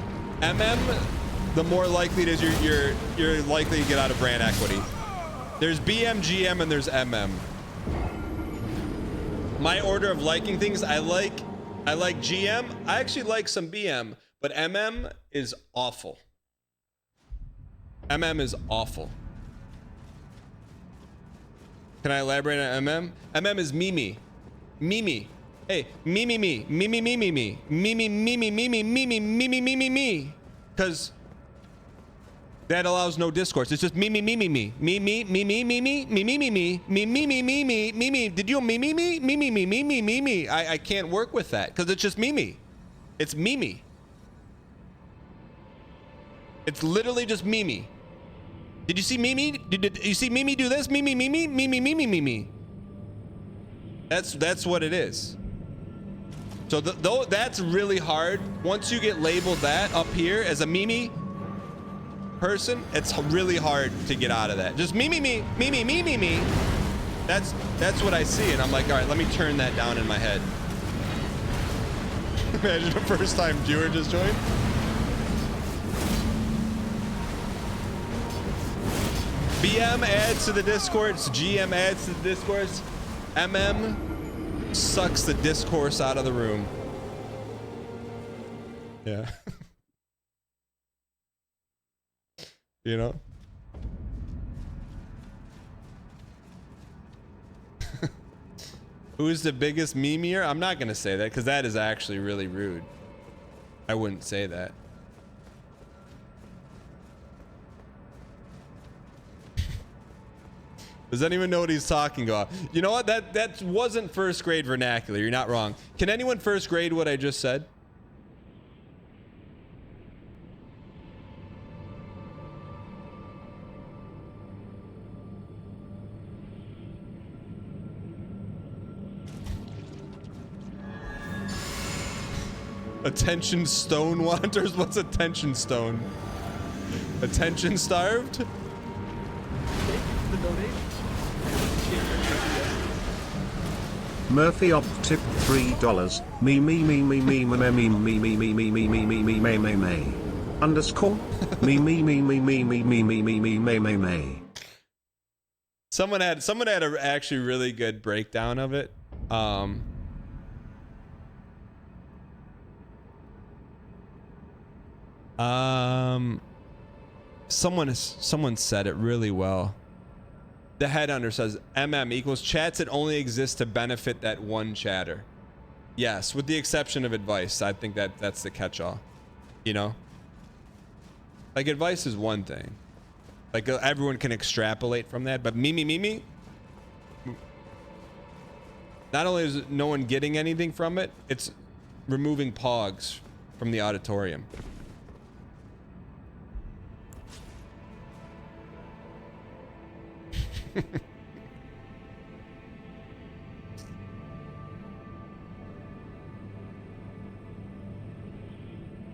MM, the more likely it is you're likely to get out of brand equity. There's BM, GM, and there's MM. My order of liking things, I like GM. I actually like some BM, but MM is awful. MM is awful. Can I elaborate on MM? MM is Mimi. Mimi. Hey, Mimi me. Mimi me me me. Mimi Mimi Mimi Mimi Mimi Mimi me. Because that allows no discourse. It's just Mimi Mimi me. Mimi Mimi Mimi Mimi Mimi Mimi Mimi Mimi. Did you Mimi me? Mimi Mimi Mimi Mimi. I can't work with that because it's just Mimi. It's Mimi. It's literally just Mimi. Did you see Mimi? Did you see Mimi do this? Mimi, Mimi, Mimi, Mimi, Mimi. That's what it is. So though that's really hard. Once you get labeled that up here as a Mimi person, it's really hard to get out of that. Just Mimi, me, Mimi, Mimi, me. That's what I see, and I'm like, all right, let me turn that down in my head. Imagine a first-time viewer just joined. BM adds to the discourse, GM adds to the discourse, MM sucks the discourse out of the room. Yeah. You know? Who's the biggest memeier? I'm not gonna say that because that is actually really rude. I wouldn't say that. Does anyone know what he's talking about? You know what? That wasn't first grade vernacular. You're not wrong. Can anyone first grade what I just said? Attention stone wanders? What's attention stone? Attention starved? Thank you for the donation. Murphy op tip $3. Me me me me me me me me me me me me me me me me me me underscore me me me me me me me me me me me me me. Someone had a actually really good breakdown of it. Someone said it really well. The Headhunter says equals chats that only exist to benefit that one chatter. Yes, with the exception of advice. I think that's the catch-all. You know? Like, advice is one thing. Like, everyone can extrapolate from that, but me. Not only is no one getting anything from it, it's removing pogs from the auditorium.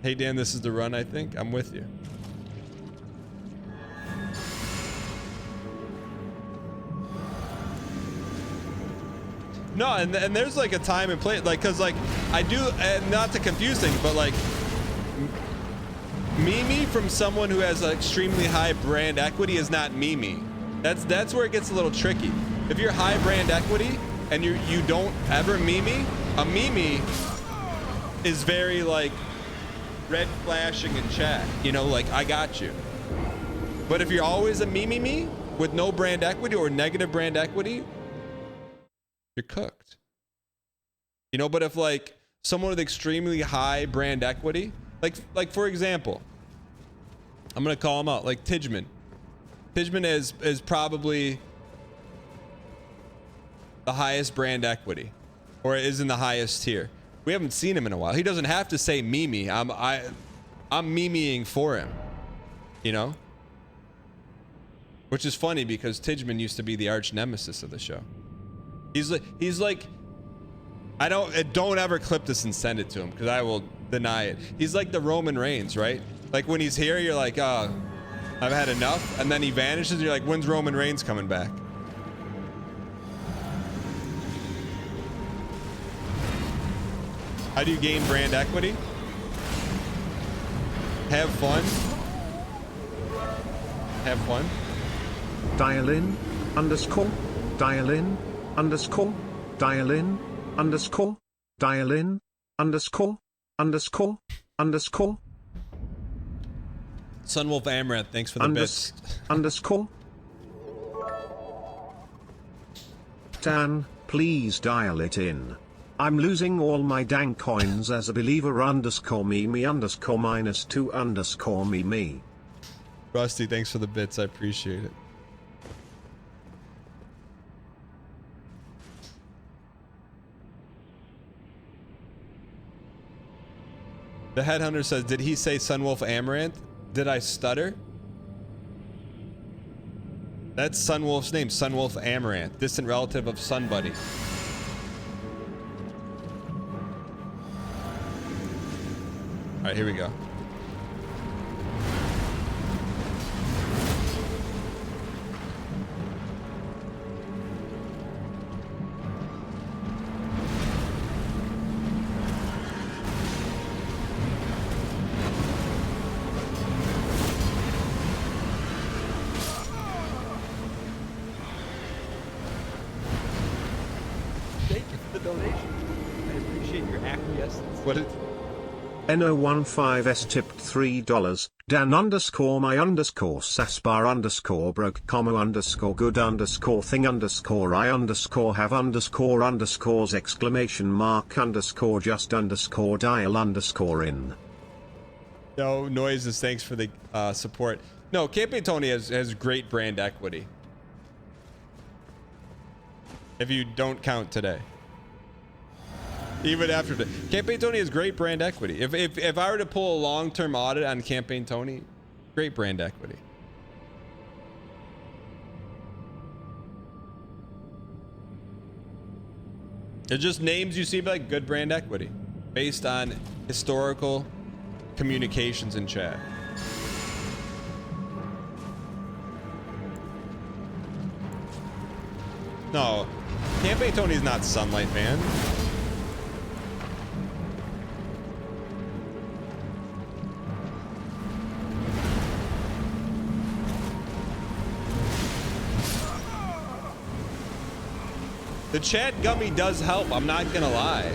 Hey Dan, this is the run, I think. I'm with you. No, and there's like a time and place, like, cause like I do, and not to confuse things, but like Mimi from someone who has extremely high brand equity is not Mimi. That's where it gets a little tricky. If you're high brand equity and you don't ever Mimi, a Mimi is very like red flashing in chat, you know, like I got you. But if you're always a Mimi with no brand equity or negative brand equity, you're cooked. You know, but if like someone with extremely high brand equity, like for example, I'm gonna call him out, like Tidgeman. Tidgeman is probably the highest brand equity, or is in the highest tier. We haven't seen him in a while. He doesn't have to say Mimi. I'm Mimiing for him, you know? Which is funny because Tidgeman used to be the arch nemesis of the show. He's like, don't ever clip this and send it to him because I will deny it. He's like the Roman Reigns, right? Like when he's here, you're like, oh, I've had enough. And then he vanishes. And you're like, when's Roman Reigns coming back? How do you gain brand equity? Have fun. Have fun. Dial in, underscore, dial in, underscore, dial in, underscore, dial in, underscore, underscore, underscore. Sunwolf Amaranth, thanks for the bits. Underscore. Dan, please dial it in. I'm losing all my dang coins as a believer underscore me underscore -2 underscore me. Rusty, thanks for the bits. I appreciate it. The Headhunter says, did he say Sunwolf Amaranth? Did I stutter? That's Sunwolf's name, Sunwolf Amaranth, distant relative of Sunbuddy. All right, here we go. Thank you for the donation. I appreciate your acquiescence. What is... N015S tipped $3. Dan underscore my underscore Saspar underscore broke comma underscore good underscore thing underscore I underscore have underscores exclamation mark underscore just underscore dial underscore in. No noises. Thanks for the support. No, Campaign Tony has great brand equity. If you don't count today. Even after the Campaign Tony has great brand equity. If I were to pull a long-term audit on Campaign Tony, great brand equity. They're just names you see like good brand equity based on historical communications in chat. No, Campaign Tony's not Sunlight, man. The chat gummy does help, I'm not gonna lie.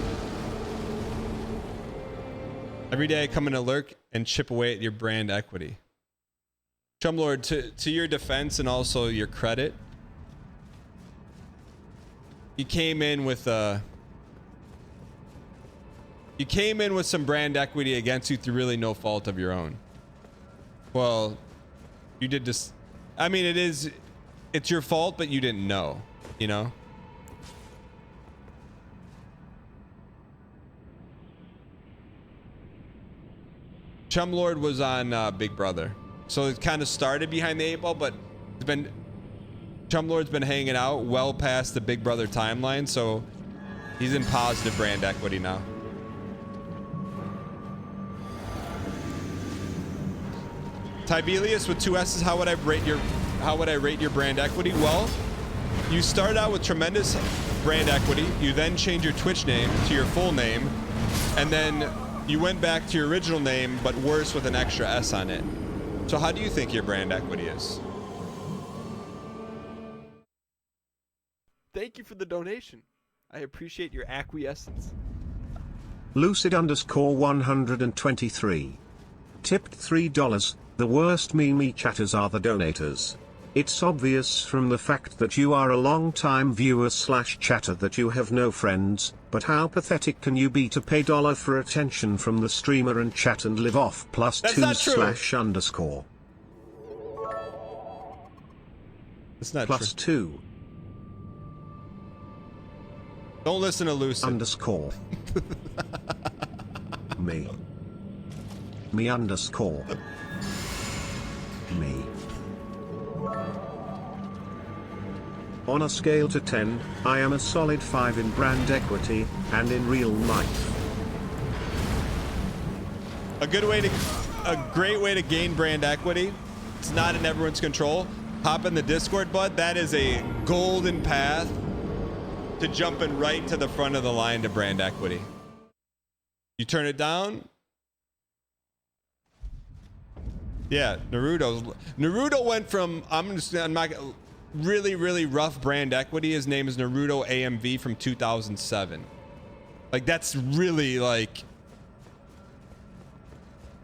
Every day I come in to lurk and chip away at your brand equity. Chumlord, to your defense and also your credit, you came in with some brand equity against you through really no fault of your own. Well, you did this. I mean, it's your fault, but you didn't know, you know? Chumlord was on Big Brother, so it kind of started behind the 8 ball, but Chumlord's been hanging out well past the Big Brother timeline, so he's in positive brand equity now. Tibelius with 2 S's. How would I rate your brand equity? Well, you start out with tremendous brand equity. You then change your Twitch name to your full name, and then you went back to your original name, but worse with an extra S on it. So how do you think your brand equity is? Thank you for the donation. I appreciate your acquiescence. Lucid underscore 123. Tipped $3. The worst meme chatters are the donators. It's obvious from the fact that you are a long-time viewer / chatter that you have no friends, but how pathetic can you be to pay $1 for attention from the streamer and chat and live off +2 / underscore. It's not +2. true. Don't listen to Lucid. Underscore. Me. Me underscore. Me. On a scale to 10, I am a solid 5 in brand equity, and in real life. A great way to gain brand equity. It's not in everyone's control. Hop in the Discord, bud. That is a golden path to jumping right to the front of the line to brand equity. You turn it down. Yeah, Naruto went from really rough brand equity. His name is Naruto AMV from 2007. Like, that's really like,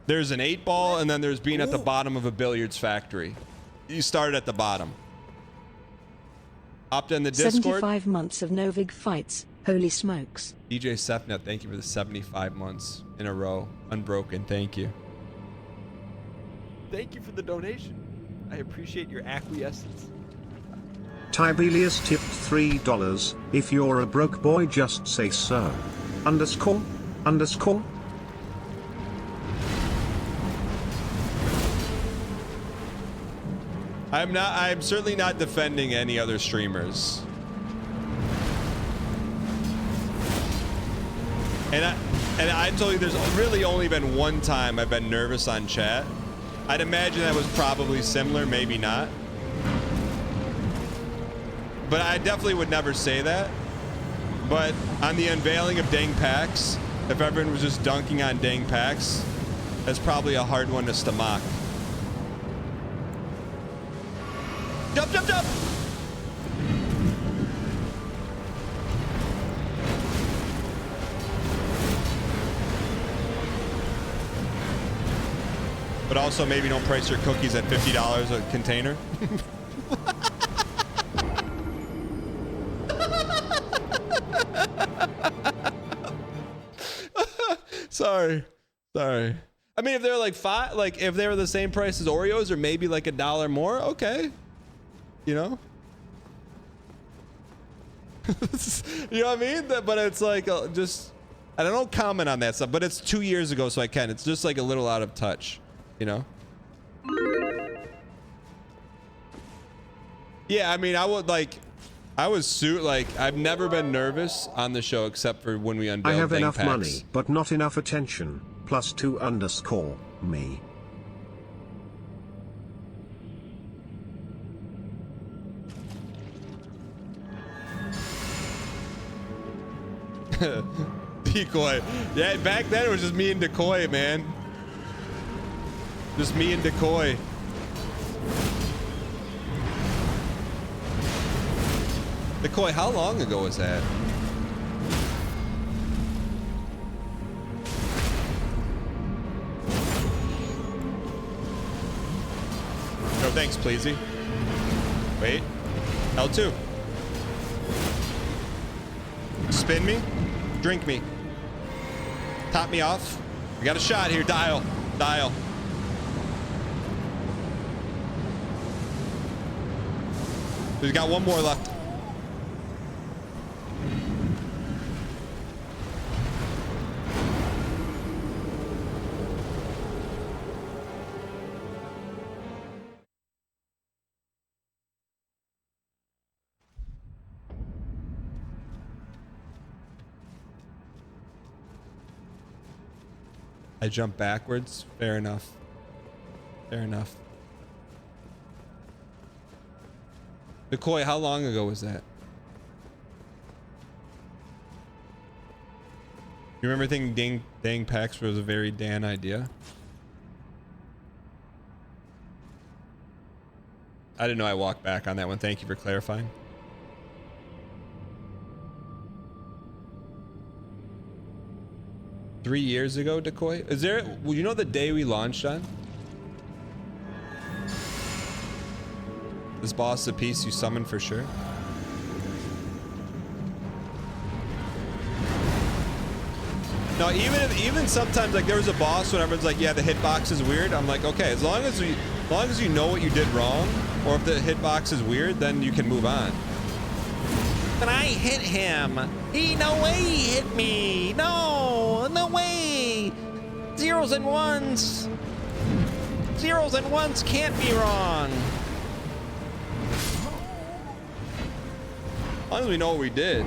there's an 8 ball and then there's being at the bottom of a billiards factory. You start at the bottom. Opt in the Discord. 75 months of Novig fights. Holy smokes. DJ Sefnet, thank you for the 75 months in a row. Unbroken, thank you. Thank you for the donation. I appreciate your acquiescence. Tibelius tipped $3. If you're a broke boy, just say so. Underscore. I'm certainly not defending any other streamers. And I told you there's really only been one time I've been nervous on chat. I'd imagine that was probably similar, maybe not. But I definitely would never say that. But on the unveiling of Dang Pax, if everyone was just dunking on Dang Pax, that's probably a hard one to stomach. Jump! But also maybe don't price your cookies at $50 a container. Sorry. I mean, if they're like if they were the same price as Oreos or maybe like $1 more, okay. You know? You know what I mean? But it's like just, I don't comment on that stuff, but it's 2 years ago, so I can. It's just like a little out of touch, you know? Yeah, I mean, I was I've never been nervous on the show except for when we unveiled I have enough packs. money, but not enough attention. +2_ me. Decoy. Yeah, back then it was just me and Decoy, man. Just me and Decoy. Decoy, how long ago was that? No, thanks, Pleasy. Wait. L2. Spin me. Drink me. Top me off. We got a shot here. Dial. We've got one more left. I jumped backwards. Fair enough. Decoy, how long ago was that? You remember thinking dang packs was a very Dan idea? I didn't know I walked back on that one. Thank you for clarifying. Three years ago, Decoy? Is there, well, you know the day we launched on? This boss a piece you summon for sure. No, even sometimes like there was a boss when everyone's like, yeah, the hitbox is weird. I'm like, okay, as long as you know what you did wrong, or if the hitbox is weird, then you can move on. But I hit him. No way he hit me. No way. Zeros and ones can't be wrong. As long as we know what we did.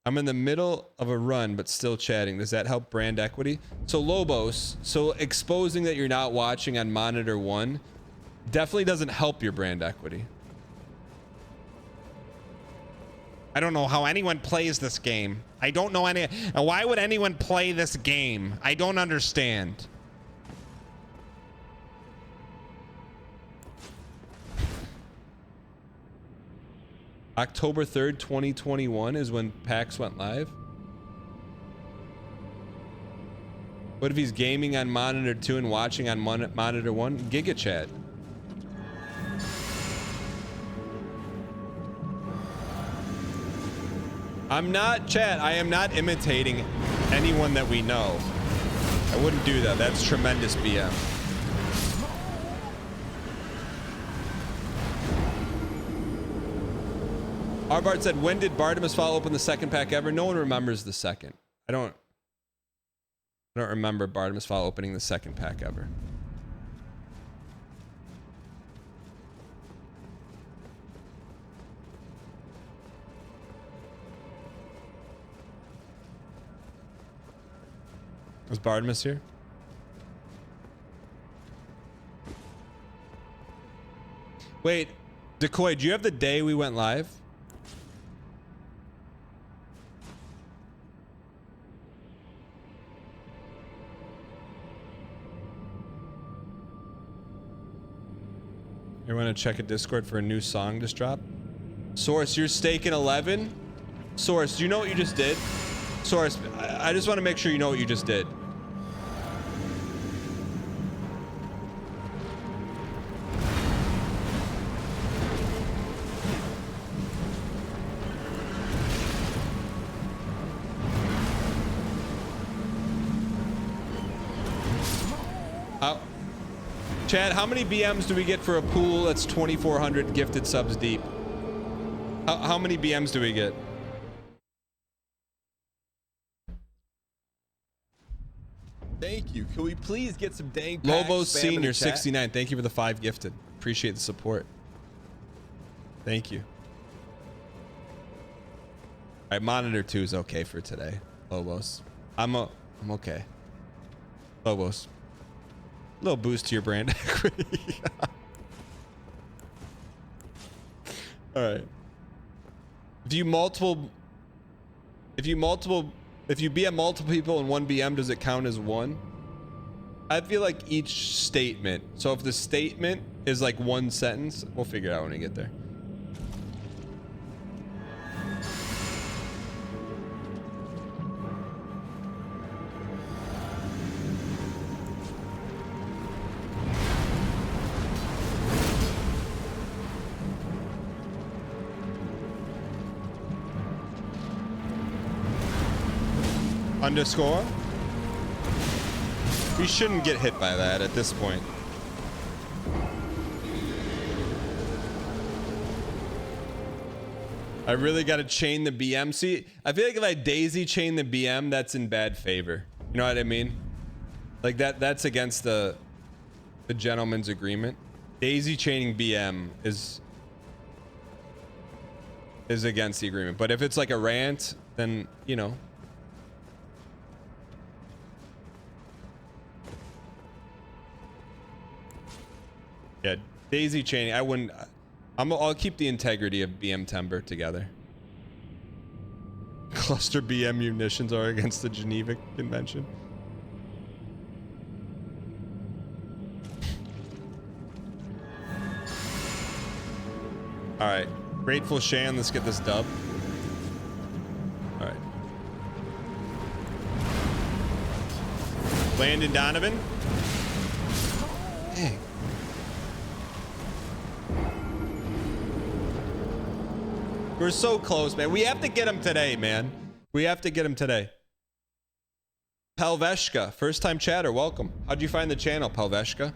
I'm in the middle of a run, but still chatting. Does that help brand equity? So Lobos, so exposing that you're not watching on monitor 1 definitely doesn't help your brand equity. I don't know how anyone plays this game. I don't know any. Why would anyone play this game? I don't understand. October 3rd, 2021 is when PAX went live. What if he's gaming on monitor 2 and watching on monitor 1? Giga chat. I'm not, chat, I am not imitating anyone that we know. I wouldn't do that. That's tremendous BM. Arbart said, when did Bartimus Fall open the second pack ever? No one remembers the second. I don't remember Bartimus Fall opening the second pack ever. Was Bartimus here? Wait, Decoy, do you have the day we went live? You want to check a Discord for a new song just dropped? Source, you're staking 11? Source, do you know what you just did? Source, I just want to make sure you know what you just did. Chad, how many BMs do we get for a pool that's 2,400 gifted subs deep? How many BMs do we get? Thank you. Can we please get some dang packs? Lobos Spam in the Senior chat? 69. Thank you for the 5 gifted. Appreciate the support. Thank you. All right, monitor 2 is okay for today. Lobos, I'm okay. Lobos, little boost to your brand equity. All right. If you BM multiple people in one BM, does it count as one? I feel like each statement. So if the statement is like one sentence, we'll figure it out when we get there. Underscore. We shouldn't get hit by that at this point. I really got to chain the BM. See, I feel like if I daisy chain the BM, that's in bad favor. You know what I mean? Like that's against the gentleman's agreement. Daisy chaining BM is against the agreement. But if it's like a rant, then, you know. Yeah, daisy chaining. I wouldn't. I'll keep the integrity of BMTember together. Cluster BM munitions are against the Geneva Convention. All right, Grateful Shan. Let's get this dub. All right. Landon Donovan. Dang. We're so close, man. We have to get him today, man. We have to get him today. Pelveshka, first time chatter, welcome. How'd you find the channel, Pelveshka?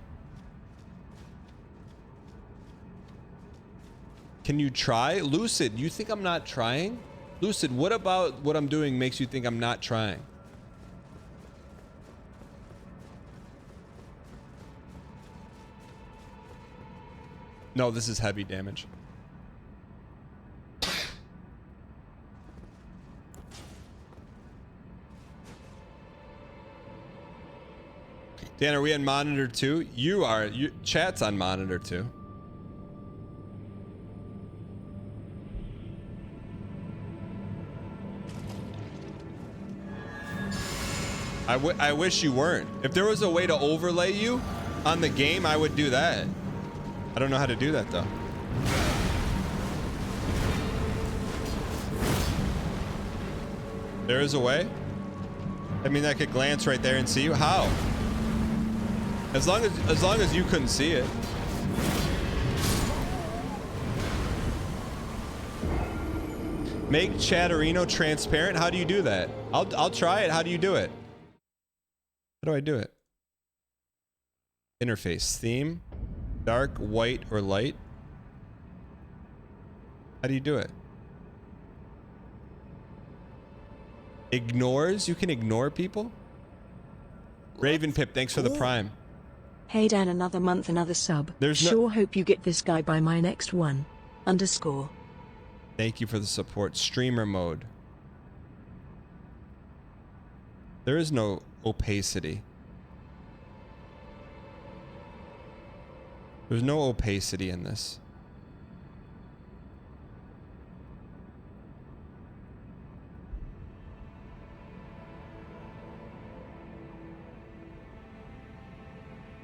Can you try? Lucid, you think I'm not trying? Lucid, what about what I'm doing makes you think I'm not trying? No, this is heavy damage. Dan, are we on monitor 2? You are. Chat's on monitor 2. I wish you weren't. If there was a way to overlay you on the game, I would do that. I don't know how to do that though. There is a way? I mean, I could glance right there and see you. How? As long as you couldn't see it. Make Chatterino transparent. How do you do that? I'll try it. How do you do it? How do I do it? Interface theme, dark, white, or light. How do you do it? Ignores? You can ignore people? Raven Pip, thanks for the prime. Hey Dan, another month, another sub. Sure hope you get this guy by my next one. Underscore. Thank you for the support. Streamer mode. There is no opacity. There's no opacity in this.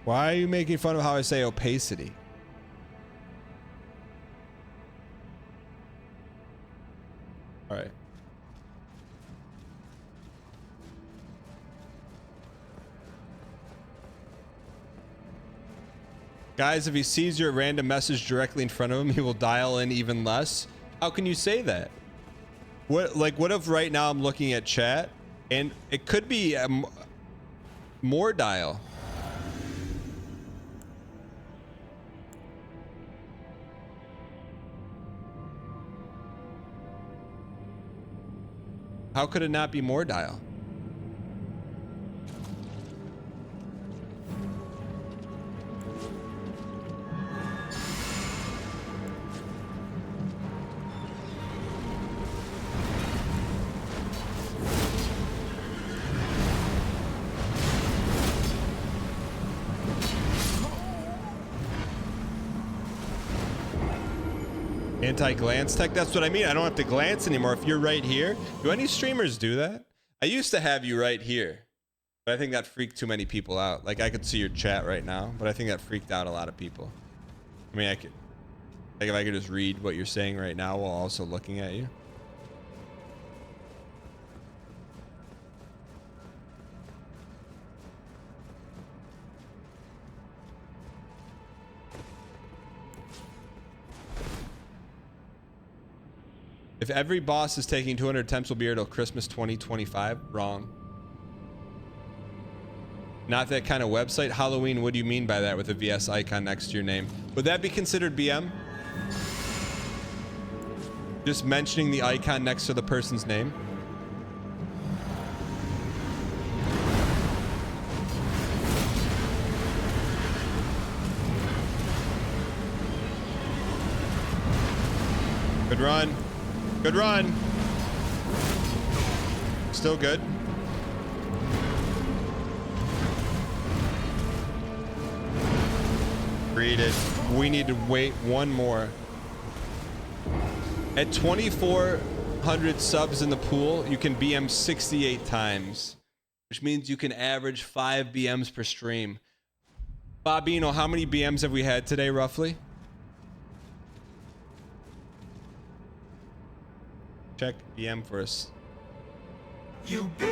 Why are you making fun of how I say opacity? All right. Guys, if he sees your random message directly in front of him, he will dial in even less. How can you say that? What if right now I'm looking at chat and it could be more dial? How could it not be more dial? Anti-glance tech, that's what I mean. I don't have to glance anymore if you're right here. Do any streamers do that? I used to have you right here, but I think that freaked too many people out. Like, I could see your chat right now, but I think that freaked out a lot of people. I mean, I could, like, if I could just read what you're saying right now while also looking at you. If every boss is taking 200 attempts, will be here till Christmas 2025. Wrong. Not that kind of website. Halloween, what do you mean by that with a VS icon next to your name? Would that be considered BM? Just mentioning the icon next to the person's name? Good run. Good run. Still good. Read it. We need to wait one more. At 2,400 subs in the pool, you can BM 68 times, which means you can average 5 BMs per stream. Bobino, how many BMs have we had today, roughly? Check BM for us. You be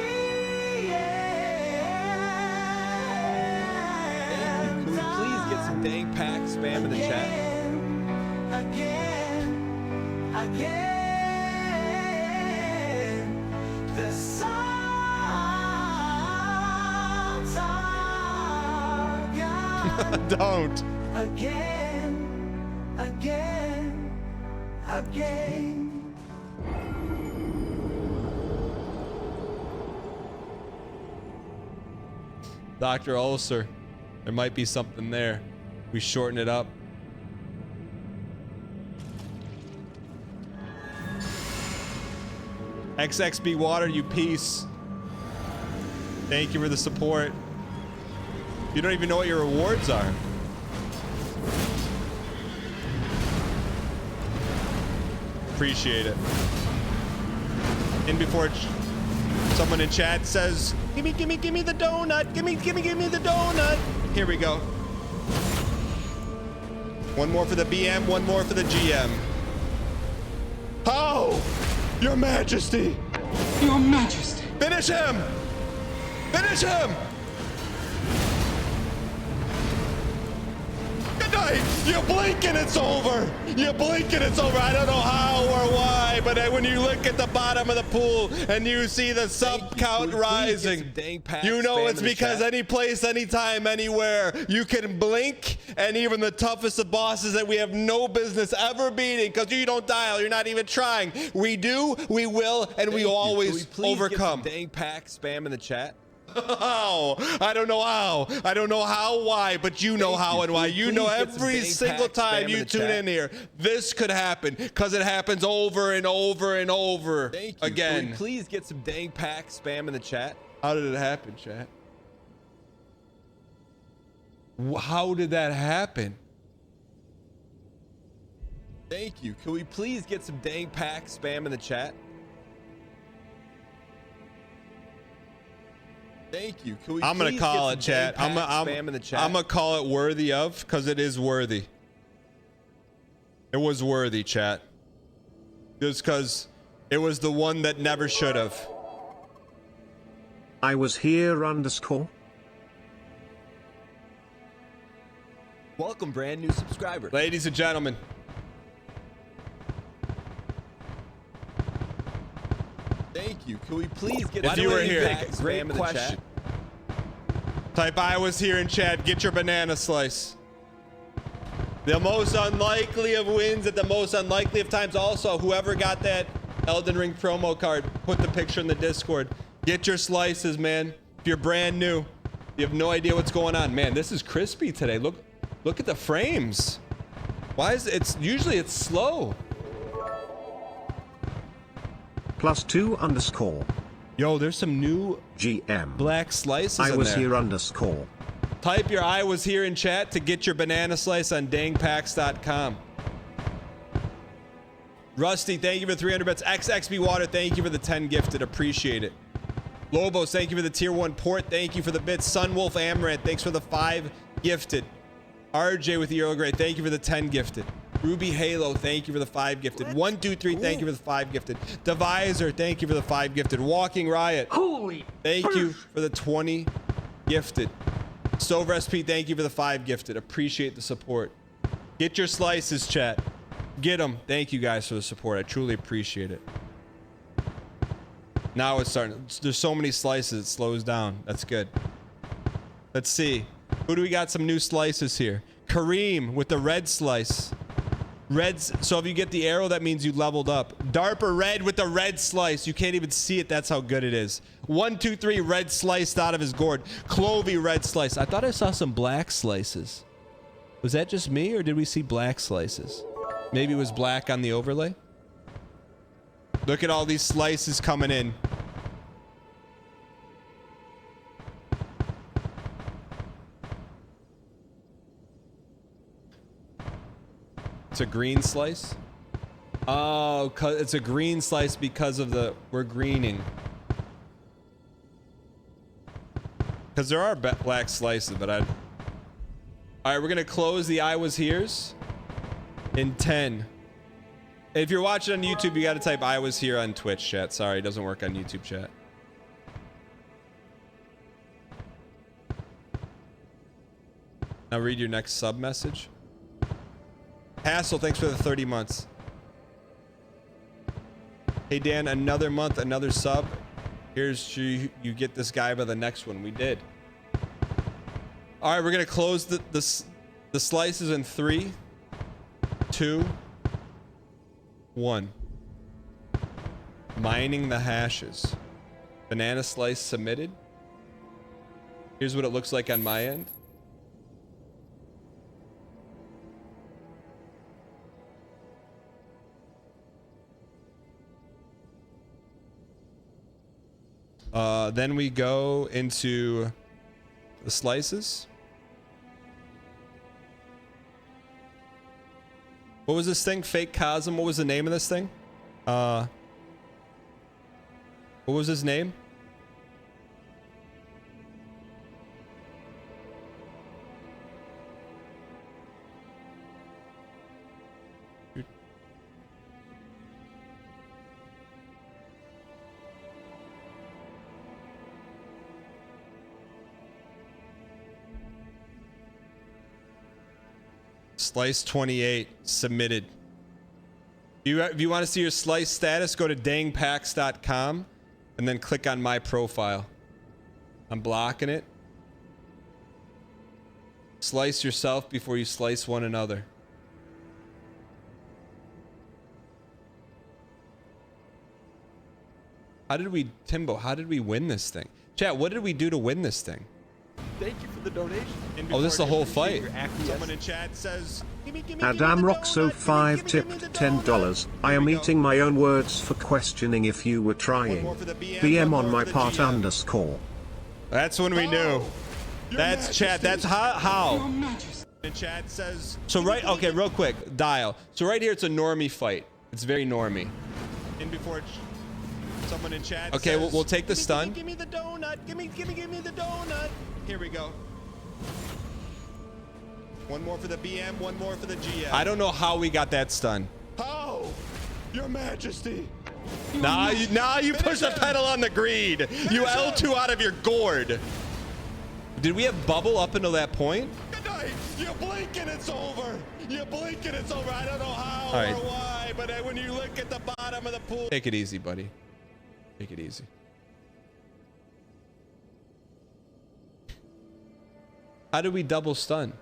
Can we please get some dang pack spam in the chat? again. The songs are gone. Don't. Again. Dr. Ulcer, there might be something there. We shorten it up. XXB Water, you piece. Thank you for the support. You don't even know what your rewards are. Appreciate it. And before someone in chat says, give me the donut. Give me the donut. Here we go. One more for the BM, one more for the GM. How? Your Majesty. Your Majesty. Finish him. Finish him. Good night. You blink and it's over. You blink and it's over. I don't know how or why, but when you look at the bottom of the pool and you see the sub count rising, you know it's because any place, anytime, anywhere, you can blink, and even the toughest of bosses that we have no business ever beating, because you don't dial, you're not even trying. We do, we will, and we always overcome. Dang pack spam in the chat. How? I don't know how. I don't know how, why, but you know how and why. You know every single time you tune in here, this could happen, because it happens over and over and over again. Can we please get some dang pack spam in the chat? How did it happen, chat? How did that happen? Thank you. Can we please get some dang pack spam in the chat? Thank you. Can we I'm gonna call it, chat. I'm gonna call it worthy of, because it is worthy. It was worthy, chat. Just because it was the one that never should have. I was here _. Welcome, brand new subscriber. Ladies and gentlemen. Thank you. Can we please get If you were here, great question. Type I was here in chat. Get your banana slice. The most unlikely of wins at the most unlikely of times. Also, whoever got that Elden Ring promo card, put the picture in the Discord. Get your slices, man. If you're brand new, you have no idea what's going on. Man, this is crispy today. Look at the frames. Why is it? Usually it's slow. +2_. Yo, there's some new GM black slices I in was there. here _. Type your I was here in chat to get your banana slice on dangpacks.com. Rusty, thank you for 300 bits. XXB Water, thank you for the 10 gifted. Appreciate it. Lobos, thank you for the tier 1 port. Thank you for the bits. Sunwolf Amaranth, thanks for the 5 gifted. RJ with the Earl Grey, thank you for the 10 gifted. Ruby Halo, thank you for the 5 gifted. 123, thank you for the 5 gifted. Divisor, thank you for the 5 gifted. Walking Riot, holy, thank you for the 20 gifted. Stove Recipe, thank you for the 5 gifted. Appreciate the support. Get your slices, chat. Get them. Thank you guys for the support. I truly appreciate it. Now it's starting. There's so many slices, it slows down. That's good. Let's see. Who do we got some new slices here? Kareem with the red slice. Reds. So if you get the arrow, that means you leveled up. Darper Red with the red slice. You can't even see it. That's how good it is. 123 red sliced out of his gourd. Clovey red slice. I thought I saw some black slices. Was that just me, or did we see black slices? Maybe it was black on the overlay. Look at all these slices coming in. It's a green slice. Oh, it's a green slice because of the we're greening. Because there are black slices, but all right, we're gonna close the I was here's in 10. If you're watching on YouTube, you got to type I was here on Twitch chat. Sorry, it doesn't work on YouTube chat. Now read your next sub message. Hassel, thanks for the 30 months. Hey Dan, another month, another sub. Here's you get this guy by the next one. We did. All right, we're gonna close the slices in 3, 2, 1. Mining the hashes. Banana slice submitted. Here's what it looks like on my end. Then we go into the slices. What was this thing? Fake Cosm. What was the name of this thing? What was his name? Slice 28 submitted. If you want to see your slice status, go to dangpacks.com and then click on my profile. I'm blocking it. Slice yourself before you slice one another. Timbo, how did we win this thing? Chat, what did we do to win this thing? Thank you for the donation. Oh, this is the whole fight. Someone in chat says, Adam Roxo 5 tipped $10. I am eating my own words for questioning if you were trying. BM on my part _. That's when we knew. That's chat. That's how. in chat says. So right, okay, real quick, dial. So right here, it's a normie fight. It's very normie. In before someone in chat. Okay, says, we'll take the stun. Give me the donut. Give me the donut. Here we go. One more for the BM, one more for the GM. I don't know how we got that stun. How? Your Majesty. Nah, you push the pedal on the greed. You L2 out of your gourd. Did we have bubble up until that point? Good night. You blink and it's over. You blink and it's over. I don't know how All right. or why, but when you look at the bottom of the pool. Take it easy, buddy. Take it easy. How do we double stun?